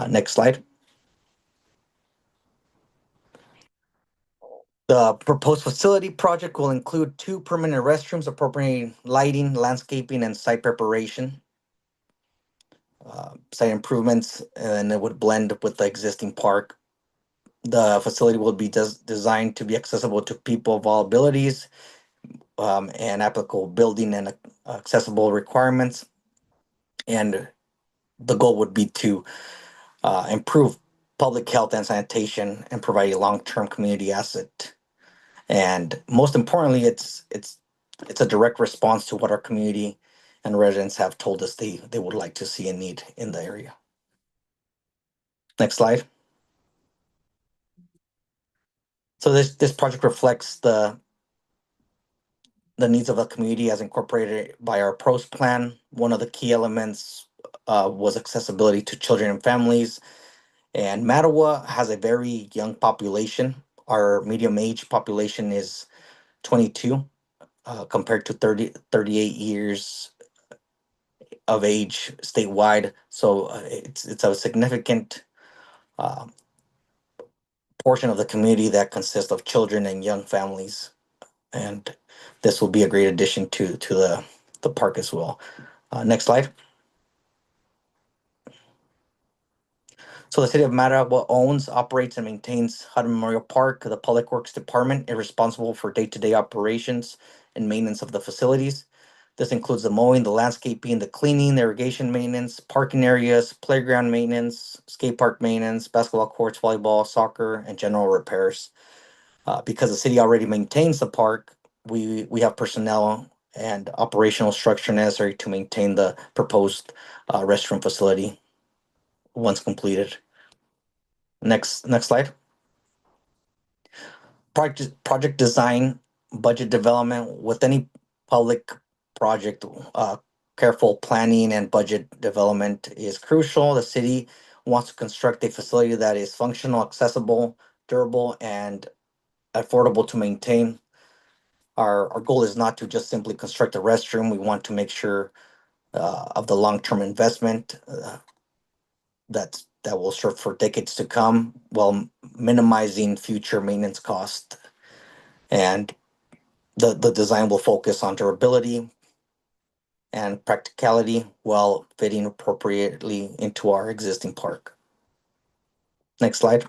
Next slide. The proposed facility project will include 2 permanent restrooms, appropriating lighting, landscaping, and site preparation. Site improvements, and it would blend with the existing park. The facility will be designed to be accessible to people of all abilities, and applicable building and accessible requirements. And the goal would be to improve public health and sanitation and provide a long-term community asset. And most importantly, it's a direct response to what our community and residents have told us they would like to see and need in the area. Next slide. So this project reflects the needs of the community as incorporated by our pros plan. One of the key elements was accessibility to children and families. And Mattawa has a very young population. Our medium age population is 22, compared to 38 years of age statewide. So it's a significant uh, portion of the community that consists of children and young families. And this will be a great addition to the park as well. Next slide. So the city of Mattawa owns, operates, and maintains Hudson Memorial Park. The Public Works Department is responsible for day-to-day operations and maintenance of the facilities. This includes the mowing, the landscaping, the cleaning, the irrigation maintenance, parking areas, playground maintenance, skate park maintenance, basketball courts, volleyball, soccer, and general repairs. Because the city already maintains the park, we have personnel and operational structure necessary to maintain the proposed restroom facility once completed. Next slide. Project design, budget development. With any public project, careful planning and budget development is crucial. The city wants to construct a facility that is functional, accessible, durable, and affordable to maintain. Our goal is not to just simply construct a restroom. We want to make sure of the long-term investment that will serve for decades to come, while minimizing future maintenance costs. And the design will focus on durability and practicality while fitting appropriately into our existing park. Next slide.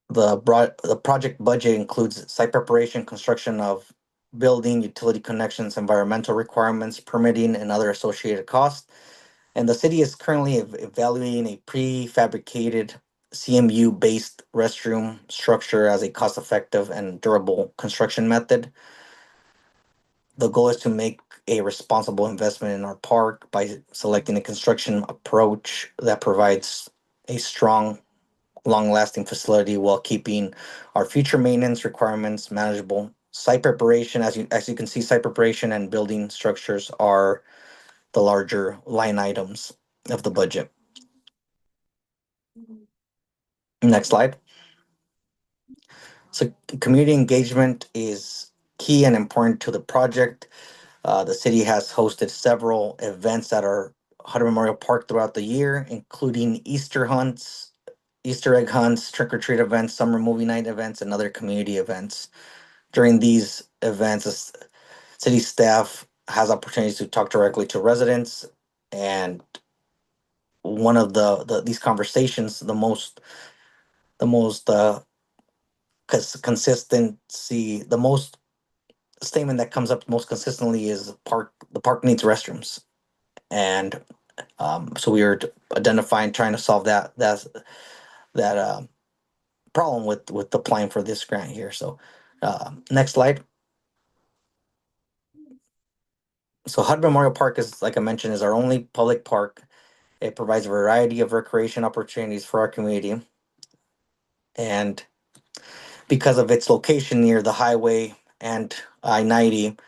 The project budget includes site preparation, construction of building, utility connections, environmental requirements, permitting, and other associated costs. And the city is currently evaluating a prefabricated CMU-based restroom structure as a cost-effective and durable construction method. The goal is to make a responsible investment in our park by selecting a construction approach that provides a strong, long-lasting facility while keeping our future maintenance requirements manageable. Site preparation, as you can see, site preparation and building structures are the larger line items of the budget. Next slide. So community engagement is key and important to the project. The city has hosted several events at our Hutter Memorial Park throughout the year, including Easter hunts, Easter egg hunts, trick-or-treat events, summer movie night events, and other community events. During these events, the city staff has opportunities to talk directly to residents, and one of these conversations, the most consistency, the most statement that comes up most consistently is the park needs restrooms. And so we are identifying, trying to solve that problem with applying for this grant here. So next slide. So Hud Memorial Park is, like I mentioned, is our only public park. It provides a variety of recreation opportunities for our community. And because of its location near the highway and I-90,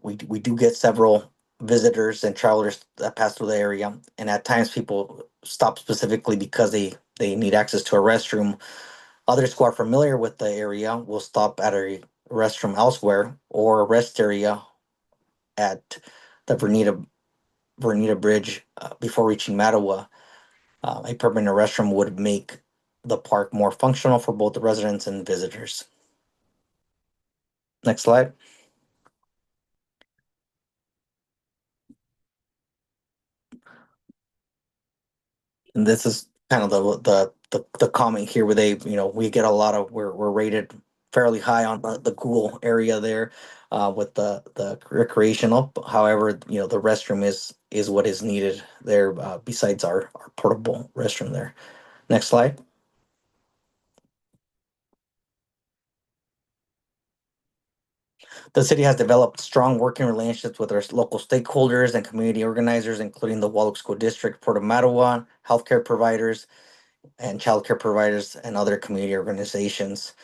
we do get several visitors and travelers that pass through the area. And at times people stop specifically because they they need access to a restroom. Others who are familiar with the area will stop at a restroom elsewhere or a rest area at the Vernita Bridge before reaching Mattawa. A permanent restroom would make the park more functional for both the residents and visitors. Next slide. And this is kind of the comment here where they, we get a lot of, we're rated fairly high on the cool area there with the recreational. However, the restroom is what is needed there besides our portable restroom there. Next slide. The city has developed strong working relationships with our local stakeholders and community organizers, including the Wallach School District, Port of Mattawa, healthcare providers, and childcare providers, and other community organizations.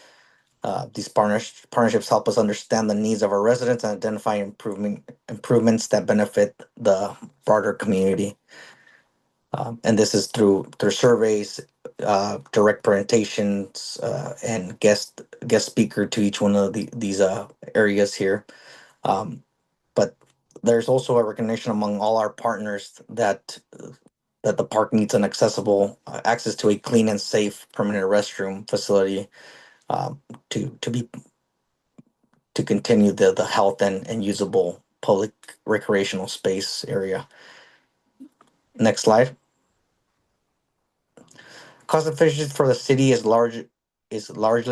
These partnerships help us understand the needs of our residents and identify improvements that benefit the broader community. And this is through surveys, direct presentations, and guest speaker to each one of these areas here. But there's also a recognition among all our partners that the park needs an accessible access to a clean and safe permanent restroom facility to continue the health and usable public recreational space area. Next slide. Cost efficiency for the city is largely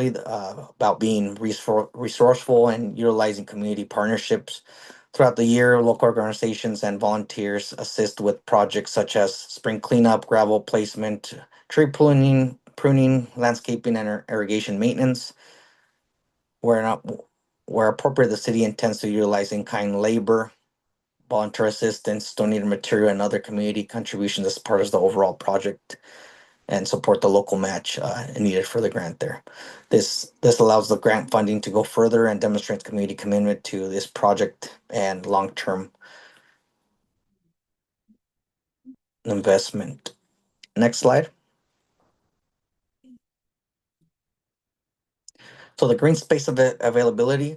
about being resourceful and utilizing community partnerships. Throughout the year, local organizations and volunteers assist with projects such as spring cleanup, gravel placement, tree pruning, landscaping, and irrigation maintenance. Where appropriate, the city intends to utilize in-kind labor, volunteer assistance, donated material, and other community contributions as part of the overall project, and support the local match needed for the grant there. This allows the grant funding to go further and demonstrates community commitment to this project and long-term investment. Next slide. So the green space availability,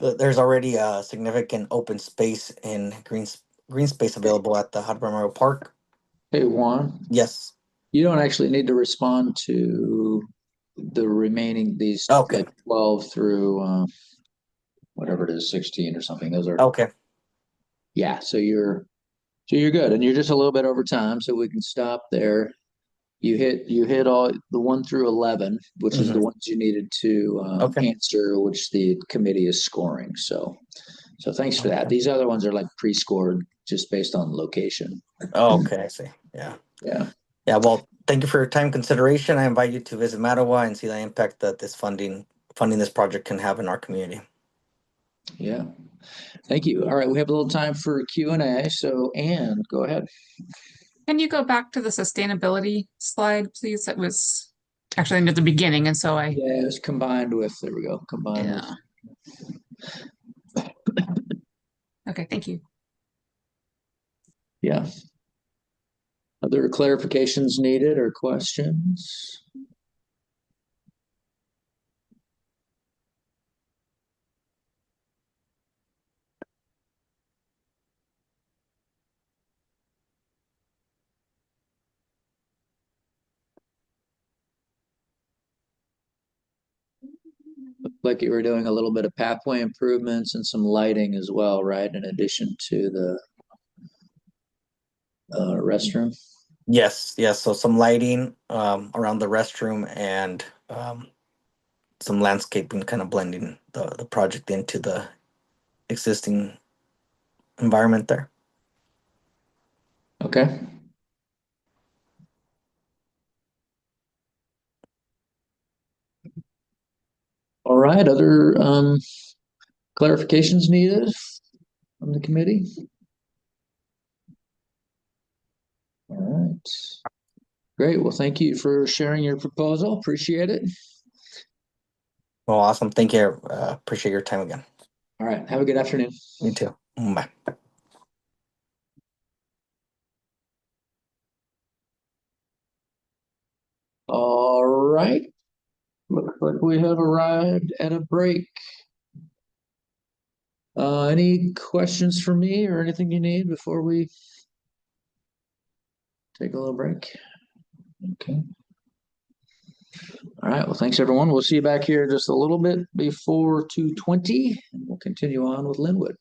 there's already a significant open space and green space available at the Hot Memorial Park. Hey, Juan, Yes. you don't actually need to respond to the remaining, these Okay. like 12 through whatever it is, 16 or something. Those are, Okay. yeah, so you're good. And you're just a little bit over time, so we can stop there. You hit all the 1 through 11, which is the ones you needed to Okay. answer, which the committee is scoring. So thanks for that. Okay. These other ones are like pre-scored just based on location. Okay, I see. Yeah. Yeah. Yeah, well, thank you for your time consideration. I invite you to visit Mattawa and see the impact that this funding this project can have in our community. Yeah. Thank you. All right, we have a little time for Q&A. So Anne, go ahead. Can you go back to the sustainability slide, please? That was actually at the beginning, and so Yeah, it was combined with, there we go, combined yeah. Okay, thank you. Yeah. Other clarifications needed or questions? Looked like you were doing a little bit of pathway improvements and some lighting as well, right? In addition to the restroom. Yes, yes. So some lighting around the restroom and some landscaping, kind of blending the project into the existing environment there. Okay. All right, other clarifications needed from the committee? All right. Great. Well, thank you for sharing your proposal. Appreciate it. Well, awesome. Thank you. Appreciate your time again. All right. Have a good afternoon. You too. Bye. All right. Looks like we have arrived at a break. Any questions for me or anything you need before we take a little break? Okay. All right. Well, thanks everyone. We'll see you back here just a little bit before 2:20, and we'll continue on with Linwood.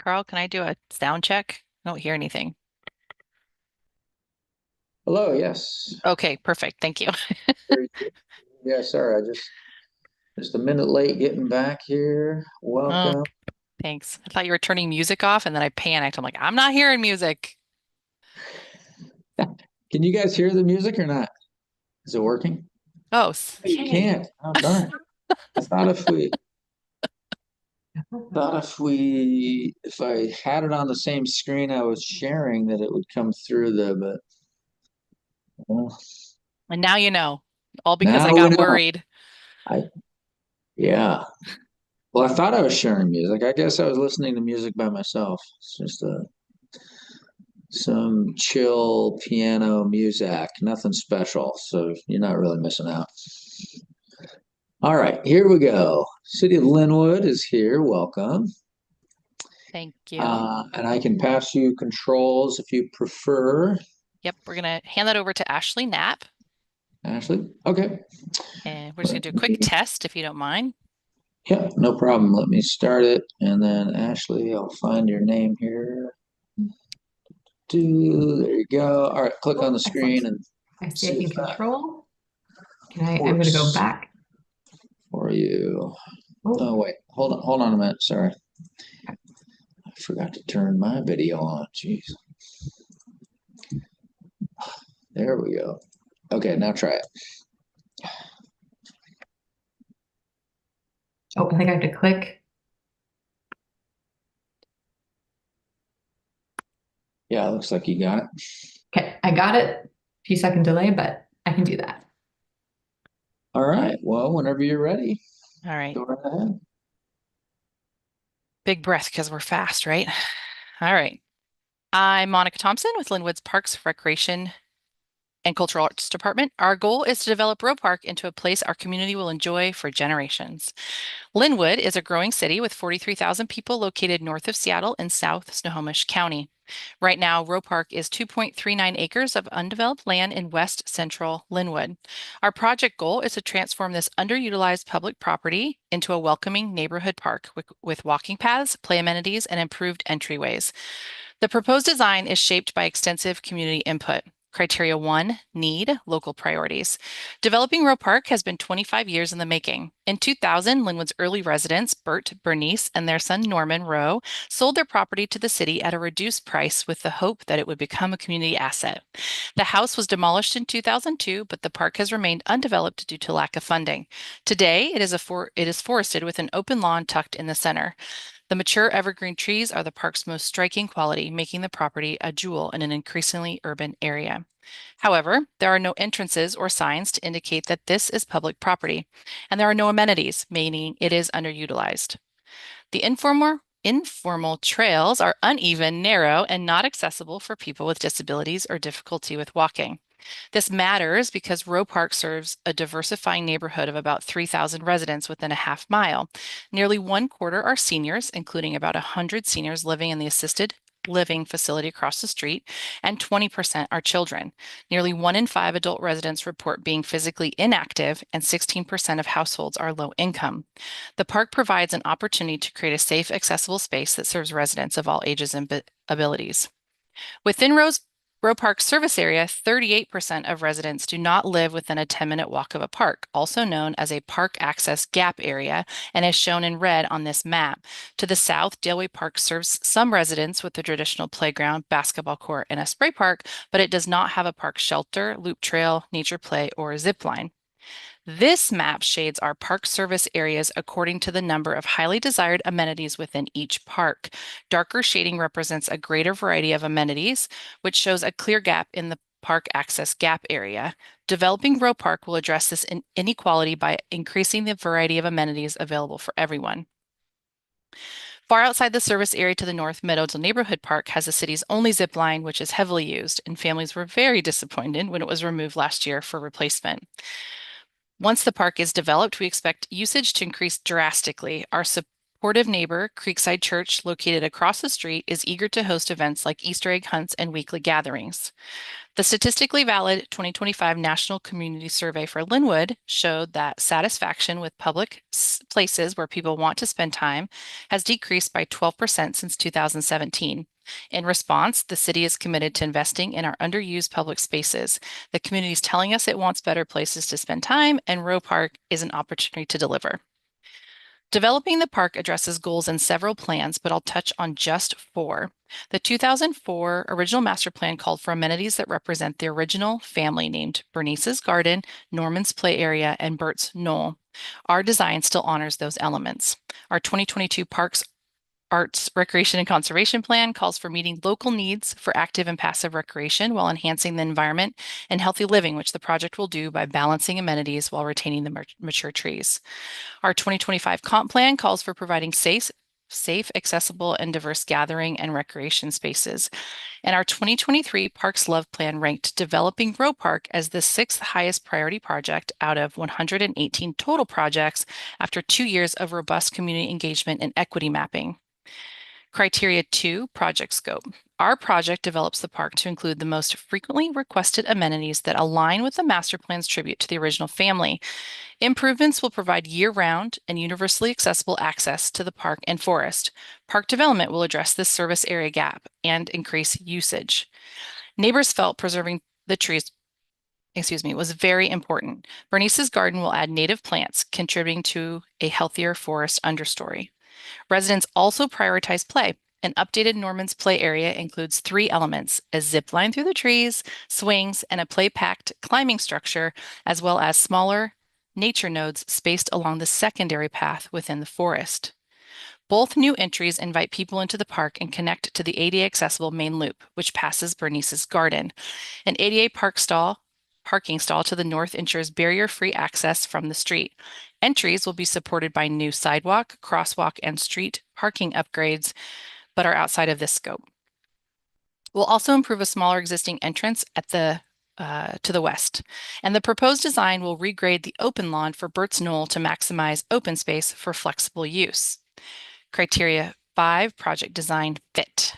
Carl, can I do a sound check? I don't hear anything. Hello, yes. Okay, perfect. Thank you. Yeah, sorry, I just a minute late getting back here. Welcome. Thanks. I thought you were turning music off and then I panicked. I'm like, I'm not hearing music. Can you guys hear the music or not? Is it working? Oh, You yay. can't. Oh, darn. I thought if I had it on the same screen I was sharing that it would come through but well, And now you know, all because I now we got know. worried. Yeah. Well, I thought I was sharing music. I guess I was listening to music by myself. It's just some chill piano music, nothing special. So you're not really missing out. All right, here we go. City of Linwood is here. Welcome. Thank you. And I can pass you controls if you prefer. Yep, we're going to hand that over to Ashley Knapp. Ashley, okay. And we're just going to do a quick test if you don't mind. Yeah, no problem. Let me start it. And then Ashley, I'll find your name here. There you go. All right, click on the screen and I see I can control. I'm going to go back. For you. Oh, wait, hold on a minute. Sorry. I forgot to turn my video on. Jeez. There we go. Okay, now try it. Oh, I think I have to click. Yeah, it looks like you got it. Okay, I got it. Few second delay, but I can do that. All right. Well, whenever you're ready. All right. Go right ahead. Big breath because we're fast, right? All right. I'm Monica Thompson with Linwood's Parks, Recreation, and Cultural Arts Department. Our goal is to develop Roe Park into a place our community will enjoy for generations. Linwood is a growing city with 43,000 people located north of Seattle in South Snohomish County. Right now, Roe Park is 2.39 acres of undeveloped land in west central Linwood. Our project goal is to transform this underutilized public property into a welcoming neighborhood park with walking paths, play amenities, and improved entryways. The proposed design is shaped by extensive community input. Criteria 1, need, local priorities. Developing Roe Park has been 25 years in the making. In 2000, Linwood's early residents, Bert, Bernice, and their son Norman Roe, sold their property to the city at a reduced price with the hope that it would become a community asset. The house was demolished in 2002, but the park has remained undeveloped due to lack of funding. Today, it is forested with an open lawn tucked in the center. The mature evergreen trees are the park's most striking quality, making the property a jewel in an increasingly urban area. However, there are no entrances or signs to indicate that this is public property, and there are no amenities, meaning it is underutilized. The informal trails are uneven, narrow, and not accessible for people with disabilities or difficulty with walking. This matters because Roe Park serves a diversifying neighborhood of about 3,000 residents within a half mile. Nearly 1/4 are seniors, including about 100 seniors living in the assisted living facility across the street, and 20% are children. Nearly 1 in 5 adult residents report being physically inactive, and 16% of households are low income. The park provides an opportunity to create a safe, accessible space that serves residents of all ages and abilities. Within Roe Park's service area, 38% of residents do not live within a 10-minute walk of a park, also known as a park access gap area, and is shown in red on this map. To the south, Daleway Park serves some residents with a traditional playground, basketball court, and a spray park, but it does not have a park shelter, loop trail, nature play, or zip line. This map shades our park service areas according to the number of highly desired amenities within each park. Darker shading represents a greater variety of amenities, which shows a clear gap in the park access gap area. Developing Roe Park will address this inequality by increasing the variety of amenities available for everyone. Far outside the service area to the north, Meadows Neighborhood Park has the city's only zip line, which is heavily used, and families were very disappointed when it was removed last year for replacement. Once the park is developed, we expect usage to increase drastically. Our supportive neighbor, Creekside Church, located across the street, is eager to host events like Easter egg hunts and weekly gatherings. The statistically valid 2025 National Community Survey for Linwood showed that satisfaction with public places where people want to spend time has decreased by 12% since 2017. In response, the city is committed to investing in our underused public spaces. The community is telling us it wants better places to spend time, and Roe Park is an opportunity to deliver. Developing the park addresses goals in several plans, but I'll touch on just 4. The 2004 original master plan called for amenities that represent the original family named Bernice's Garden, Norman's Play Area, and Bert's Knoll. Our design still honors those elements. Our 2022 Parks, Arts, Recreation, and Conservation Plan calls for meeting local needs for active and passive recreation while enhancing the environment and healthy living, which the project will do by balancing amenities while retaining the mature trees. Our 2025 comp plan calls for providing safe, accessible, and diverse gathering and recreation spaces. And our 2023 Parks Love Plan ranked developing Roe Park as the 6th highest priority project out of 118 total projects after 2 years of robust community engagement and equity mapping. Criteria 2, project scope. Our project develops the park to include the most frequently requested amenities that align with the master plan's tribute to the original family. Improvements will provide year-round and universally accessible access to the park and forest. Park development will address this service area gap and increase usage. Neighbors felt preserving the trees was very important. Bernice's Garden will add native plants, contributing to a healthier forest understory. Residents also prioritize play. An updated Norman's Play Area includes 3 elements: a zip line through the trees, swings, and a play-packed climbing structure, as well as smaller nature nodes spaced along the secondary path within the forest. Both new entries invite people into the park and connect to the ADA accessible main loop, which passes Bernice's Garden. An ADA parking stall to the north ensures barrier-free access from the street. Entries will be supported by new sidewalk, crosswalk, and street parking upgrades, but are outside of this scope. We'll also improve a smaller existing entrance at to the west, and the proposed design will regrade the open lawn for Bert's Knoll to maximize open space for flexible use. Criteria 5, project design fit.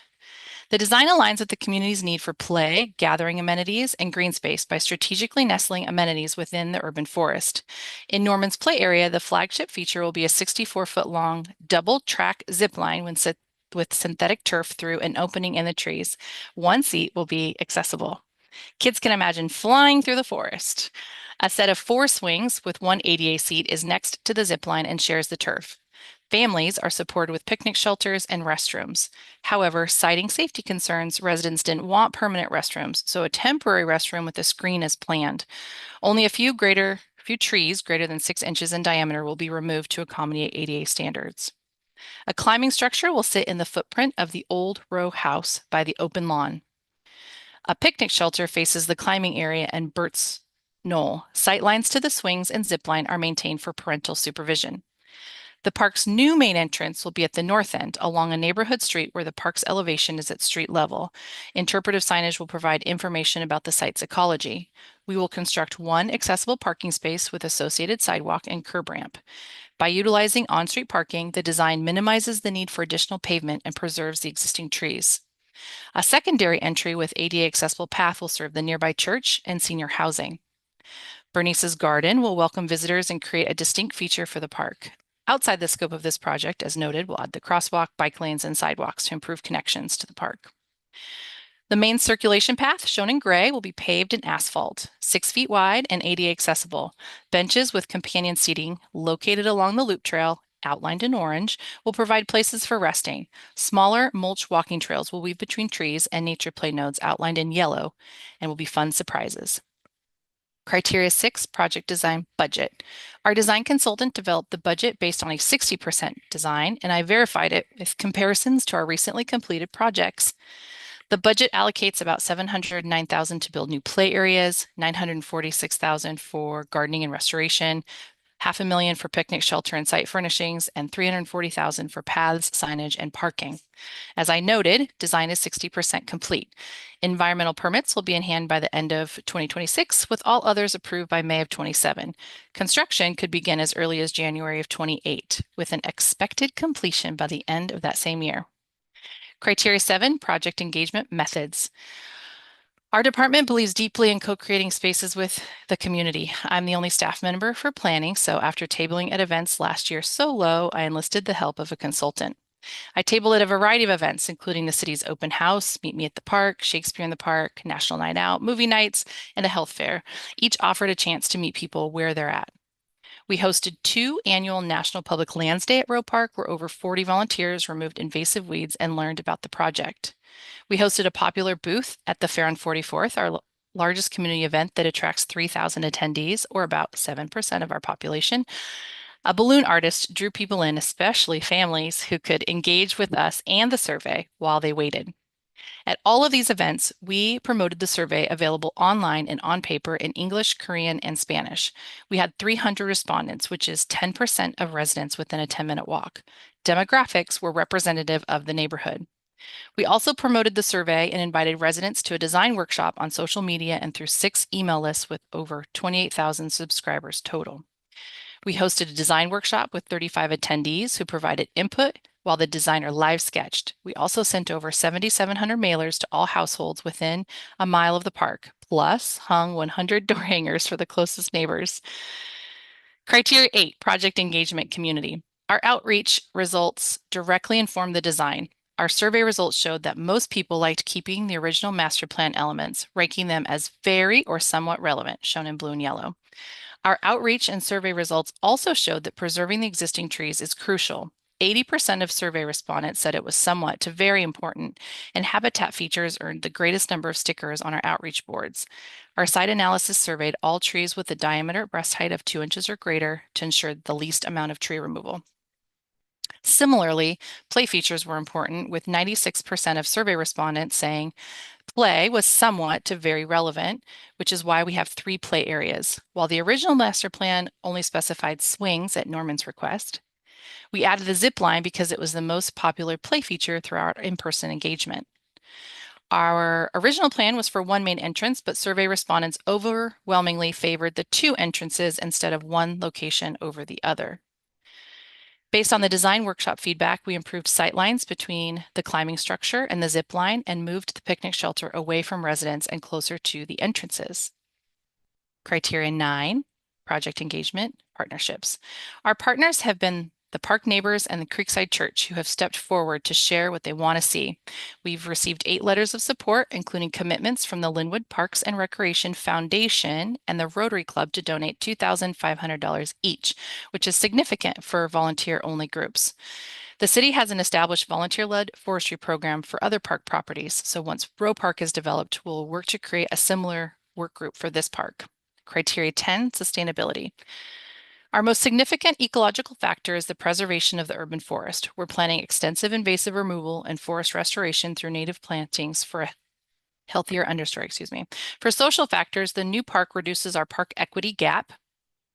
The design aligns with the community's need for play, gathering amenities, and green space by strategically nestling amenities within the urban forest. In Norman's Play Area, the flagship feature will be a 64-foot-long double-track zip line with synthetic turf through an opening in the trees. 1 seat will be accessible. Kids can imagine flying through the forest. A set of 4 swings with 1 ADA seat is next to the zip line and shares the turf. Families are supported with picnic shelters and restrooms. However, citing safety concerns, residents didn't want permanent restrooms, so a temporary restroom with a screen is planned. Only a few trees greater than 6 inches in diameter will be removed to accommodate ADA standards. A climbing structure will sit in the footprint of the old row house by the open lawn. A picnic shelter faces the climbing area and Bert's Knoll. Sightlines to the swings and zip line are maintained for parental supervision. The park's new main entrance will be at the north end along a neighborhood street where the park's elevation is at street level. Interpretive signage will provide information about the site's ecology. We will construct 1 accessible parking space with associated sidewalk and curb ramp. By utilizing on-street parking, the design minimizes the need for additional pavement and preserves the existing trees. A secondary entry with ADA accessible path will serve the nearby church and senior housing. Bernice's Garden will welcome visitors and create a distinct feature for the park. Outside the scope of this project, as noted, we'll add the crosswalk, bike lanes, and sidewalks to improve connections to the park. The main circulation path, shown in gray, will be paved in asphalt, 6 feet wide and ADA accessible. Benches with companion seating located along the loop trail, outlined in orange, will provide places for resting. Smaller mulch walking trails will weave between trees and nature play nodes outlined in yellow and will be fun surprises. Criteria 6, project design budget. Our design consultant developed the budget based on a 60% design, and I verified it with comparisons to our recently completed projects. The budget allocates about $709,000 to build new play areas, $946,000 for gardening and restoration, $500,000 for picnic shelter and site furnishings, and $340,000 for paths, signage, and parking. As I noted, design is 60% complete. Environmental permits will be in hand by the end of 2026, with all others approved by May of 27. Construction could begin as early as January of 28, with an expected completion by the end of that same year. Criteria 7, project engagement methods. Our department believes deeply in co-creating spaces with the community. I'm the only staff member for planning, so after tabling at events last year solo, I enlisted the help of a consultant. I table at a variety of events, including the city's open house, Meet Me at the Park, Shakespeare in the Park, National Night Out, movie nights, and a health fair. Each offered a chance to meet people where they're at. We hosted 2 annual National Public Lands Day at Roe Park, where over 40 volunteers removed invasive weeds and learned about the project. We hosted a popular booth at the Fair on 44th, our largest community event that attracts 3,000 attendees, or about 7% of our population. A balloon artist drew people in, especially families, who could engage with us and the survey while they waited. At all of these events, we promoted the survey available online and on paper in English, Korean, and Spanish. We had 300 respondents, which is 10% of residents within a 10-minute walk. Demographics were representative of the neighborhood. We also promoted the survey and invited residents to a design workshop on social media and through 6 email lists with over 28,000 subscribers total. We hosted a design workshop with 35 attendees who provided input while the designer live sketched. We also sent over 7,700 mailers to all households within a mile of the park, plus hung 100 door hangers for the closest neighbors. Criteria 8, project engagement community. Our outreach results directly inform the design. Our survey results showed that most people liked keeping the original master plan elements, ranking them as very or somewhat relevant, shown in blue and yellow. Our outreach and survey results also showed that preserving the existing trees is crucial. 80% of survey respondents said it was somewhat to very important, and habitat features earned the greatest number of stickers on our outreach boards. Our site analysis surveyed all trees with a diameter breast height of 2 inches or greater to ensure the least amount of tree removal. Similarly, play features were important, with 96% of survey respondents saying play was somewhat to very relevant, which is why we have 3 play areas. While the original master plan only specified swings at Norman's request, we added the zip line because it was the most popular play feature throughout in-person engagement. Our original plan was for 1 main entrance, but survey respondents overwhelmingly favored the 2 entrances instead of 1 location over the other. Based on the design workshop feedback, we improved sight lines between the climbing structure and the zip line and moved the picnic shelter away from residents and closer to the entrances. Criteria 9, project engagement partnerships. Our partners have been the park neighbors and the Creekside Church, who have stepped forward to share what they want to see. We've received 8 letters of support, including commitments from the Linwood Parks and Recreation Foundation and the Rotary Club to donate $2,500 each, which is significant for volunteer-only groups. The city has an established volunteer-led forestry program for other park properties, so once Roe Park is developed, we'll work to create a similar work group for this park. Criteria 10, sustainability. Our most significant ecological factor is the preservation of the urban forest. We're planning extensive invasive removal and forest restoration through native plantings for a healthier understory, For social factors, the new park reduces our park equity gap,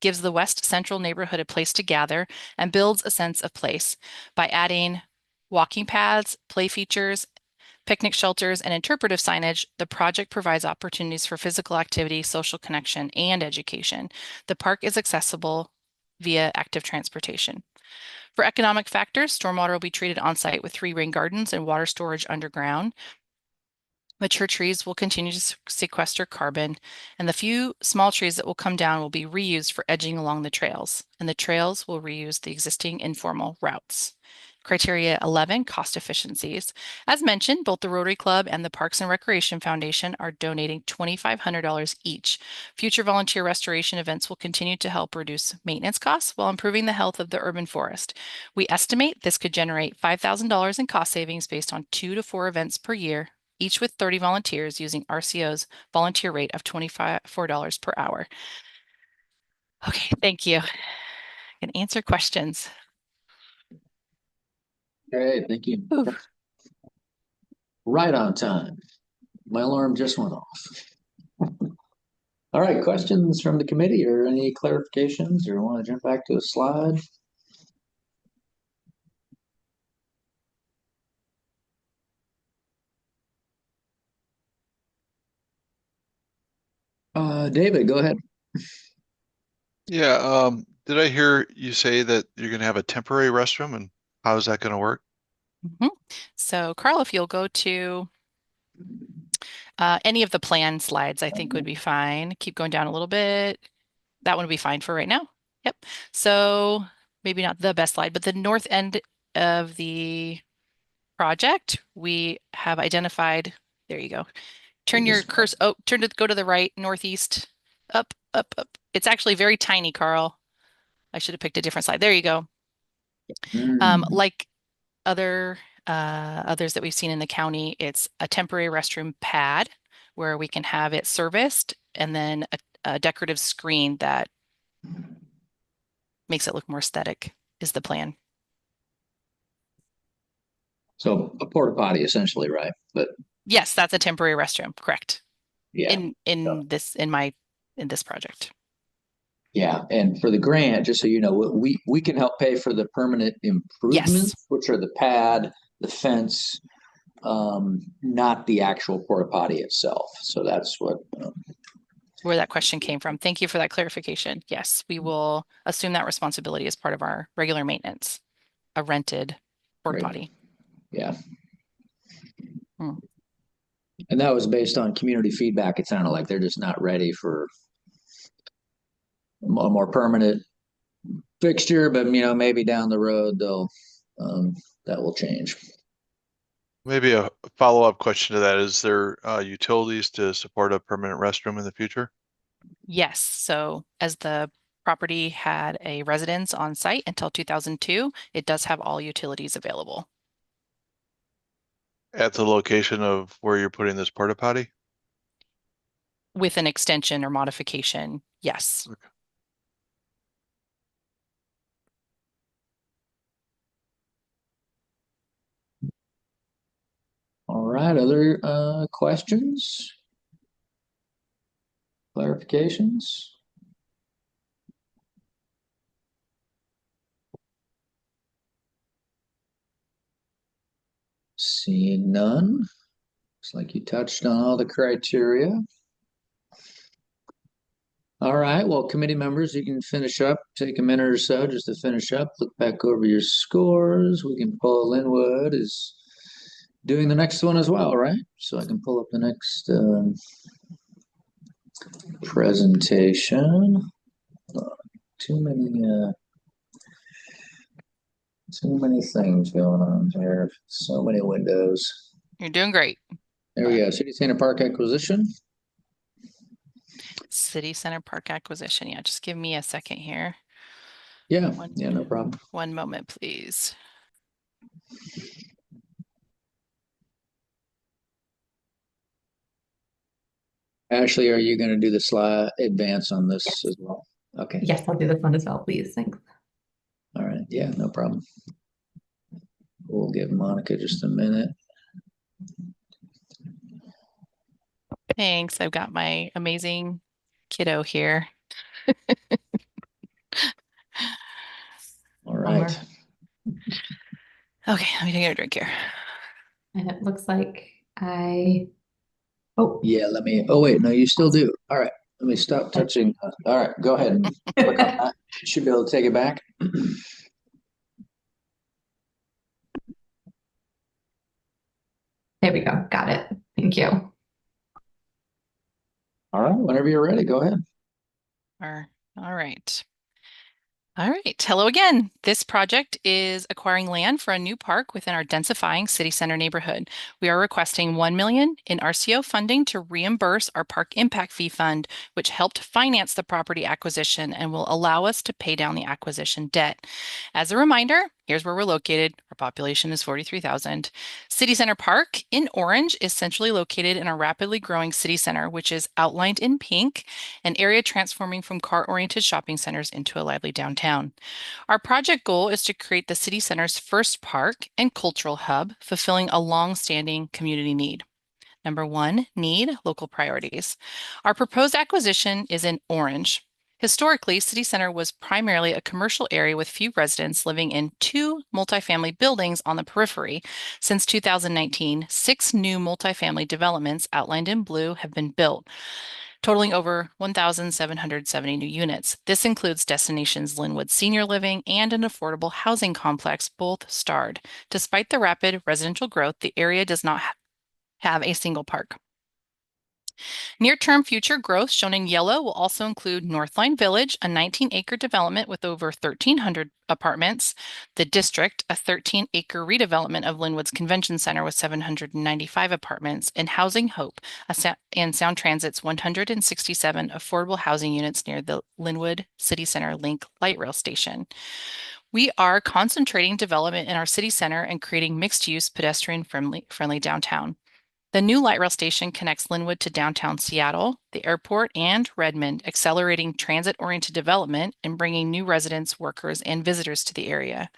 gives the West Central neighborhood a place to gather, and builds a sense of place. By adding walking paths, play features, picnic shelters, and interpretive signage, the project provides opportunities for physical activity, social connection, and education. The park is accessible via active transportation. For economic factors, stormwater will be treated on-site with 3 rain gardens and water storage underground. Mature trees will continue to sequester carbon, and the few small trees that will come down will be reused for edging along the trails, and the trails will reuse the existing informal routes. Criteria 11, cost efficiencies. As mentioned, both the Rotary Club and the Parks and Recreation Foundation are donating $2,500 each. Future volunteer restoration events will continue to help reduce maintenance costs while improving the health of the urban forest. We estimate this could generate $5,000 in cost savings based on 2 to 4 events per year, each with 30 volunteers using RCO's volunteer rate of $24 per hour. Okay, thank you. I can answer questions. Okay, thank you. Ooh. Right on time. My alarm just went off. All right, questions from the committee or any clarifications or want to jump back to a slide? David, go ahead. Yeah, did I hear you say that you're gonna have a temporary restroom, and how is that gonna work? So Carl, if you'll go to any of the plan slides, I think would be fine. Keep going down a little bit. That one would be fine for right now. Yep. So maybe not the best slide, but the north end of the project, we have identified, there you go. Turn your cursor, go to the right, northeast, up, up, up. It's actually very tiny, Carl. I should have picked a different slide. There you go. Like others that we've seen in the county, it's a temporary restroom pad where we can have it serviced, and then a decorative screen that makes it look more aesthetic is the plan. So a porta potty essentially, right? But yes, that's a temporary restroom, correct. Yeah. In this project. Yeah, and for the grant, just so you know, we can help pay for the permanent improvements, which are the pad, the fence, not the actual porta potty itself. So that's what where that question came from. Thank you for that clarification. Yes, we will assume that responsibility as part of our regular maintenance, a rented porta potty. Yeah. And that was based on community feedback. It sounded like they're just not ready for a more permanent fixture, but maybe down the road that will change. Maybe a follow-up question to that. Is there utilities to support a permanent restroom in the future? Yes. So as the property had a residence on site until 2002, it does have all utilities available. At the location of where you're putting this porta potty? With an extension or modification, yes. Okay. All right, other questions? Clarifications? Seeing none. Looks like you touched on all the criteria. All right, well, committee members, you can finish up, take a minute or so just to finish up, look back over your scores. We can pull Linwood is doing the next one as well, right? So I can pull up the next presentation. Too many things going on there. So many windows. You're doing great. There we go. City Center Park acquisition. City Center Park acquisition. Yeah, just give me a second here. Yeah, no problem. One moment, please. Ashley, are you going to do the slide advance on this as well? Okay. Yes, I'll do this one as well, please. Thanks. All right. Yeah, no problem. We'll give Monica just a minute. Thanks. I've got my amazing kiddo here. All right. Okay, let me take a drink here. And it looks like Yeah, oh wait, no, you still do. All right, let me stop touching. All right, go ahead and click on that. You should be able to take it back. There we go. Got it. Thank you. All right, whenever you're ready, go ahead. All right. All right. Hello again. This project is acquiring land for a new park within our densifying city center neighborhood. We are requesting $1 million in RCO funding to reimburse our park impact fee fund, which helped finance the property acquisition and will allow us to pay down the acquisition debt. As a reminder, here's where we're located. Our population is 43,000. City Center Park in orange is centrally located in a rapidly growing city center, which is outlined in pink, an area transforming from car-oriented shopping centers into a lively downtown. Our project goal is to create the city center's first park and cultural hub, fulfilling a long-standing community need. Number 1, need, local priorities. Our proposed acquisition is in orange. Historically, City Center was primarily a commercial area with few residents living in 2 multifamily buildings on the periphery. Since 2019, 6 new multifamily developments outlined in blue have been built, totaling over 1,770 new units. This includes Destinations Linwood Senior Living and an affordable housing complex, both starred. Despite the rapid residential growth, the area does not have a single park. Near-term future growth shown in yellow will also include Northline Village, a 19-acre development with over 1,300 apartments, The District, a 13-acre redevelopment of Linwood's Convention Center with 795 apartments, and Housing Hope, and Sound Transit's 167 affordable housing units near the Linwood City Center Link light rail station. We are concentrating development in our city center and creating mixed-use, pedestrian-friendly downtown. The new light rail station connects Linwood to downtown Seattle, the airport, and Redmond, accelerating transit-oriented development and bringing new residents, workers, and visitors to the area.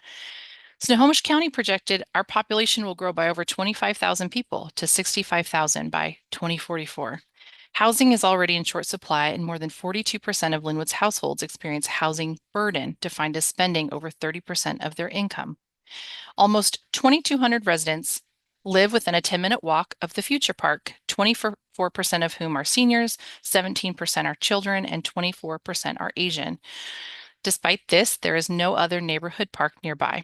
Snohomish County projected our population will grow by over 25,000 people to 65,000 by 2044. Housing is already in short supply, and more than 42% of Linwood's households experience housing burden, defined as spending over 30% of their income. Almost 2,200 residents live within a 10-minute walk of the Future Park, 24% of whom are seniors, 17% are children, and 24% are Asian. Despite this, there is no other neighborhood park nearby.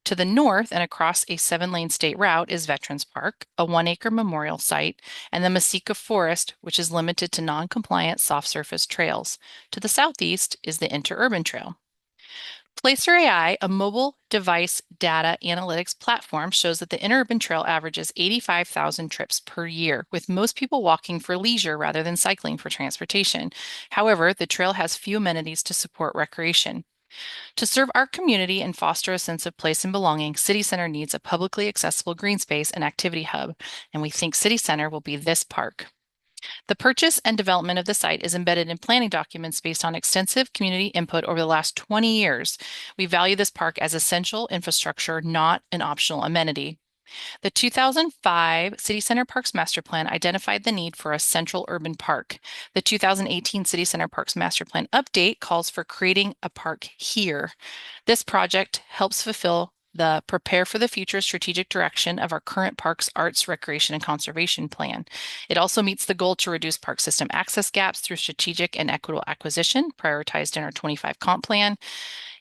To the north and across a 7-lane state route is Veterans Park, a 1-acre memorial site, and the Masika Forest, which is limited to non-compliant soft surface trails. To the southeast is the Interurban Trail. Placer AI, a mobile device data analytics platform, shows that the Interurban Trail averages 85,000 trips per year, with most people walking for leisure rather than cycling for transportation. However, the trail has few amenities to support recreation. To serve our community and foster a sense of place and belonging, City Center needs a publicly accessible green space and activity hub, and we think City Center will be this park. The purchase and development of the site is embedded in planning documents based on extensive community input over the last 20 years. We value this park as essential infrastructure, not an optional amenity. The 2005 City Center Parks Master Plan identified the need for a central urban park. The 2018 City Center Parks Master Plan update calls for creating a park here. This project helps fulfill the Prepare for the Future strategic direction of our current Parks, Arts, Recreation, and Conservation Plan. It also meets the goal to reduce park system access gaps through strategic and equitable acquisition, prioritized in our 25 comp plan.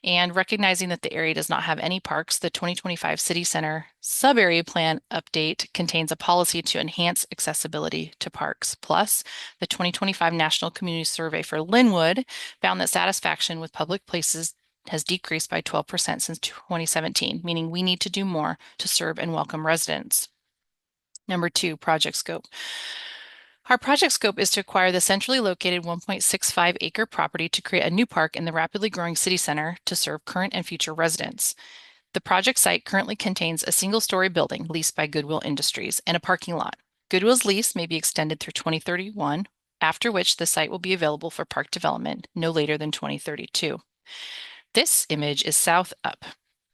And recognizing that the area does not have any parks, the 2025 City Center Sub-Area Plan update contains a policy to enhance accessibility to parks. Plus, the 2025 National Community Survey for Linwood found that satisfaction with public places has decreased by 12% since 2017, meaning we need to do more to serve and welcome residents. Number 2, project scope. Our project scope is to acquire the centrally located 1.65-acre property to create a new park in the rapidly growing city center to serve current and future residents. The project site currently contains a single-story building leased by Goodwill Industries and a parking lot. Goodwill's lease may be extended through 2031, after which the site will be available for park development no later than 2032. This image is south up.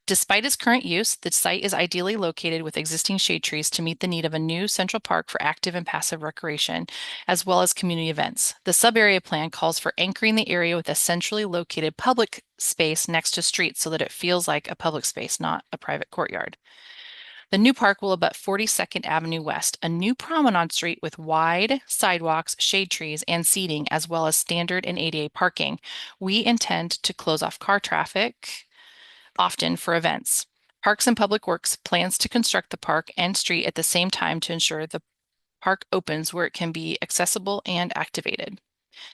Despite its current use, the site is ideally located with existing shade trees to meet the need of a new central park for active and passive recreation, as well as community events. The sub-area plan calls for anchoring the area with a centrally located public space next to streets so that it feels like a public space, not a private courtyard. The new park will abut 42nd Avenue West, a new promenade street with wide sidewalks, shade trees, and seating, as well as standard and ADA parking. We intend to close off car traffic often for events. Parks and Public Works plans to construct the park and street at the same time to ensure the park opens where it can be accessible and activated.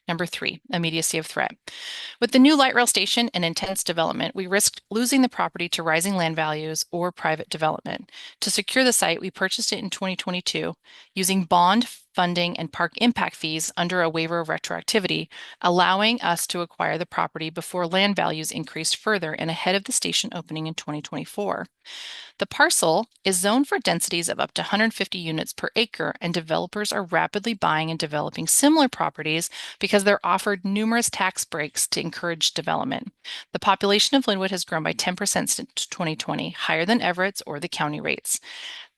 Number 3, immediacy of threat. With the new light rail station and intense development, we risked losing the property to rising land values or private development. To secure the site, we purchased it in 2022 using bond funding and park impact fees under a waiver of retroactivity, allowing us to acquire the property before land values increased further and ahead of the station opening in 2024. The parcel is zoned for densities of up to 150 units per acre, and developers are rapidly buying and developing similar properties because they're offered numerous tax breaks to encourage development. The population of Linwood has grown by 10% since 2020, higher than Everett's or the county rates.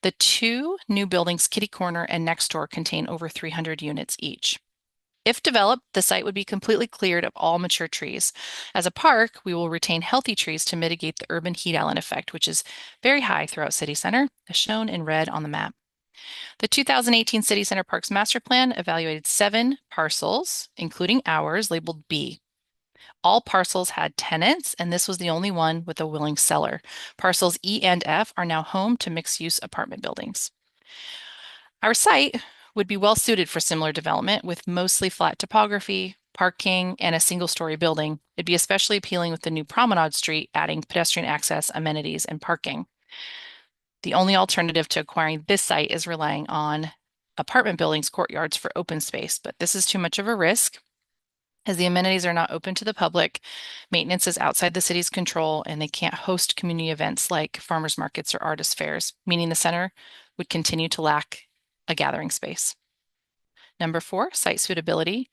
The two new buildings, Kitty Corner and Next Door, contain over 300 units each. If developed, the site would be completely cleared of all mature trees. As a park, we will retain healthy trees to mitigate the urban heat island effect, which is very high throughout City Center, as shown in red on the map. The 2018 City Center Parks Master Plan evaluated 7 parcels, including ours, labeled B. All parcels had tenants, and this was the only one with a willing seller. Parcels E and F are now home to mixed-use apartment buildings. Our site would be well suited for similar development with mostly flat topography, parking, and a single-story building. It'd be especially appealing with the new Promenade Street, adding pedestrian access, amenities, and parking. The only alternative to acquiring this site is relying on apartment buildings, courtyards for open space, but this is too much of a risk as the amenities are not open to the public, maintenance is outside the city's control, and they can't host community events like farmers markets or artist fairs, meaning the center would continue to lack a gathering space. Number 4, site suitability.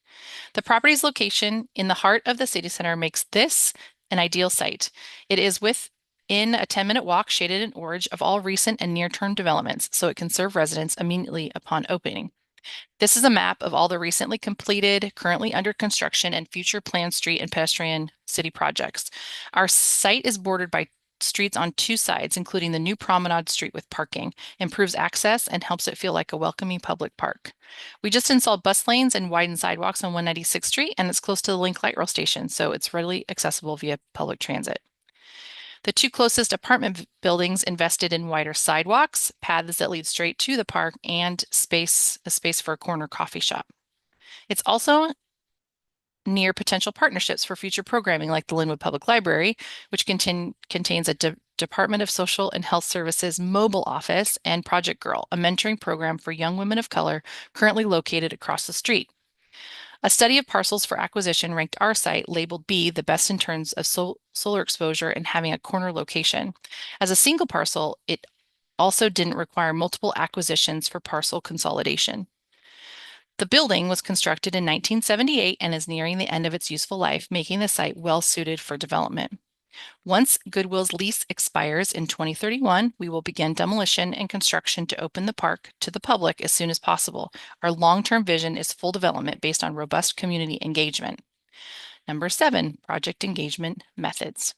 The property's location in the heart of the city center makes this an ideal site. It is within a 10-minute walk, shaded in orange, of all recent and near-term developments, so it can serve residents immediately upon opening. This is a map of all the recently completed, currently under construction, and future planned street and pedestrian city projects. Our site is bordered by streets on 2 sides, including the new Promenade Street with parking, improves access, and helps it feel like a welcoming public park. We just installed bus lanes and widened sidewalks on 196th Street, and it's close to the Link Light Rail station, so it's readily accessible via public transit. The 2 closest apartment buildings invested in wider sidewalks, paths that lead straight to the park, and a space for a corner coffee shop. It's also near potential partnerships for future programming like the Linwood Public Library, which contains a Department of Social and Health Services mobile office, and Project Girl, a mentoring program for young women of color currently located across the street. A study of parcels for acquisition ranked our site, labeled B, the best in terms of solar exposure and having a corner location. As a single parcel, it also didn't require multiple acquisitions for parcel consolidation. The building was constructed in 1978 and is nearing the end of its useful life, making the site well suited for development. Once Goodwill's lease expires in 2031, we will begin demolition and construction to open the park to the public as soon as possible. Our long-term vision is full development based on robust community engagement. Number 7, project engagement methods.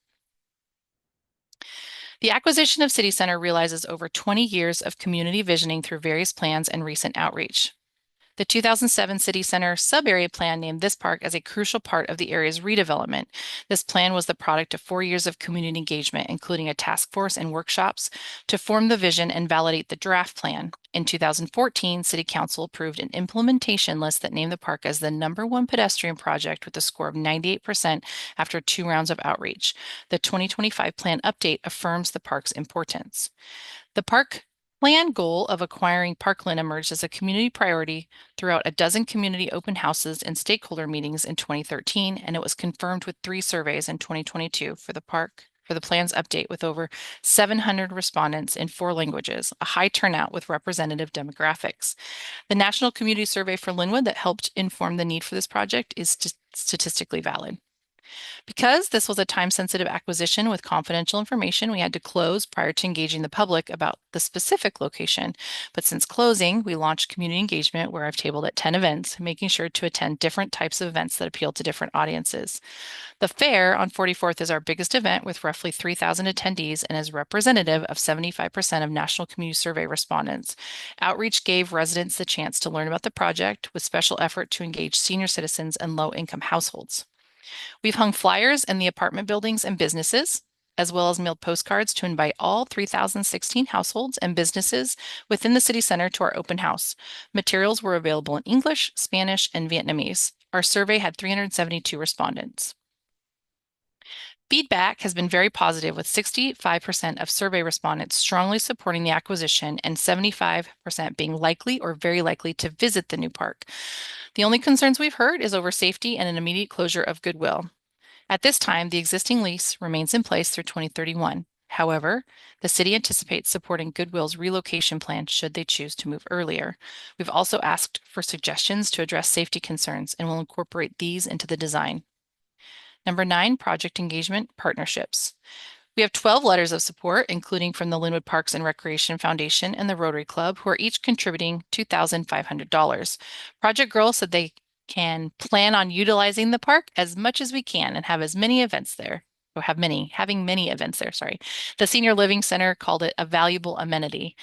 The acquisition of City Center realizes over 20 years of community visioning through various plans and recent outreach. The 2007 City Center Sub-Area Plan named this park as a crucial part of the area's redevelopment. This plan was the product of 4 years of community engagement, including a task force and workshops to form the vision and validate the draft plan. In 2014, City Council approved an implementation list that named the park as the #1 pedestrian project with a score of 98% after 2 rounds of outreach. The 2025 plan update affirms the park's importance. The park plan goal of acquiring Parkland emerged as a community priority throughout a dozen community open houses and stakeholder meetings in 2013, and it was confirmed with 3 surveys in 2022 for the plan's update with over 700 respondents in 4 languages, a high turnout with representative demographics. The National Community Survey for Linwood that helped inform the need for this project is statistically valid. Because this was a time-sensitive acquisition with confidential information, we had to close prior to engaging the public about the specific location. But since closing, we launched community engagement where I've tabled at 10 events, making sure to attend different types of events that appeal to different audiences. The fair on 44th is our biggest event with roughly 3,000 attendees and is representative of 75% of National Community Survey respondents. Outreach gave residents the chance to learn about the project with special effort to engage senior citizens and low-income households. We've hung flyers in the apartment buildings and businesses, as well as mailed postcards to invite all 3,016 households and businesses within the city center to our open house. Materials were available in English, Spanish, and Vietnamese. Our survey had 372 respondents. Feedback has been very positive, with 65% of survey respondents strongly supporting the acquisition and 75% being likely or very likely to visit the new park. The only concerns we've heard is over safety and an immediate closure of Goodwill. At this time, the existing lease remains in place through 2031. However, the city anticipates supporting Goodwill's relocation plan should they choose to move earlier. We've also asked for suggestions to address safety concerns and will incorporate these into the design. Number 9, project engagement partnerships. We have 12 letters of support, including from the Linwood Parks and Recreation Foundation and the Rotary Club, who are each contributing $2,500. Project Girl said they can plan on utilizing the park as much as we can and have as many events there, or having many events there, sorry. The Senior Living Center called it a valuable amenity.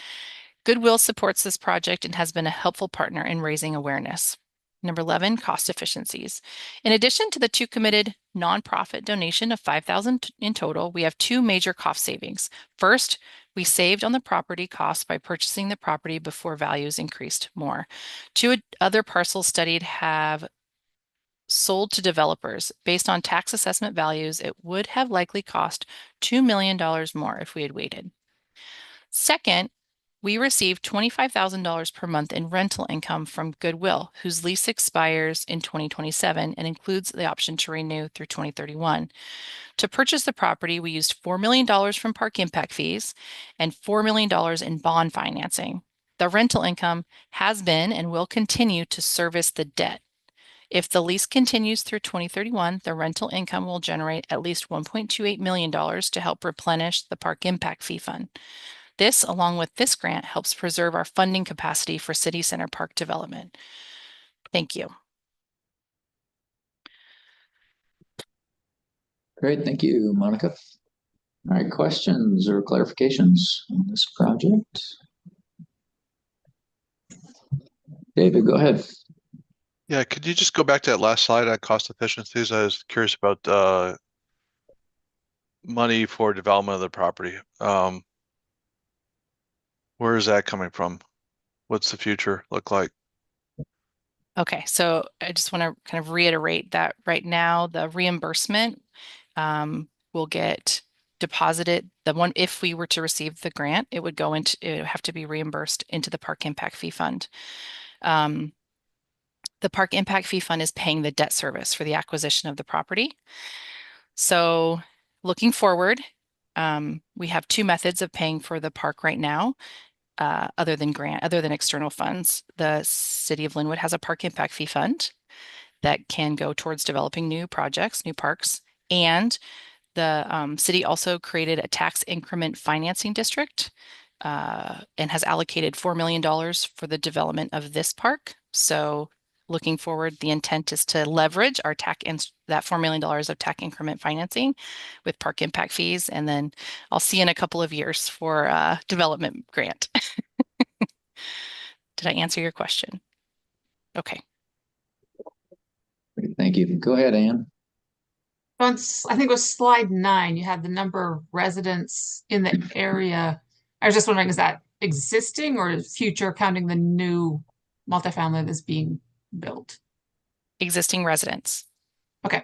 Goodwill supports this project and has been a helpful partner in raising awareness. Number 11, cost efficiencies. In addition to the two committed nonprofit donation of $5,000 in total, we have two major cost savings. First, we saved on the property costs by purchasing the property before values increased more. Two other parcels studied have sold to developers. Based on tax assessment values, it would have likely cost $2 million more if we had waited. Second, we received $25,000 per month in rental income from Goodwill, whose lease expires in 2027 and includes the option to renew through 2031. To purchase the property, we used $4 million from park impact fees and $4 million in bond financing. The rental income has been and will continue to service the debt. If the lease continues through 2031, the rental income will generate at least $1.28 million to help replenish the park impact fee fund. This, along with this grant, helps preserve our funding capacity for city center park development. Thank you. Great, thank you, Monica. All right, questions or clarifications on this project? David, go ahead. Yeah, could you just go back to that last slide on cost efficiencies? I was curious about money for development of the property. Where is that coming from? What's the future look like? Okay, so I just want to kind of reiterate that right now the reimbursement will get deposited. The one, if we were to receive the grant, it would have to be reimbursed into the park impact fee fund. The park impact fee fund is paying the debt service for the acquisition of the property. So looking forward, we have two methods of paying for the park right now. Other than external funds. The City of Linwood has a park impact fee fund that can go towards developing new projects, new parks, and the city also created a tax increment financing district and has allocated $4 million for the development of this park. So looking forward, the intent is to leverage our that $4 million of tax increment financing with park impact fees. And then I'll see in a couple of years for a development grant. Did I answer your question? Okay. Great, thank you. Go ahead, Anne. I think it was slide 9. You had the number of residents in the area. I was just wondering, is that existing or future, counting the new multifamily that's being built? Existing residents. Okay.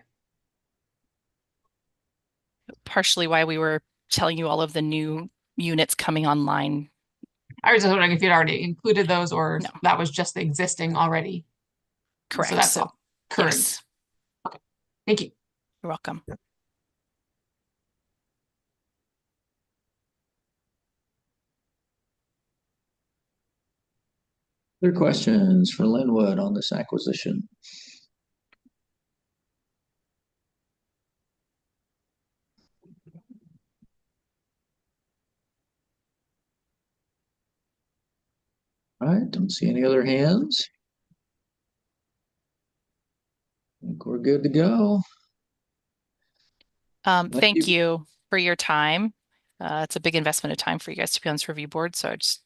Partially why we were telling you all of the new units coming online. I was just wondering if you'd already included those or no. That was just the existing already. Correct. So that's all current. Yes. Okay. Thank you. You're welcome. Other questions for Linwood on this acquisition? All right, don't see any other hands. I think we're good to go. Thank you for your time. It's a big investment of time for you guys to be on this review board, so I just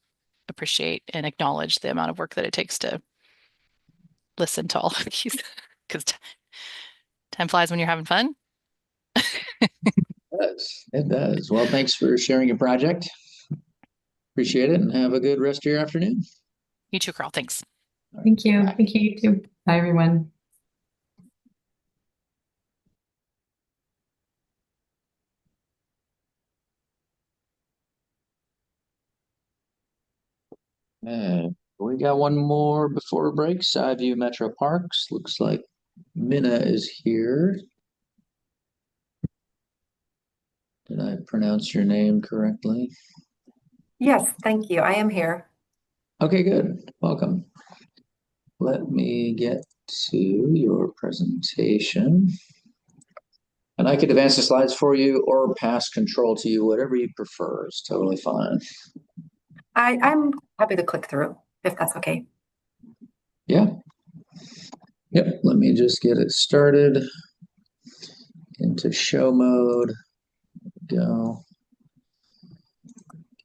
appreciate and acknowledge the amount of work that it takes to listen to all of these, because time flies when you're having fun. It does. Well, thanks for sharing your project. Appreciate it, and have a good rest of your afternoon. You too, Carl. Thanks. Thank you. Thank you, you too. Bye, everyone. We got one more before break. Sideview Metro Parks. Looks like Minna is here. Did I pronounce your name correctly? Yes, thank you. I am here. Okay, good. Welcome. Let me get to your presentation. And I could advance the slides for you or pass control to you, whatever you prefer. It's totally fine. I'm happy to click through if that's okay. Yeah. Yep. Let me just get it started into show mode. Go.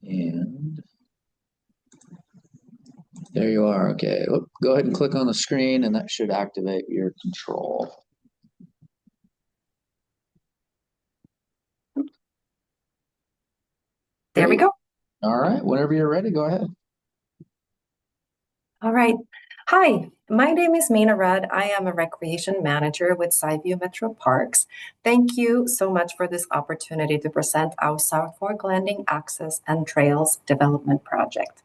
And there you are. Okay. Go ahead and click on the screen, and that should activate your control. There we go. All right. Whenever you're ready, go ahead. All right. Hi, my name is Mina Rudd. I am a recreation manager with Sideview Metro Parks. Thank you so much for this opportunity to present our South Fork Landing Access and Trails Development Project.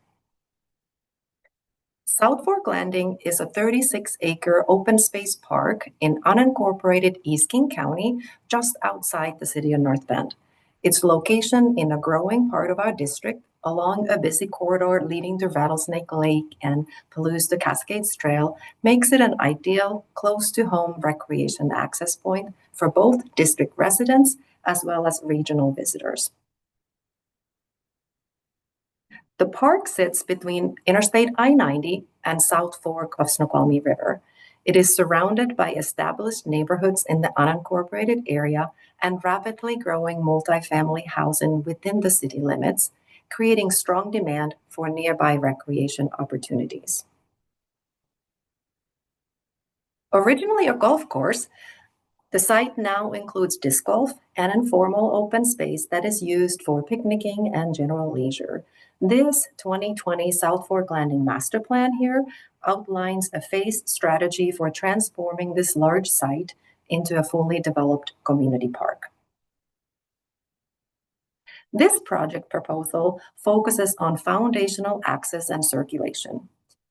South Fork Landing is a 36-acre open space park in unincorporated East King County, just outside the city of North Bend. Its location in a growing part of our district along a busy corridor leading to Rattlesnake Lake and Palouse to Cascades Trail makes it an ideal, close-to-home recreation access point for both district residents as well as regional visitors. The park sits between Interstate I-90 and South Fork of Snoqualmie River. It is surrounded by established neighborhoods in the unincorporated area and rapidly growing multifamily housing within the city limits, creating strong demand for nearby recreation opportunities. Originally a golf course, the site now includes disc golf and informal open space that is used for picnicking and general leisure. This 2020 South Fork Landing Master Plan here outlines a phased strategy for transforming this large site into a fully developed community park. This project proposal focuses on foundational access and circulation.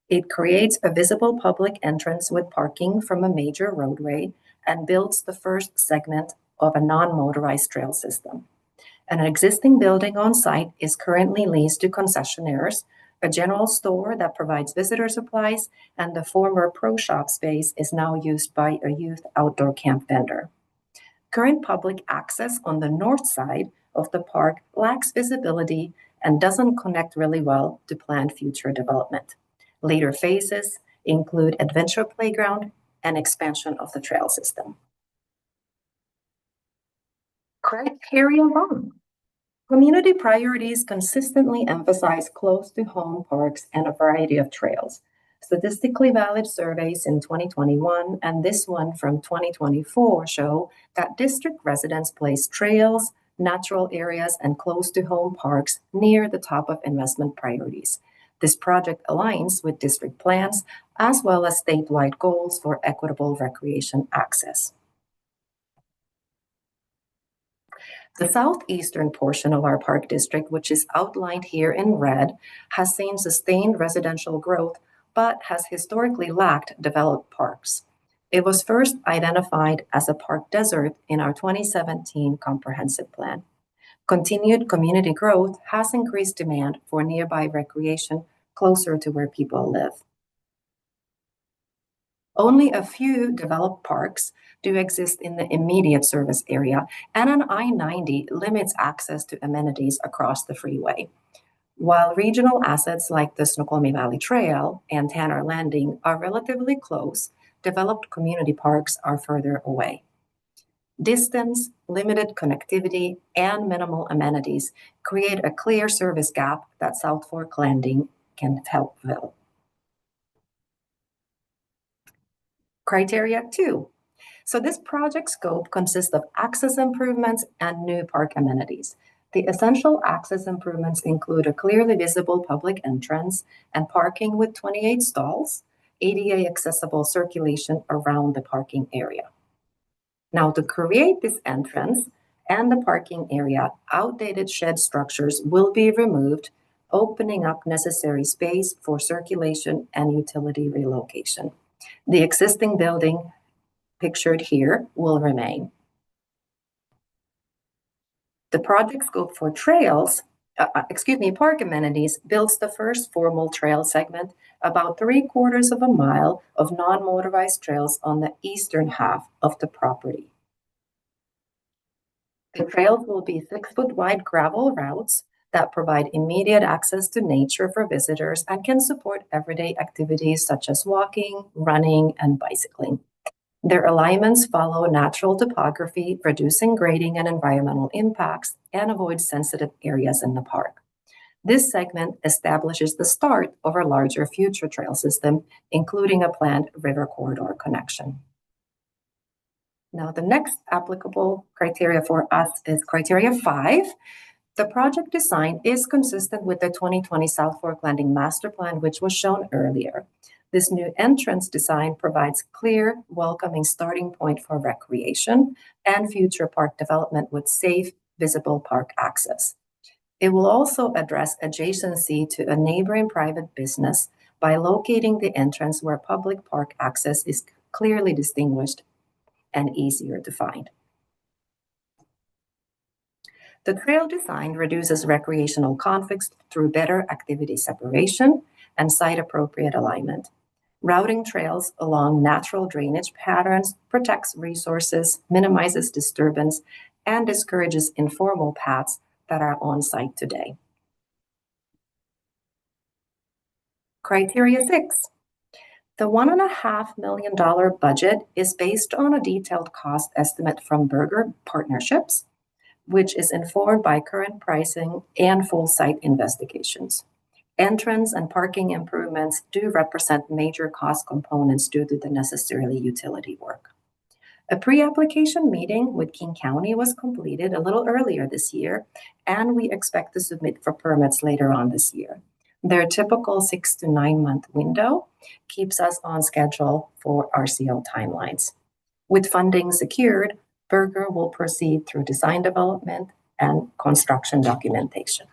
It creates a visible public entrance with parking from a major roadway and builds the first segment of a non-motorized trail system. An existing building on site is currently leased to concessionaires, a general store that provides visitor supplies, and the former pro shop space is now used by a youth outdoor camp vendor. Current public access on the north side of the park lacks visibility and doesn't connect really well to planned future development. Later phases include adventure playground and expansion of the trail system. Criteria 1. Community priorities consistently emphasize close-to-home parks and a variety of trails. Statistically valid surveys in 2021 and this one from 2024 show that district residents place trails, natural areas, and close-to-home parks near the top of investment priorities. This project aligns with district plans as well as statewide goals for equitable recreation access. The southeastern portion of our park district, which is outlined here in red, has seen sustained residential growth, but has historically lacked developed parks. It was first identified as a park desert in our 2017 comprehensive plan. Continued community growth has increased demand for nearby recreation closer to where people live. Only a few developed parks do exist in the immediate service area, and an I-90 limits access to amenities across the freeway. While regional assets like the Snoqualmie Valley Trail and Tanner Landing are relatively close, developed community parks are further away. Distance, limited connectivity, and minimal amenities create a clear service gap that South Fork Landing can help fill. Criteria 2. So this project scope consists of access improvements and new park amenities. The essential access improvements include a clearly visible public entrance and parking with 28 stalls, ADA accessible circulation around the parking area. Now, to create this entrance and the parking area, outdated shed structures will be removed, opening up necessary space for circulation and utility relocation. The existing building pictured here will remain. The project scope for park amenities builds the first formal trail segment, about 3/4 of a mile of non-motorized trails on the eastern half of the property. The trails will be 6-foot wide gravel routes that provide immediate access to nature for visitors and can support everyday activities such as walking, running, and bicycling. Their alignments follow natural topography, reducing grading and environmental impacts, and avoid sensitive areas in the park. This segment establishes the start of a larger future trail system, including a planned river corridor connection. Now, the next applicable criteria for us is criteria 5. The project design is consistent with the 2020 South Fork Landing Master Plan, which was shown earlier. This new entrance design provides clear, welcoming starting point for recreation and future park development with safe, visible park access. It will also address adjacency to a neighboring private business by locating the entrance where public park access is clearly distinguished and easier to find. The trail design reduces recreational conflicts through better activity separation and site-appropriate alignment. Routing trails along natural drainage patterns protects resources, minimizes disturbance, and discourages informal paths that are on site today. Criteria 6. The $1.5 million budget is based on a detailed cost estimate from Berger Partnerships, which is informed by current pricing and full site investigations. Entrance and parking improvements do represent major cost components due to the necessary utility work. A pre-application meeting with King County was completed a little earlier this year, and we expect to submit for permits later on this year. Their typical 6 to 9 month window keeps us on schedule for RCO timelines. With funding secured, Berger will proceed through design development and construction documentation.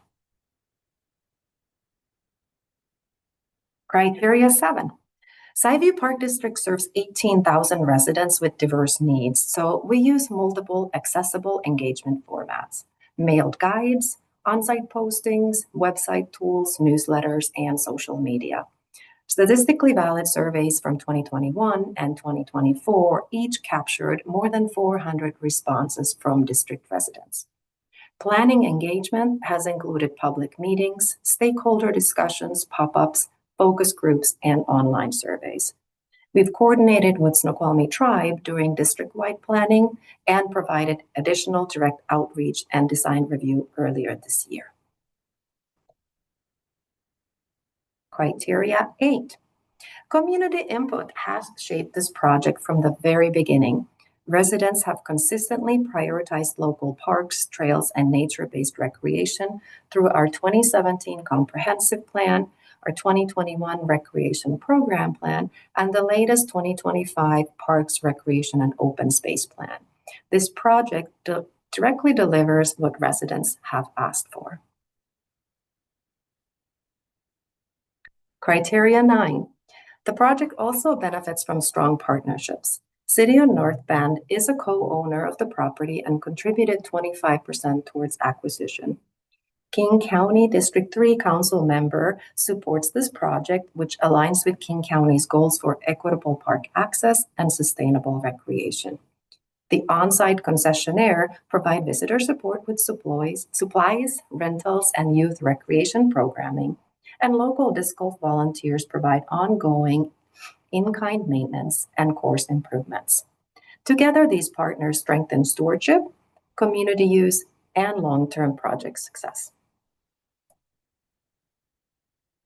Criteria 7. Skyview Park District serves 18,000 residents with diverse needs, so we use multiple accessible engagement formats: mailed guides, on-site postings, website tools, newsletters, and social media. Statistically valid surveys from 2021 and 2024 each captured more than 400 responses from district residents. Planning engagement has included public meetings, stakeholder discussions, pop-ups, focus groups, and online surveys. We've coordinated with Snoqualmie Tribe during district-wide planning and provided additional direct outreach and design review earlier this year. Criteria 8. Community input has shaped this project from the very beginning. Residents have consistently prioritized local parks, trails, and nature-based recreation through our 2017 Comprehensive Plan, our 2021 Recreation Program Plan, and the latest 2025 Parks, Recreation, and Open Space Plan. This project directly delivers what residents have asked for. Criteria 9. The project also benefits from strong partnerships. City of North Bend is a co-owner of the property and contributed 25% towards acquisition. King County District 3 Council member supports this project, which aligns with King County's goals for equitable park access and sustainable recreation. The on-site concessionaire provide visitor support with supplies, rentals, and youth recreation programming. And local disc golf volunteers provide ongoing in-kind maintenance and course improvements. Together, these partners strengthen stewardship, community use, and long-term project success.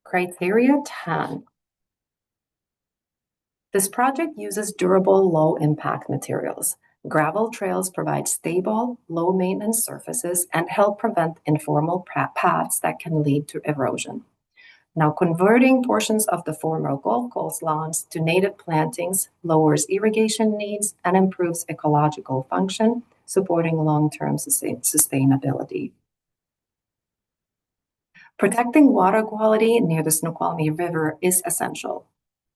Criteria 10. This project uses durable, low-impact materials. Gravel trails provide stable, low-maintenance surfaces and help prevent informal paths that can lead to erosion. Now, converting portions of the former golf course lawns to native plantings lowers irrigation needs and improves ecological function, supporting long-term sustainability. Protecting water quality near the Snoqualmie River is essential.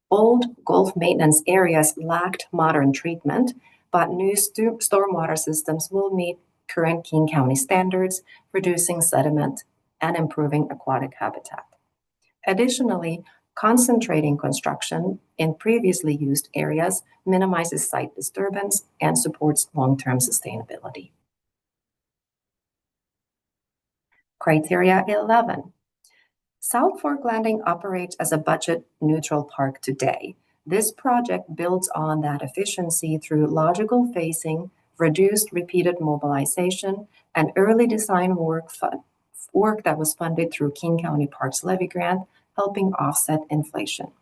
Old golf maintenance areas lacked modern treatment, but new stormwater systems will meet current King County standards, reducing sediment and improving aquatic habitat. Additionally, concentrating construction in previously used areas minimizes site disturbance and supports long-term sustainability. Criteria 11. South Fork Landing operates as a budget-neutral park today. This project builds on that efficiency through logical phasing, reduced repeated mobilization, and early design work that was funded through King County Parks Levy Grant, helping offset inflation.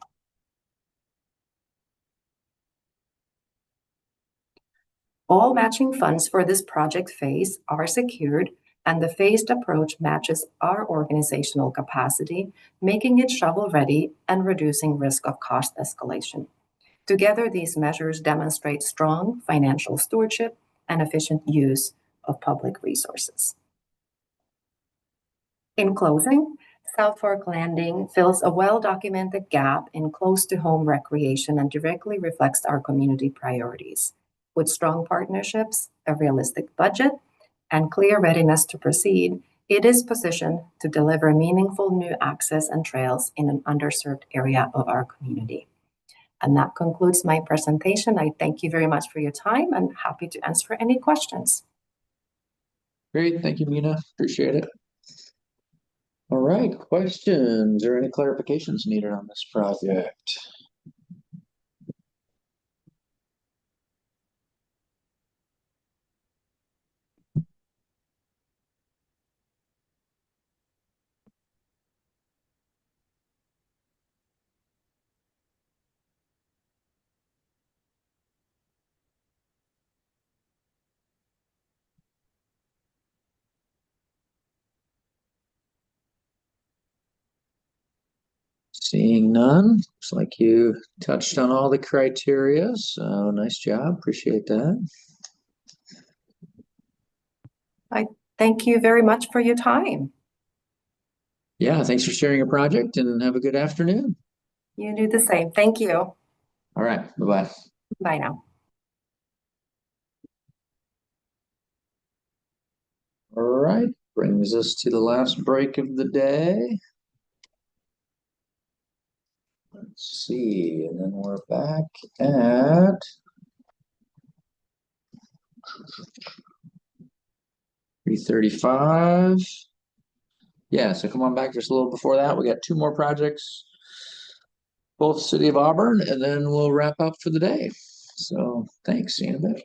All matching funds for this project phase are secured, and the phased approach matches our organizational capacity, making it shovel-ready and reducing risk of cost escalation. Together, these measures demonstrate strong financial stewardship and efficient use of public resources. In closing, South Fork Landing fills a well-documented gap in close-to-home recreation and directly reflects our community priorities. With strong partnerships, a realistic budget, and clear readiness to proceed, it is positioned to deliver meaningful new access and trails in an underserved area of our community. And that concludes my presentation. I thank you very much for your time and happy to answer any questions. Great, thank you, Mina. Appreciate it. All right, questions or any clarifications needed on this project? Seeing none, looks like you touched on all the criteria, so nice job. Appreciate that. I thank you very much for your time. Yeah, thanks for sharing your project and have a good afternoon. You do the same. Thank you. All right, bye-bye. Bye now. All right, brings us to the last break of the day. Let's see, and then we're back at 3:35. Yeah, so come on back just a little before that. We got two more projects, both City of Auburn, and then we'll wrap up for the day. So thanks, see you in a bit.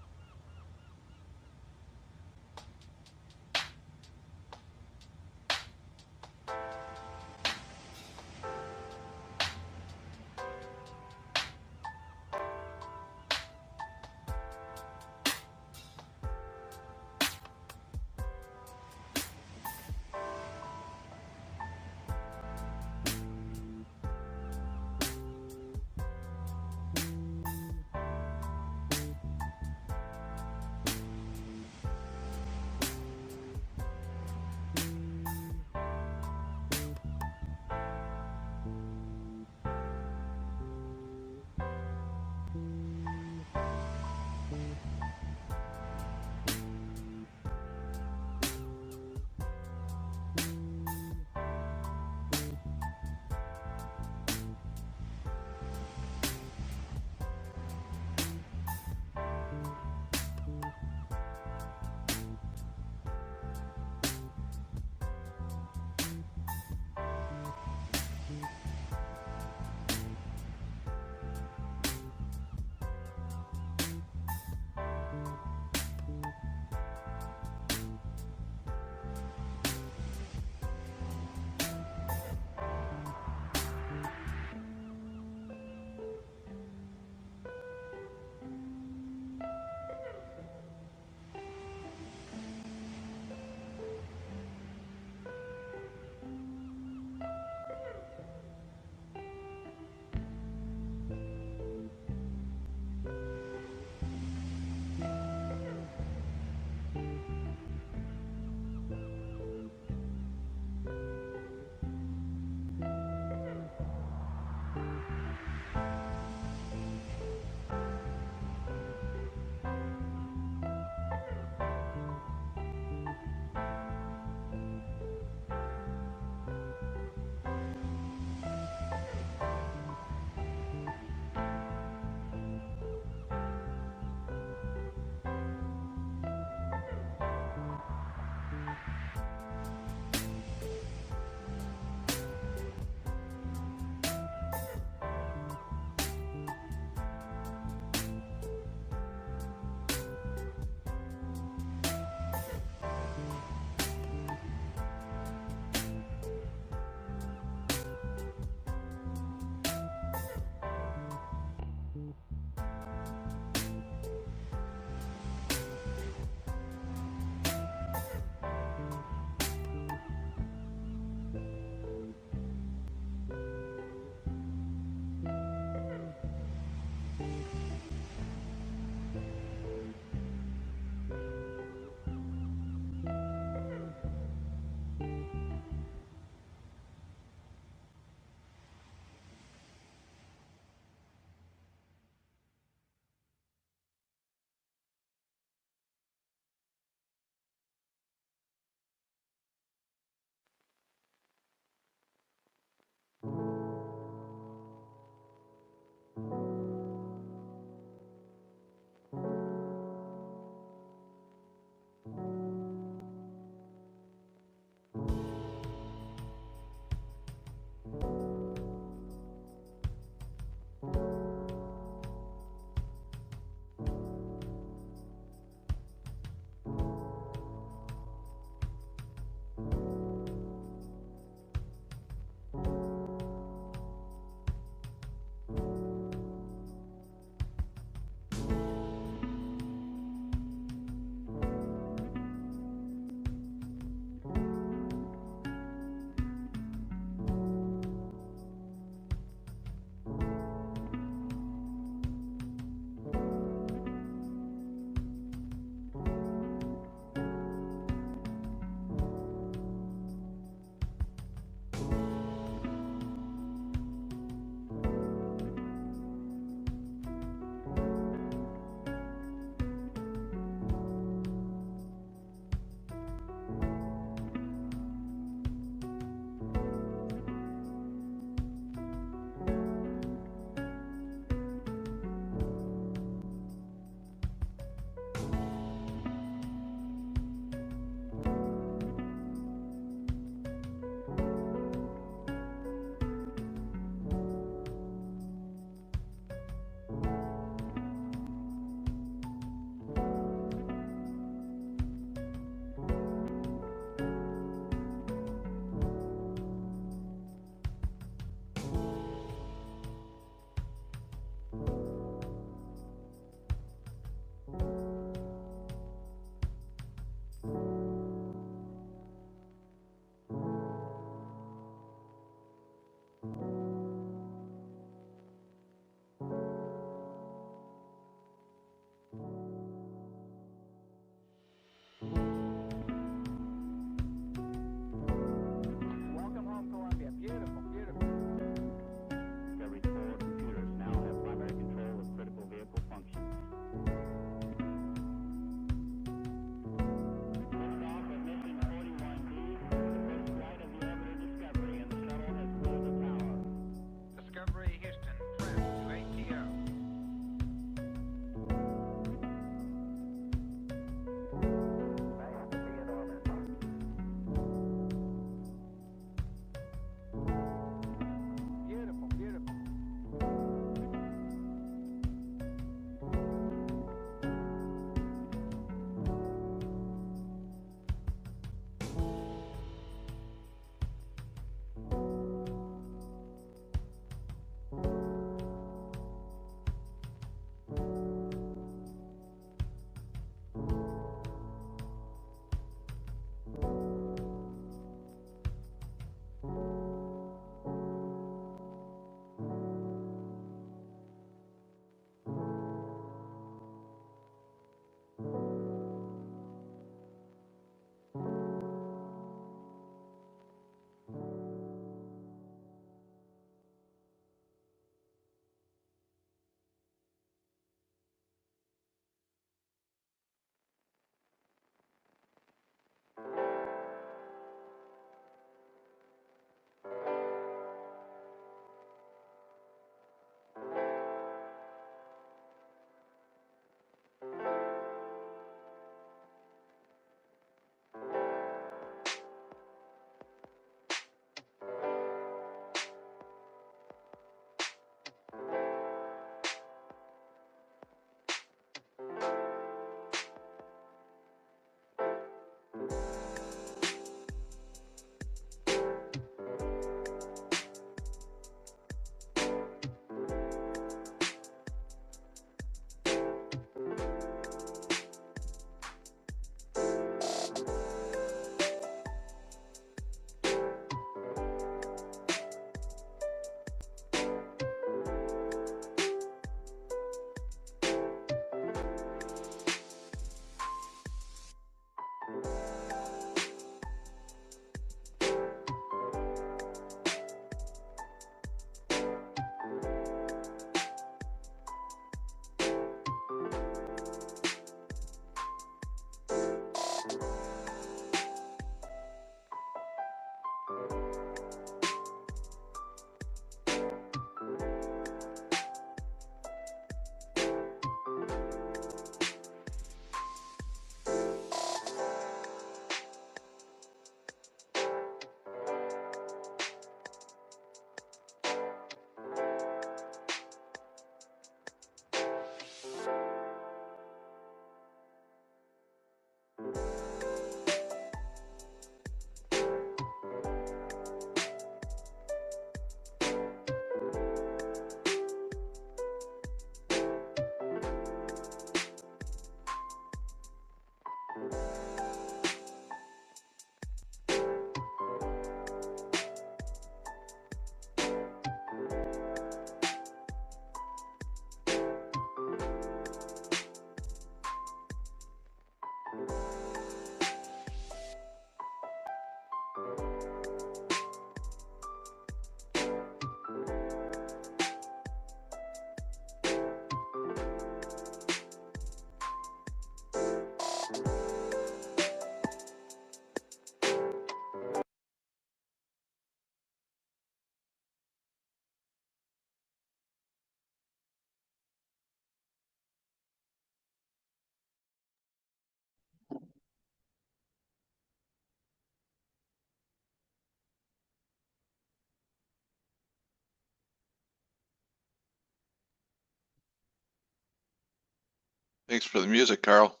Thanks for the music, Carl.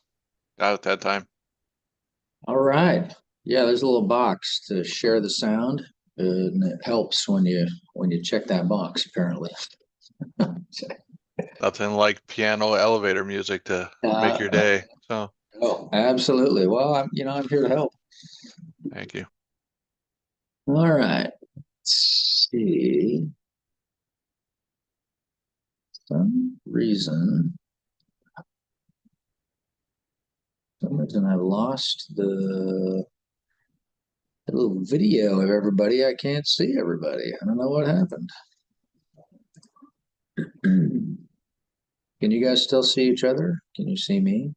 Got it that time. All right. Yeah, there's a little box to share the sound, and it helps when you check that box, apparently. Nothing like piano elevator music to make your day. So Oh, absolutely. Well, I'm here to help. thank you. All right. Let's see. Some reason I've lost the little video of everybody. I can't see everybody. I don't know what happened. Can you guys still see each other? Can you see me?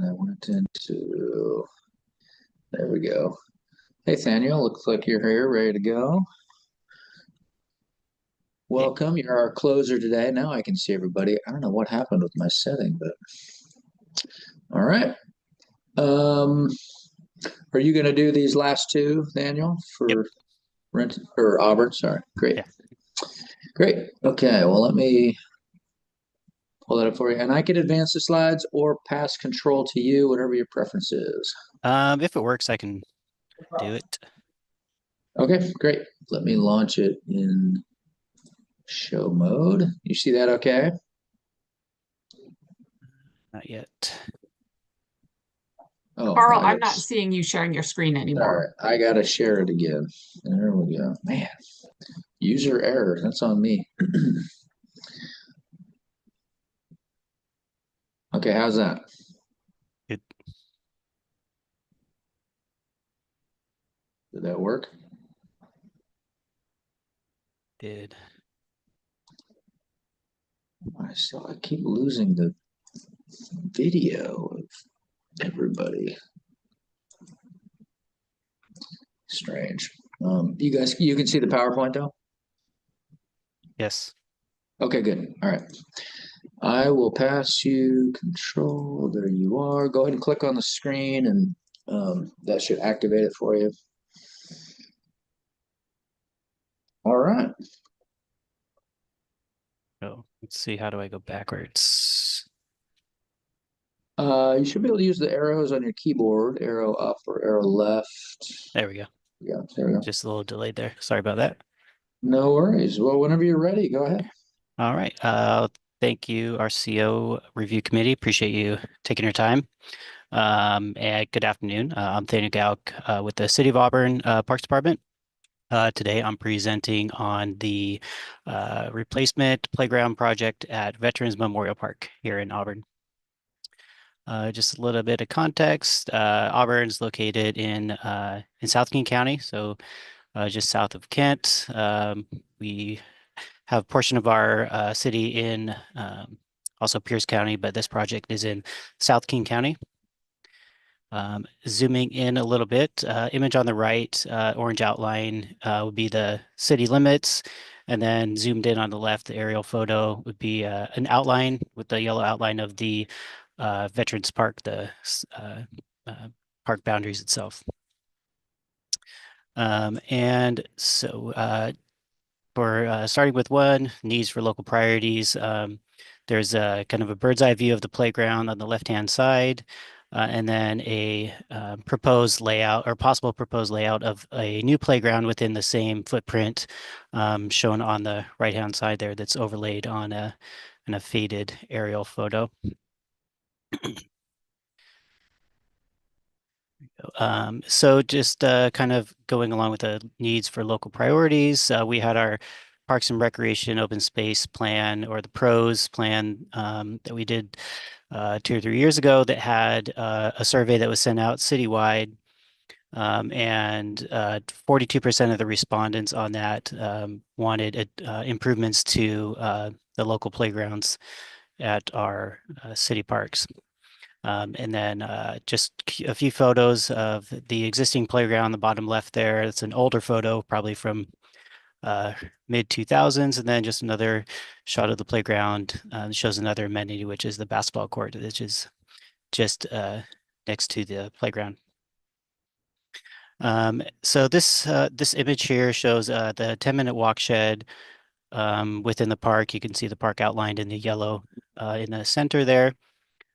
I went into, there we go. Hey, Thaniel, looks like you're here, ready to go. Welcome. You're our closer today. Now I can see everybody. I don't know what happened with my setting, but all right. Are you going to do these last two, Daniel, for rent or Auburn? Sorry. Great. Great. Okay. Well, let me pull that up for you. And I can advance the slides or pass control to you, whatever your preference is. If it works, I can do it. Okay, great. Let me launch it in show mode. You see that okay? Not yet. Oh, Carl, I'm not seeing you sharing your screen anymore. Sorry, I gotta share it again. There we go. Man, user error. That's on me. Okay, how's that? Good. Did that work? Did. I keep losing the video of everybody. Strange. You can see the PowerPoint though? Yes. Okay, good. All right. I will pass you control. There you are. Go ahead and click on the screen and that should activate it for you. All right. Oh, let's see. How do I go backwards? You should be able to use the arrows on your keyboard, arrow up or arrow left. There we go. Yeah, there we go. Just a little delayed there. Sorry about that. No worries. Well, whenever you're ready, go ahead. All right. Thank you, our CO Review Committee. Appreciate you taking your time. And good afternoon. I'm Thaniel Gauk with the City of Auburn Parks Department. Today, I'm presenting on the replacement playground project at Veterans Memorial Park here in Auburn. Just a little bit of context. Auburn is located in South King County, so just south of Kent. We have a portion of our city in also Pierce County, but this project is in South King County. Zooming in a little bit, image on the right, orange outline would be the city limits. And then zoomed in on the left, the aerial photo would be an outline with the yellow outline of the Veterans Park, the park boundaries itself. And so for starting with one, needs for local priorities, there's a kind of a bird's eye view of the playground on the left-hand side. And then a proposed layout or possible proposed layout of a new playground within the same footprint shown on the right-hand side there that's overlaid on a faded aerial photo. So just kind of going along with the needs for local priorities, we had our Parks and Recreation Open Space Plan or the PROS plan that we did 2 or 3 years ago that had a survey that was sent out citywide. And 42% of the respondents on that wanted improvements to the local playgrounds at our city parks. And then just a few photos of the existing playground on the bottom left there. It's an older photo, probably from mid 2000s. And then just another shot of the playground shows another amenity, which is the basketball court, which is just next to the playground. So this image here shows the 10-minute walk shed within the park. You can see the park outlined in the yellow in the center there.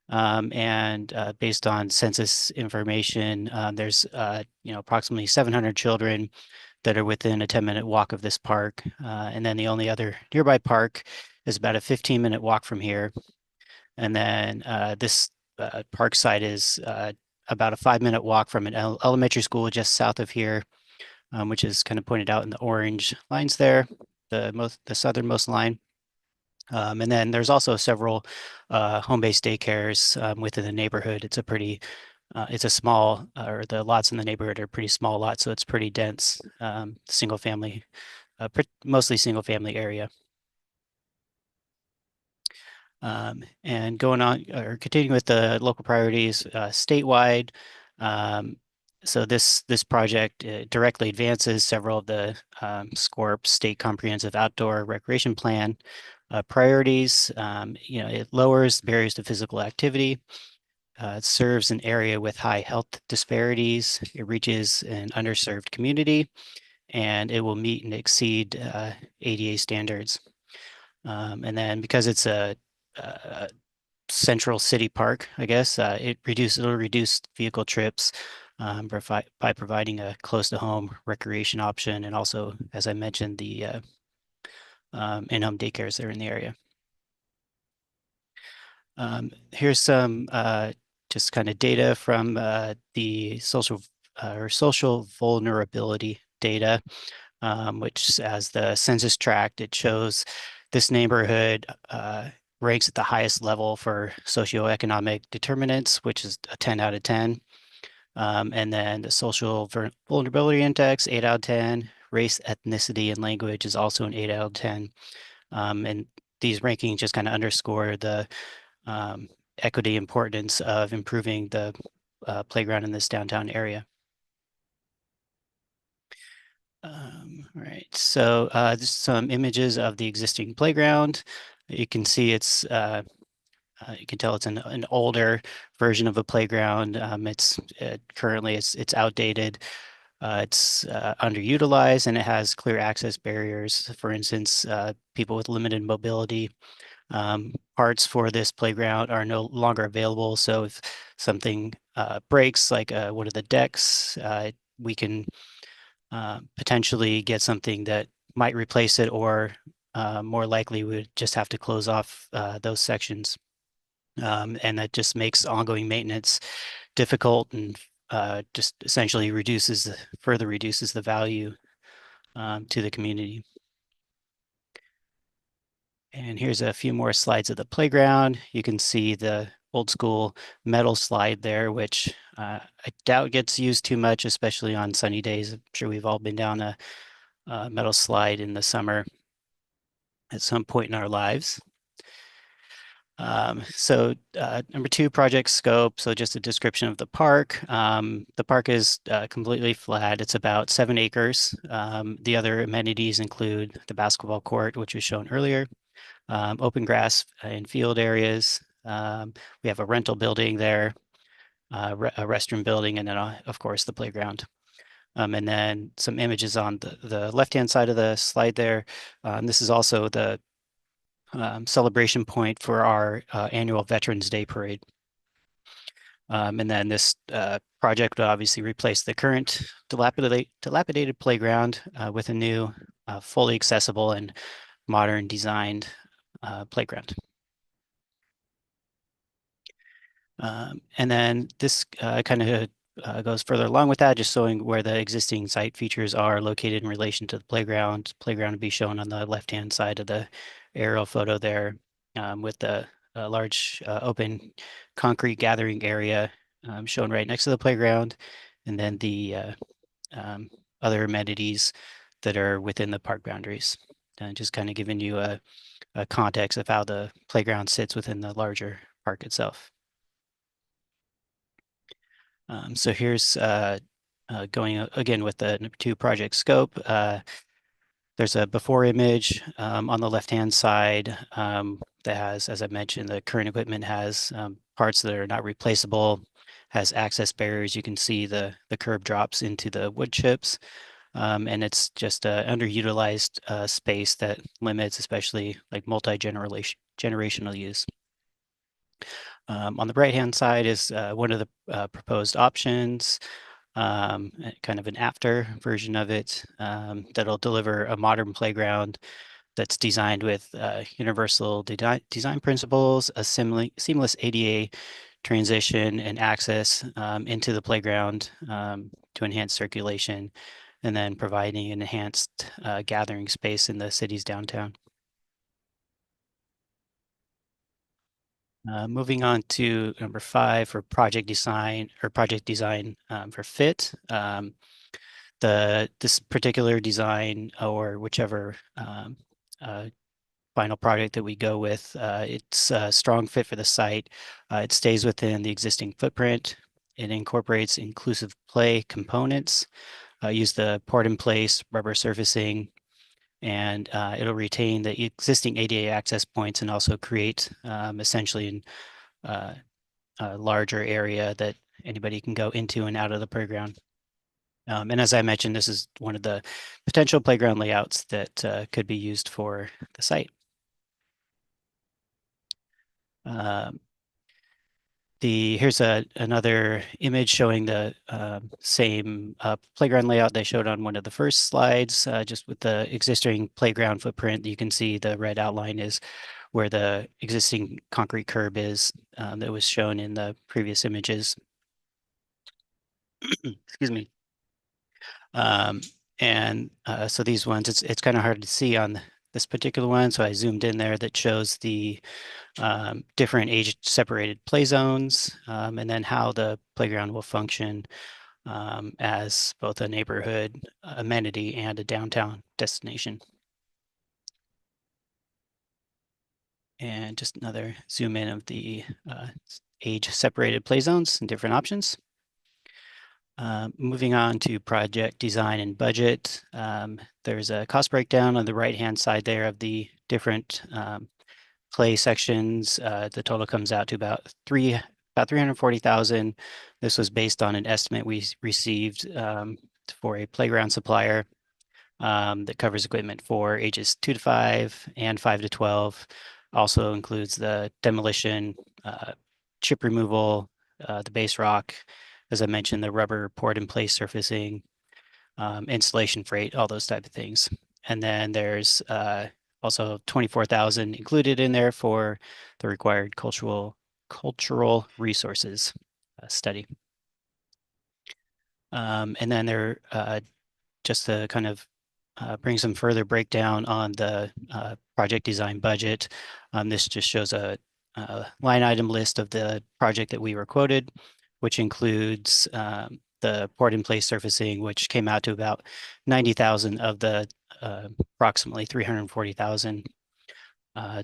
Based on census information, there's approximately 700 children that are within a 10-minute walk of this park. And then the only other nearby park is about a 15-minute walk from here. And then this park site is about a 5-minute walk from an elementary school just south of here, which is kind of pointed out in the orange lines there, the southernmost line. And then there's also several home-based daycares within the neighborhood. It's a small, or the lots in the neighborhood are pretty small lots, so it's pretty dense, single family, mostly single family area. And going on or continuing with the local priorities statewide. So this project directly advances several of the SCORP State Comprehensive Outdoor Recreation Plan priorities. It lowers barriers to physical activity. It serves an area with high health disparities. It reaches an underserved community, and it will meet and exceed ADA standards. And then because it's a central city park, I guess, it'll reduce vehicle trips by providing a close to home recreation option, and also, as I mentioned, the in-home daycares that are in the area. Here's some just kind of data from the social vulnerability data, which, as the census tract, it shows this neighborhood ranks at the highest level for socioeconomic determinants, which is a 10 out of 10. And then the social vulnerability index, 8 out of 10. Race, ethnicity, and language is also an 8 out of 10. And these rankings just kind of underscore the equity importance of improving the playground in this downtown area. All right, so just some images of the existing playground. You can see it's you can tell it's an older version of a playground. It's currently it's outdated. It's underutilized, and it has clear access barriers. For instance, people with limited mobility. Parts for this playground are no longer available. So if something breaks, like one of the decks, we can potentially get something that might replace it, or more likely we would just have to close off those sections. And that just makes ongoing maintenance difficult, and just essentially further reduces the value to the community. And here's a few more slides of the playground. You can see the old school metal slide there, which I doubt gets used too much, especially on sunny days. I'm sure we've all been down a metal slide in the summer at some point in our lives. Number 2, project scope. So just a description of the park. The park is completely flat. It's about 7 acres. The other amenities include the basketball court, which was shown earlier, open grass and field areas. We have a rental building there, a restroom building, and then of course the playground. And then some images on the left-hand side of the slide there. This is also the celebration point for our annual Veterans Day Parade. And then this project would obviously replace the current dilapidated playground with a new, fully accessible and modern designed playground. And then this kind of goes further along with that, just showing where the existing site features are located in relation to the playground. Playground would be shown on the left-hand side of the aerial photo there, with the large open concrete gathering area shown right next to the playground, and then the other amenities that are within the park boundaries. And just kind of giving you a context of how the playground sits within the larger park itself. So here's going again with the number 2 project scope. There's a before image on the left-hand side that has, as I mentioned, the current equipment has parts that are not replaceable, has access barriers. You can see the curb drops into the wood chips. And it's just a underutilized space that limits, especially like multi-generational use. On the right-hand side is one of the proposed options, kind of an after version of it that'll deliver a modern playground that's designed with universal design principles, a seamless ADA transition and access into the playground to enhance circulation, and then providing an enhanced gathering space in the city's downtown. Moving on to number 5 for project design for fit. This particular design or whichever final project that we go with, it's a strong fit for the site. It stays within the existing footprint. It incorporates inclusive play components, use the port-in-place rubber surfacing, and it'll retain the existing ADA access points and also create essentially a larger area that anybody can go into and out of the playground. And as I mentioned, this is one of the potential playground layouts that could be used for the site. Here's another image showing the same playground layout they showed on one of the first slides, just with the existing playground footprint. You can see the red outline is where the existing concrete curb is that was shown in the previous images. Excuse me. So these ones, it's kind of hard to see on this particular one, so I zoomed in there that shows the different age-separated play zones, and then how the playground will function as both a neighborhood amenity and a downtown destination. And just another zoom in of the age-separated play zones and different options. Moving on to project design and budget. There's a cost breakdown on the right-hand side there of the different play sections. The total comes out to about $340,000. This was based on an estimate we received for a playground supplier that covers equipment for ages 2 to 5 and 5 to 12. Also includes the demolition, chip removal, the base rock, as I mentioned, the rubber port-in-place surfacing, installation freight, all those type of things. And then there's also 24,000 included in there for the required cultural resources study. And then there, just to kind of bring some further breakdown on the project design budget, this just shows a line item list of the project that we were quoted, which includes the port-in-place surfacing, which came out to about 90,000 of the approximately 340,000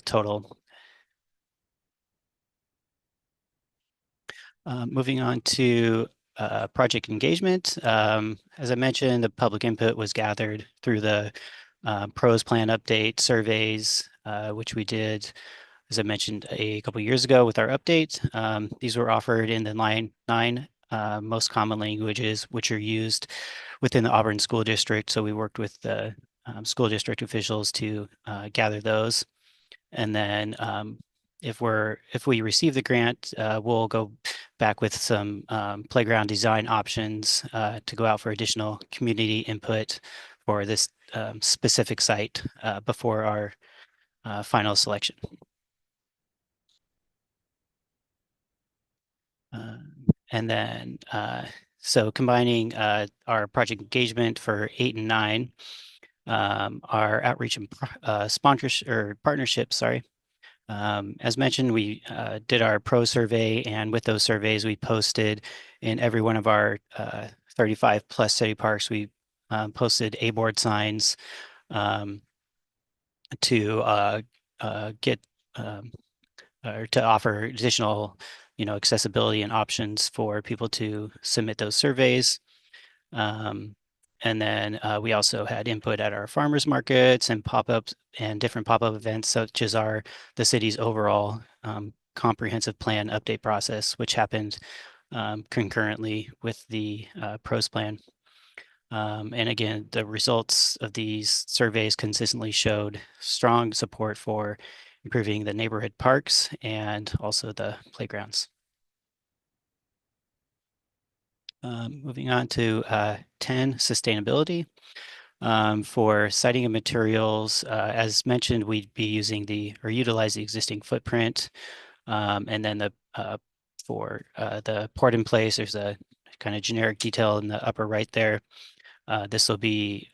total. Moving on to project engagement. As I mentioned, the public input was gathered through the pros plan update surveys, which we did, as I mentioned, a couple years ago with our update. These were offered in the nine most common languages which are used within the Auburn School District. So we worked with the school district officials to gather those. And then if we receive the grant, we'll go back with some playground design options to go out for additional community input for this specific site before our final selection. And then, so combining our project engagement for 8 and 9, our outreach and partnerships, sorry. As mentioned, we did our pro survey, and with those surveys, we posted in every one of our 35 plus city parks, we posted A-board signs to get or to offer additional accessibility and options for people to submit those surveys. And then we also had input at our farmers markets and pop-ups and different pop-up events, such as the city's overall comprehensive plan update process, which happened concurrently with the pros plan. And again, the results of these surveys consistently showed strong support for improving the neighborhood parks and also the playgrounds. Moving on to 10, sustainability. For siting and materials, as mentioned, we'd be using or utilize the existing footprint. And then for the port in place, there's a kind of generic detail in the upper right there. This will be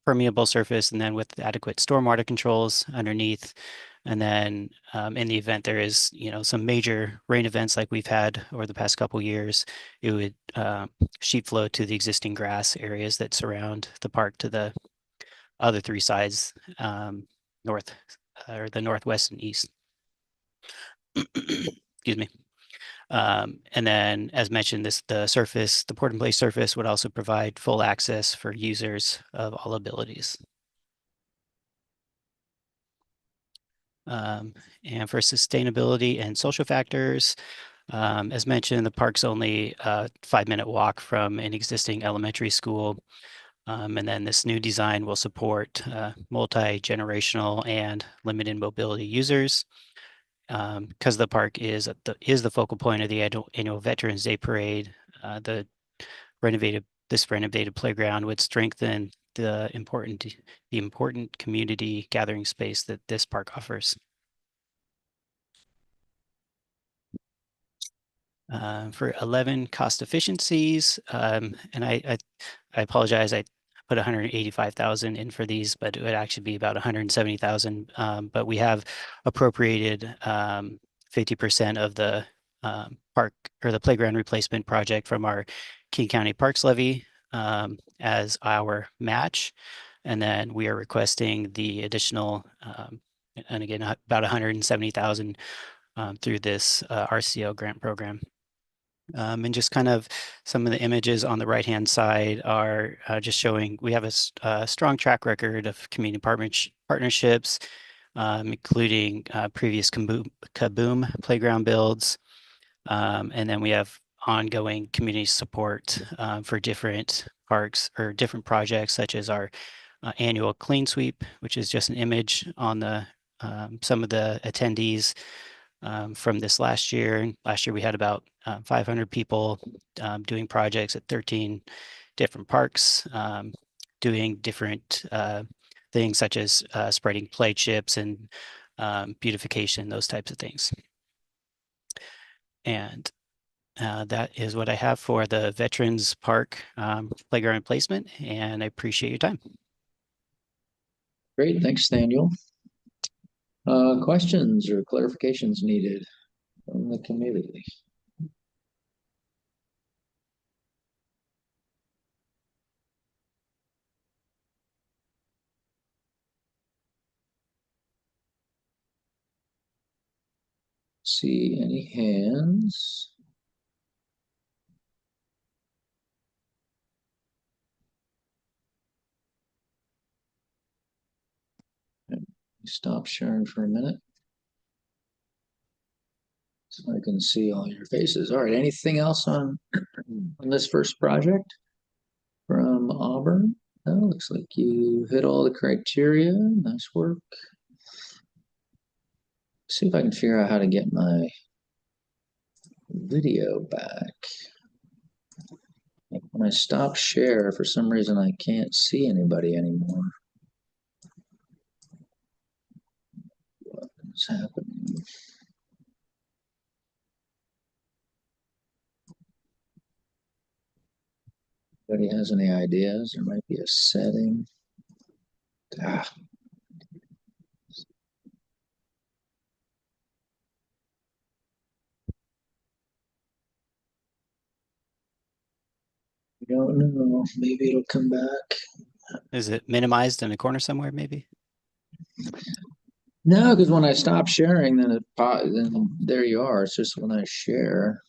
permeable surface, and then with adequate stormwater controls underneath. And then in the event there is, some major rain events like we've had over the past couple years, it would sheet flow to the existing grass areas that surround the park to the other three sides, north or the northwest and east. Excuse me. And then, as mentioned, the port in place surface would also provide full access for users of all abilities. And for sustainability and social factors, as mentioned, the park's only a 5-minute walk from an existing elementary school. And then this new design will support multi-generational and limited mobility users. Because the park is the focal point of the annual Veterans Day Parade, this renovated playground would strengthen the important community gathering space that this park offers. For 11, cost efficiencies, and I apologize, I put 185,000 in for these, but it would actually be about 170,000. But we have appropriated 50% of the park or the playground replacement project from our King County Parks levy as our match. And then we are requesting the additional, and again, about 170,000 through this RCO grant program. And just kind of some of the images on the right-hand side are just showing we have a strong track record of community partnerships, including previous Kaboom playground builds. And then we have ongoing community support for different parks or different projects, such as our annual clean sweep, which is just an image on some of the attendees from this last year. Last year, we had about 500 people doing projects at 13 different parks, doing different things such as spreading play chips and beautification, those types of things. And that is what I have for the Veterans Park playground replacement, and I appreciate your time. Great, thanks, Daniel. Questions or clarifications needed from the committee? See any hands? Stop sharing for a minute so I can see all your faces. All right, anything else on this first project from Auburn? Oh, looks like you hit all the criteria. Nice work. See if I can figure out how to get my video back. When I stop share, for some reason I can't see anybody anymore. What's happening? Anybody has any ideas? There might be a setting. Ah. I don't know. Maybe it'll come back. Is it minimized in a corner somewhere, maybe? No, because when I stop sharing, then then there you are. It's just when I share,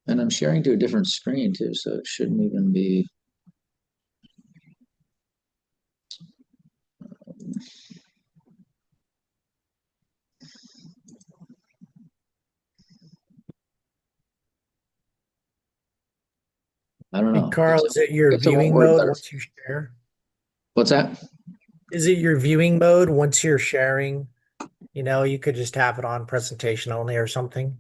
and I'm sharing to a different screen too, so it shouldn't even be. I don't Hey, know. Carl, is it your Guess I won't viewing worry mode about it. once you share? What's that? Is it your viewing mode once you're sharing? You know, you could just have it on presentation only or something.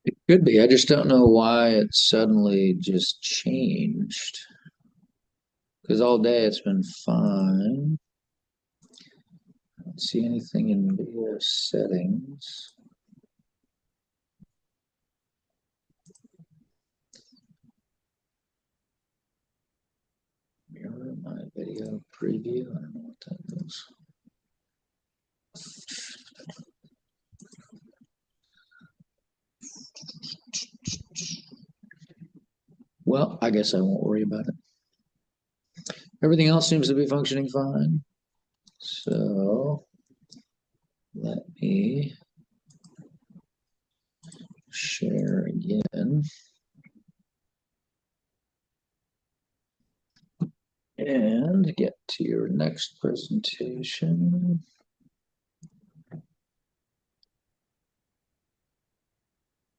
It could be. I just don't know why it suddenly just changed. Because all day it's been fine. I don't see anything in video settings. Mirror my video preview. I don't know what that is. Well, I guess I won't worry about it. Everything else seems to be functioning fine. So let me share again. And get to your next presentation.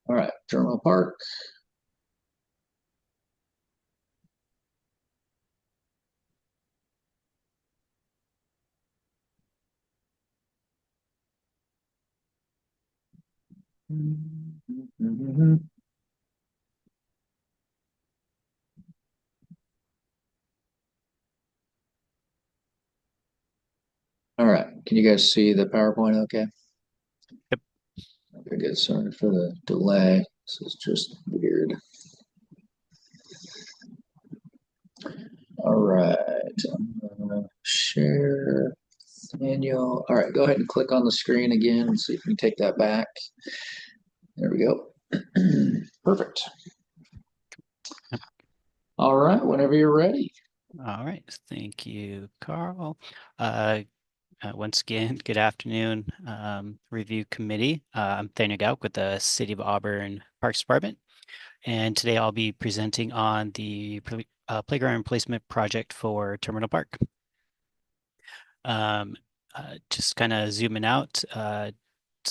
All right, Terminal Park. All right, can you guys see the PowerPoint okay? Yep. Okay, good. Sorry for the delay. This is just weird. All right, I'm gonna share Daniel. All right, go ahead and click on the screen again and see if you can take that back. There we go. Perfect. All right, whenever you're ready. All right. Thank you, Carl. Once again, good afternoon, review committee. I'm Daniel Gauk with the City of Auburn Parks Department. And today I'll be presenting on the playground replacement project for Terminal Park. Just kind of zooming out,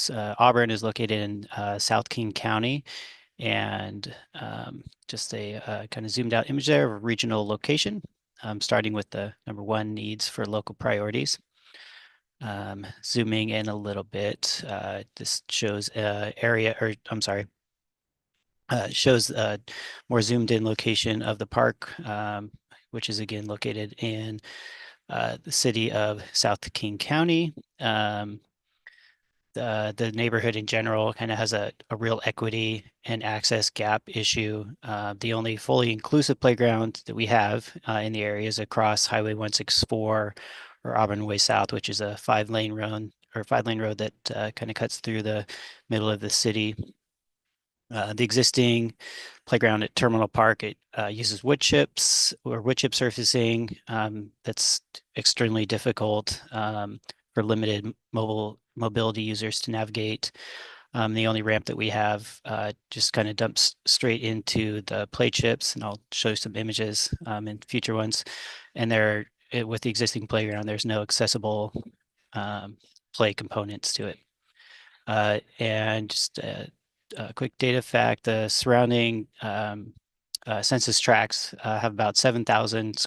Auburn is located in South King County, and just a kind of zoomed out image there of a regional location, starting with the number one needs for local priorities. Zooming in a little bit, this shows area, or I'm sorry, shows a more zoomed in location of the park, which is again located in the city of South King County. The neighborhood in general kind of has a real equity and access gap issue. The only fully inclusive playground that we have in the area is across Highway 164 or Auburn Way South, which is a 5-lane road that kind of cuts through the middle of the city. The existing playground at Terminal Park, it uses wood chips or wood chip surfacing. That's extremely difficult for limited mobility users to navigate. The only ramp that we have just kind of dumps straight into the play chips, and I'll show you some images in future ones. And with the existing playground, there's no accessible play components to it. And just a quick data fact, the surrounding census tracts have about 7,000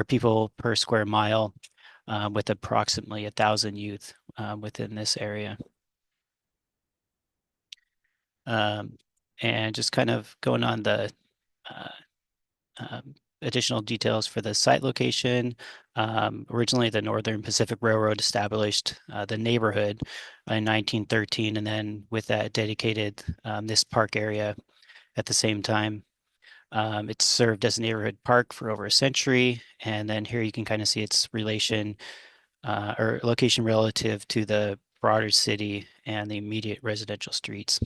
people per square mile, with approximately 1,000 youth within this area. And just kind of going on the additional details for the site location. Originally, the Northern Pacific Railroad established the neighborhood in 1913, and then with that dedicated this park area at the same time. It's served as a neighborhood park for over a century, and then here you can kind of see its relation or location relative to the broader city and the immediate residential streets.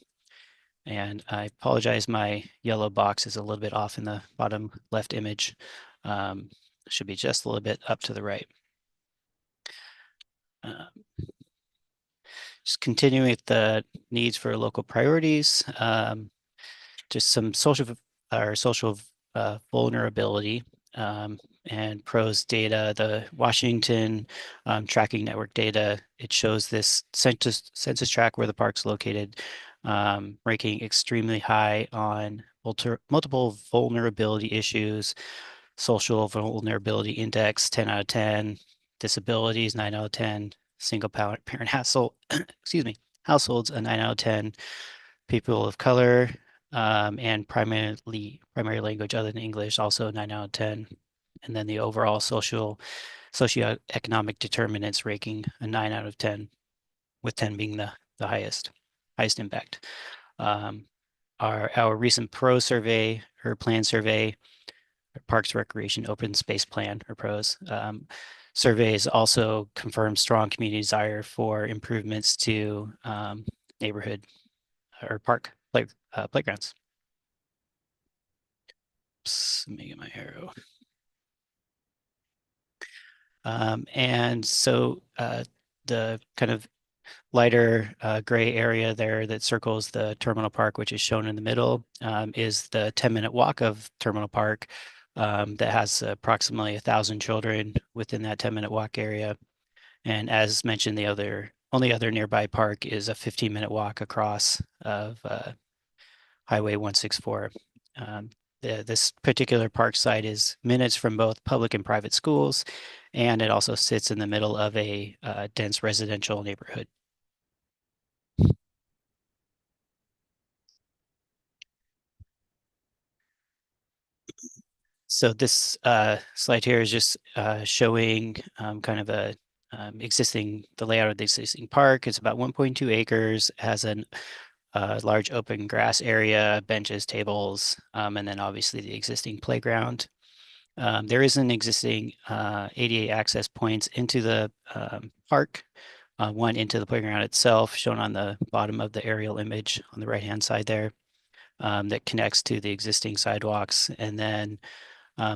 And I apologize, my yellow box is a little bit off in the bottom left image. Should be just a little bit up to the right. Just continuing with the needs for local priorities, just some social vulnerability and PROS data, the Washington tracking network data. It shows this census tract where the park's located, ranking extremely high on multiple vulnerability issues, social vulnerability index 10 out of 10, disabilities 9 out of 10, single parent household, excuse me, households a 9 out of 10, people of color, and primary language other than English also 9 out of 10, and then the overall socioeconomic determinants ranking a 9 out of 10, with 10 being the highest impact. Our recent PRO survey or plan survey, Parks Recreation Open Space Plan or PROS, surveys also confirm strong community desire for improvements to neighborhood or park playgrounds. Oops, let me get my arrow. And so the kind of lighter gray area there that circles the terminal park, which is shown in the middle, is the 10-minute walk of terminal park that has approximately 1,000 children within that 10-minute walk area. And as mentioned, the only other nearby park is a 15-minute walk across of Highway 164. This particular park site is minutes from both public and private schools, and it also sits in the middle of a dense residential neighborhood. So this slide here is just showing kind of the layout of the existing park. It's about 1.2 acres, has a large open grass area, benches, tables, and then obviously the existing playground. There is an existing ADA access points into the park, one into the playground itself, shown on the bottom of the aerial image on the right-hand side there, that connects to the existing sidewalks. And then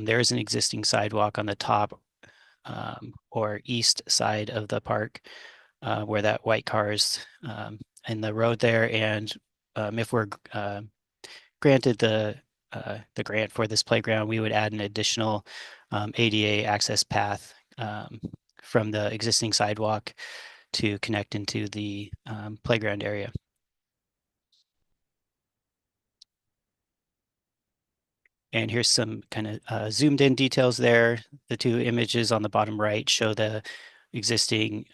there is an existing sidewalk on the top or east side of the park where that white car is in the road there. And if we're granted the grant for this playground, we would add an additional ADA access path from the existing sidewalk to connect into the playground area. And here's some kind of zoomed in details there. The two images on the bottom right show the existing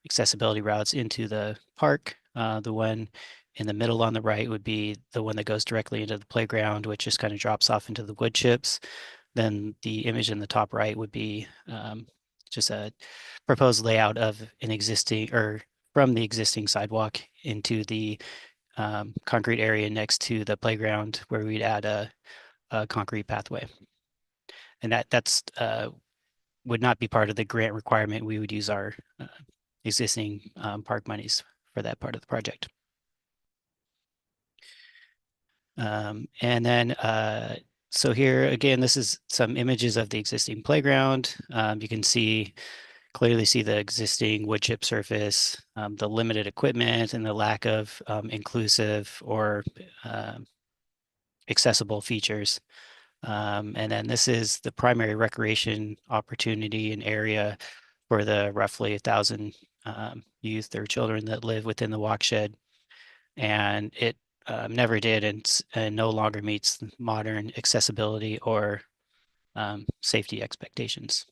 accessibility routes into the park. The one in the middle on the right would be the one that goes directly into the playground, which just kind of drops off into the wood chips. Then the image in the top right would be just a proposed layout of an existing or from the existing sidewalk into the concrete area next to the playground, where we'd add a concrete pathway. And that's would not be part of the grant requirement. We would use our existing park monies for that part of the project. And then, so here again, this is some images of the existing playground. You can clearly see the existing wood chip surface, the limited equipment, and the lack of inclusive or accessible features. And then this is the primary recreation opportunity and area for the roughly 1,000 youth or children that live within the walkshed. And it never did and no longer meets modern accessibility or safety expectations.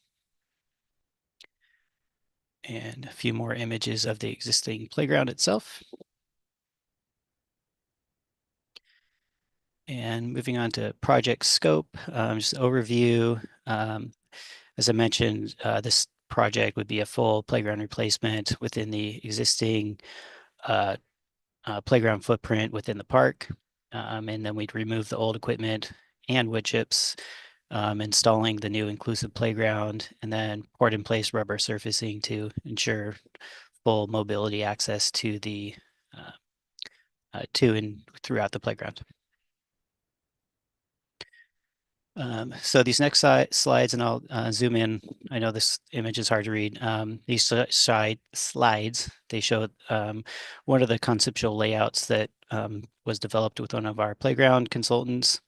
And a few more images of the existing playground itself. And moving on to project scope, just overview. As I mentioned, this project would be a full playground replacement within the existing playground footprint within the park. And then we'd remove the old equipment and wood chips, installing the new inclusive playground, and then poured in place rubber surfacing to ensure full mobility access to the to and throughout the playground. So these next slides, and I'll zoom in. I know this image is hard to read. These slides, they show one of the conceptual layouts that was developed with one of our playground consultants.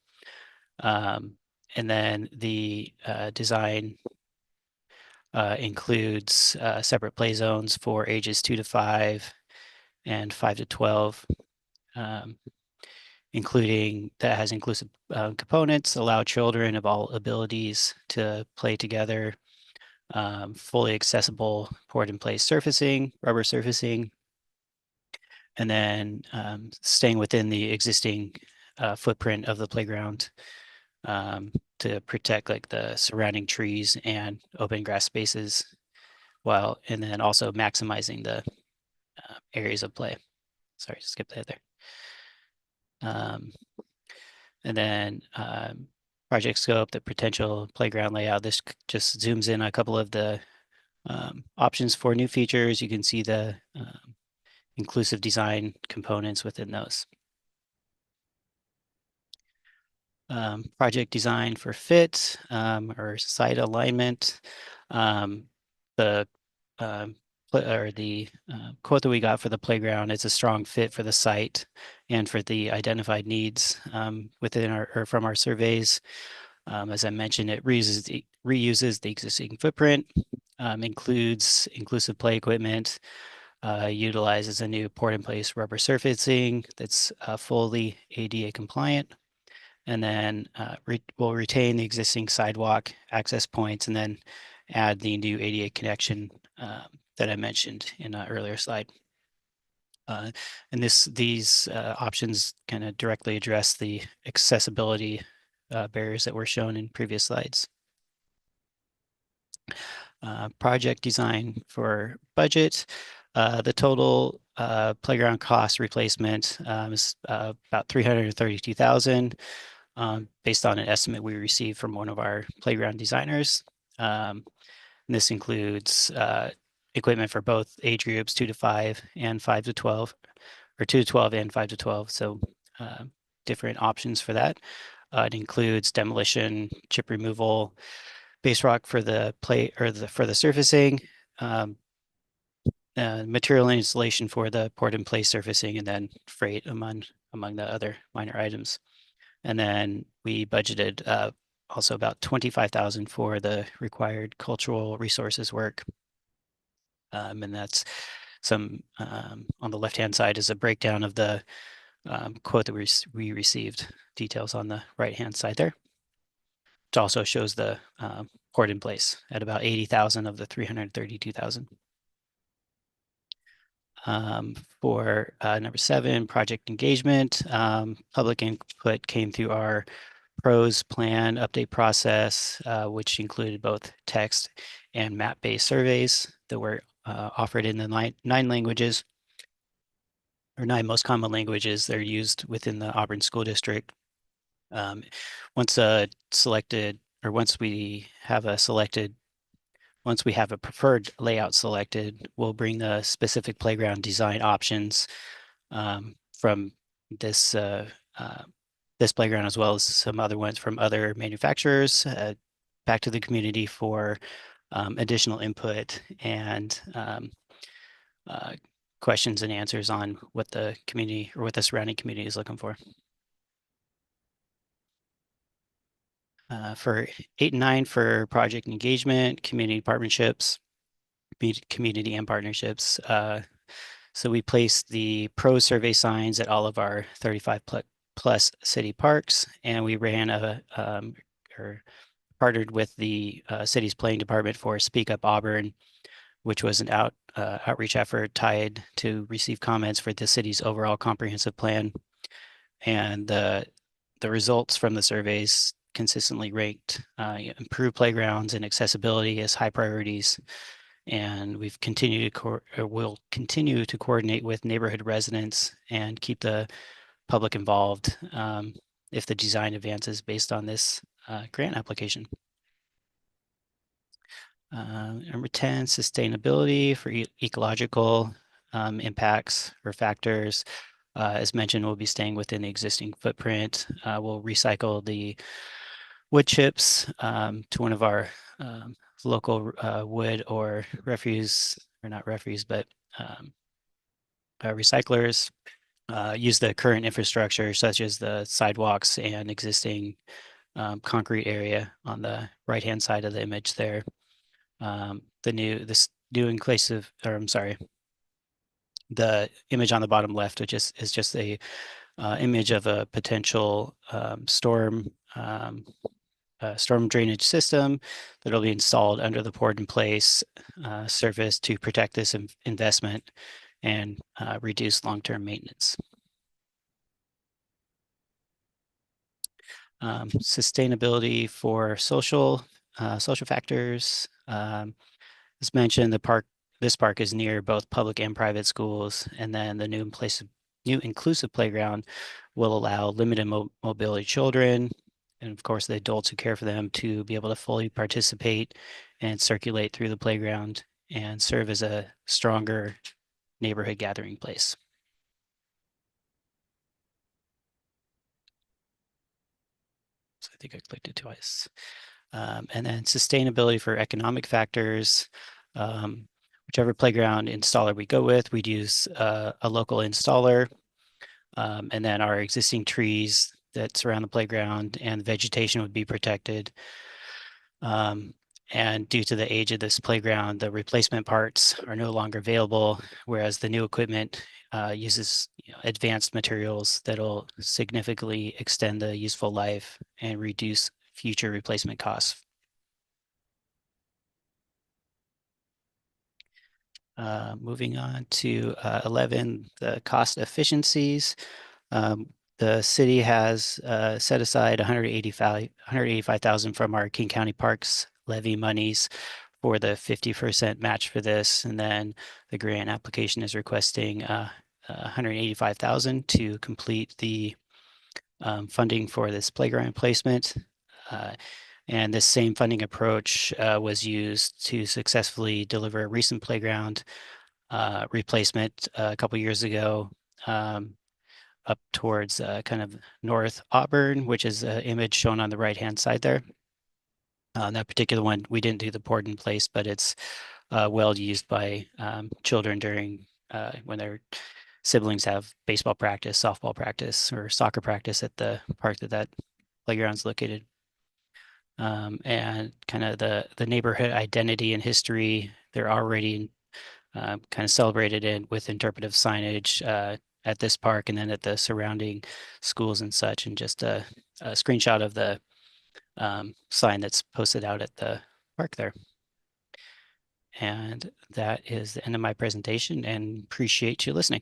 And then the design includes separate play zones for ages 2 to 5 and 5 to 12. including that has inclusive components, allow children of all abilities to play together, fully accessible poured in place surfacing, rubber surfacing, and then staying within the existing footprint of the playground to protect like the surrounding trees and open grass spaces, and then also maximizing the areas of play. Sorry, skip that there. And then project scope, the potential playground layout. This just zooms in a couple of the options for new features. You can see the inclusive design components within those. Project design for fit or site alignment. The quote that we got for the playground is a strong fit for the site and for the identified needs within or from our surveys. As I mentioned, it reuses the existing footprint, includes inclusive play equipment, utilizes a new port-in-place rubber surfacing that's fully ADA compliant, and then we'll retain the existing sidewalk access points and then add the new ADA connection that I mentioned in an earlier slide. And these options kind of directly address the accessibility barriers that were shown in previous slides. Project design for budget. The total playground cost replacement is about $332,000 based on an estimate we received from one of our playground designers. This includes equipment for both age groups 2 to 5 and 5 to 12, or 2 to 12 and 5 to 12. So different options for that. It includes demolition, chip removal, base rock for the for the surfacing, material installation for the port in place surfacing, and then freight among the other minor items. And then we budgeted also about $25,000 for the required cultural resources work. And that's some on the left-hand side is a breakdown of the quote that we received. Details on the right-hand side there. It also shows the port in place at about 80,000 of the 332,000. For number 7, project engagement, public input came through our PROS plan update process, which included both text and map-based surveys that were offered in the 9 languages, or 9 most common languages that are used within the Auburn School District. Once we have a preferred layout selected, we'll bring the specific playground design options from this this playground, as well as some other ones from other manufacturers, back to the community for additional input and questions and answers on what the community or what the surrounding community is looking for. For 8 and 9 for project engagement, community partnerships, community and partnerships. So we placed the PRO survey signs at all of our 35 plus city parks, and we ran or partnered with the city's planning department for Speak Up Auburn, which was an outreach effort tied to receive comments for the city's overall comprehensive plan. And the results from the surveys consistently ranked improved playgrounds and accessibility as high priorities. And we've continued to will continue to coordinate with neighborhood residents and keep the public involved if the design advances based on this grant application. Number 10, sustainability for ecological impacts or factors. As mentioned, we'll be staying within the existing footprint. We'll recycle the wood chips to one of our local wood or refuse, or not refuse, but recyclers. Use the current infrastructure such as the sidewalks and existing concrete area on the right-hand side of the image there. The image on the bottom left, which is just a image of a potential storm drainage system that'll be installed under the poured in place surface to protect this investment and reduce long-term maintenance. Sustainability for social factors. As mentioned, this park is near both public and private schools, and then the new inclusive playground will allow limited mobility children, and of course the adults who care for them, to be able to fully participate and circulate through the playground and serve as a stronger neighborhood gathering place. So I think I clicked it twice. And then sustainability for economic factors. Whichever playground installer we go with, we'd use a local installer. And then our existing trees that surround the playground and the vegetation would be protected. And due to the age of this playground, the replacement parts are no longer available, whereas the new equipment uses advanced materials that'll significantly extend the useful life and reduce future replacement costs. Moving on to 11, the cost efficiencies. The city has set aside $185,000 from our King County Parks levy monies for the 50% match for this, and then the grant application is requesting $185,000 to complete the funding for this playground placement. And this same funding approach was used to successfully deliver a recent playground replacement a couple years ago up towards kind of North Auburn, which is an image shown on the right-hand side there. That particular one, we didn't do the poured in place, but it's well used by children during when their siblings have baseball practice, softball practice, or soccer practice at the park that playground's located. And kind of the neighborhood identity and history, they're already kind of celebrated with interpretive signage at this park and then at the surrounding schools and such, and just a screenshot of the sign that's posted out at the park there. And that is the end of my presentation, and appreciate you listening.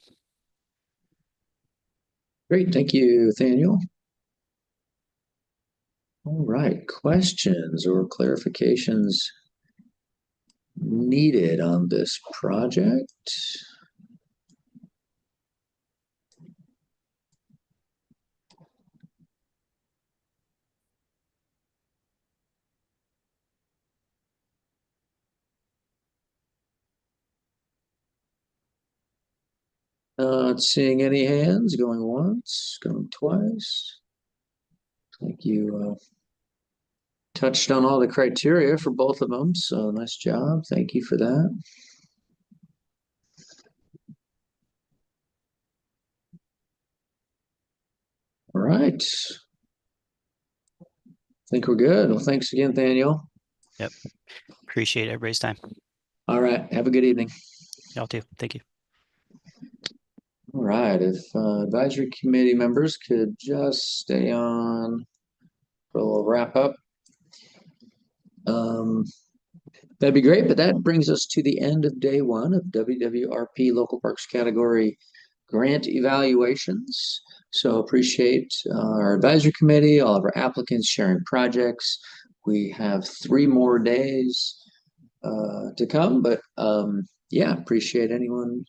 Great, thank you, Nathaniel. All right, questions or clarifications needed on this project? Not seeing any hands going once, going twice. Thank you. Touched on all the criteria for both of them, so nice job. Thank you for that. All right. I think we're good. Well, thanks again, Daniel. Yep. Appreciate everybody's time. All right. Have a good evening. Y'all too. Thank you. All right. If advisory committee members could just stay on for a little wrap up. That'd be great, but that brings us to the end of day one of WWRP Local Parks category grant evaluations. So appreciate our advisory committee, all of our applicants sharing projects. We have 3 more days to come, but yeah, appreciate anyone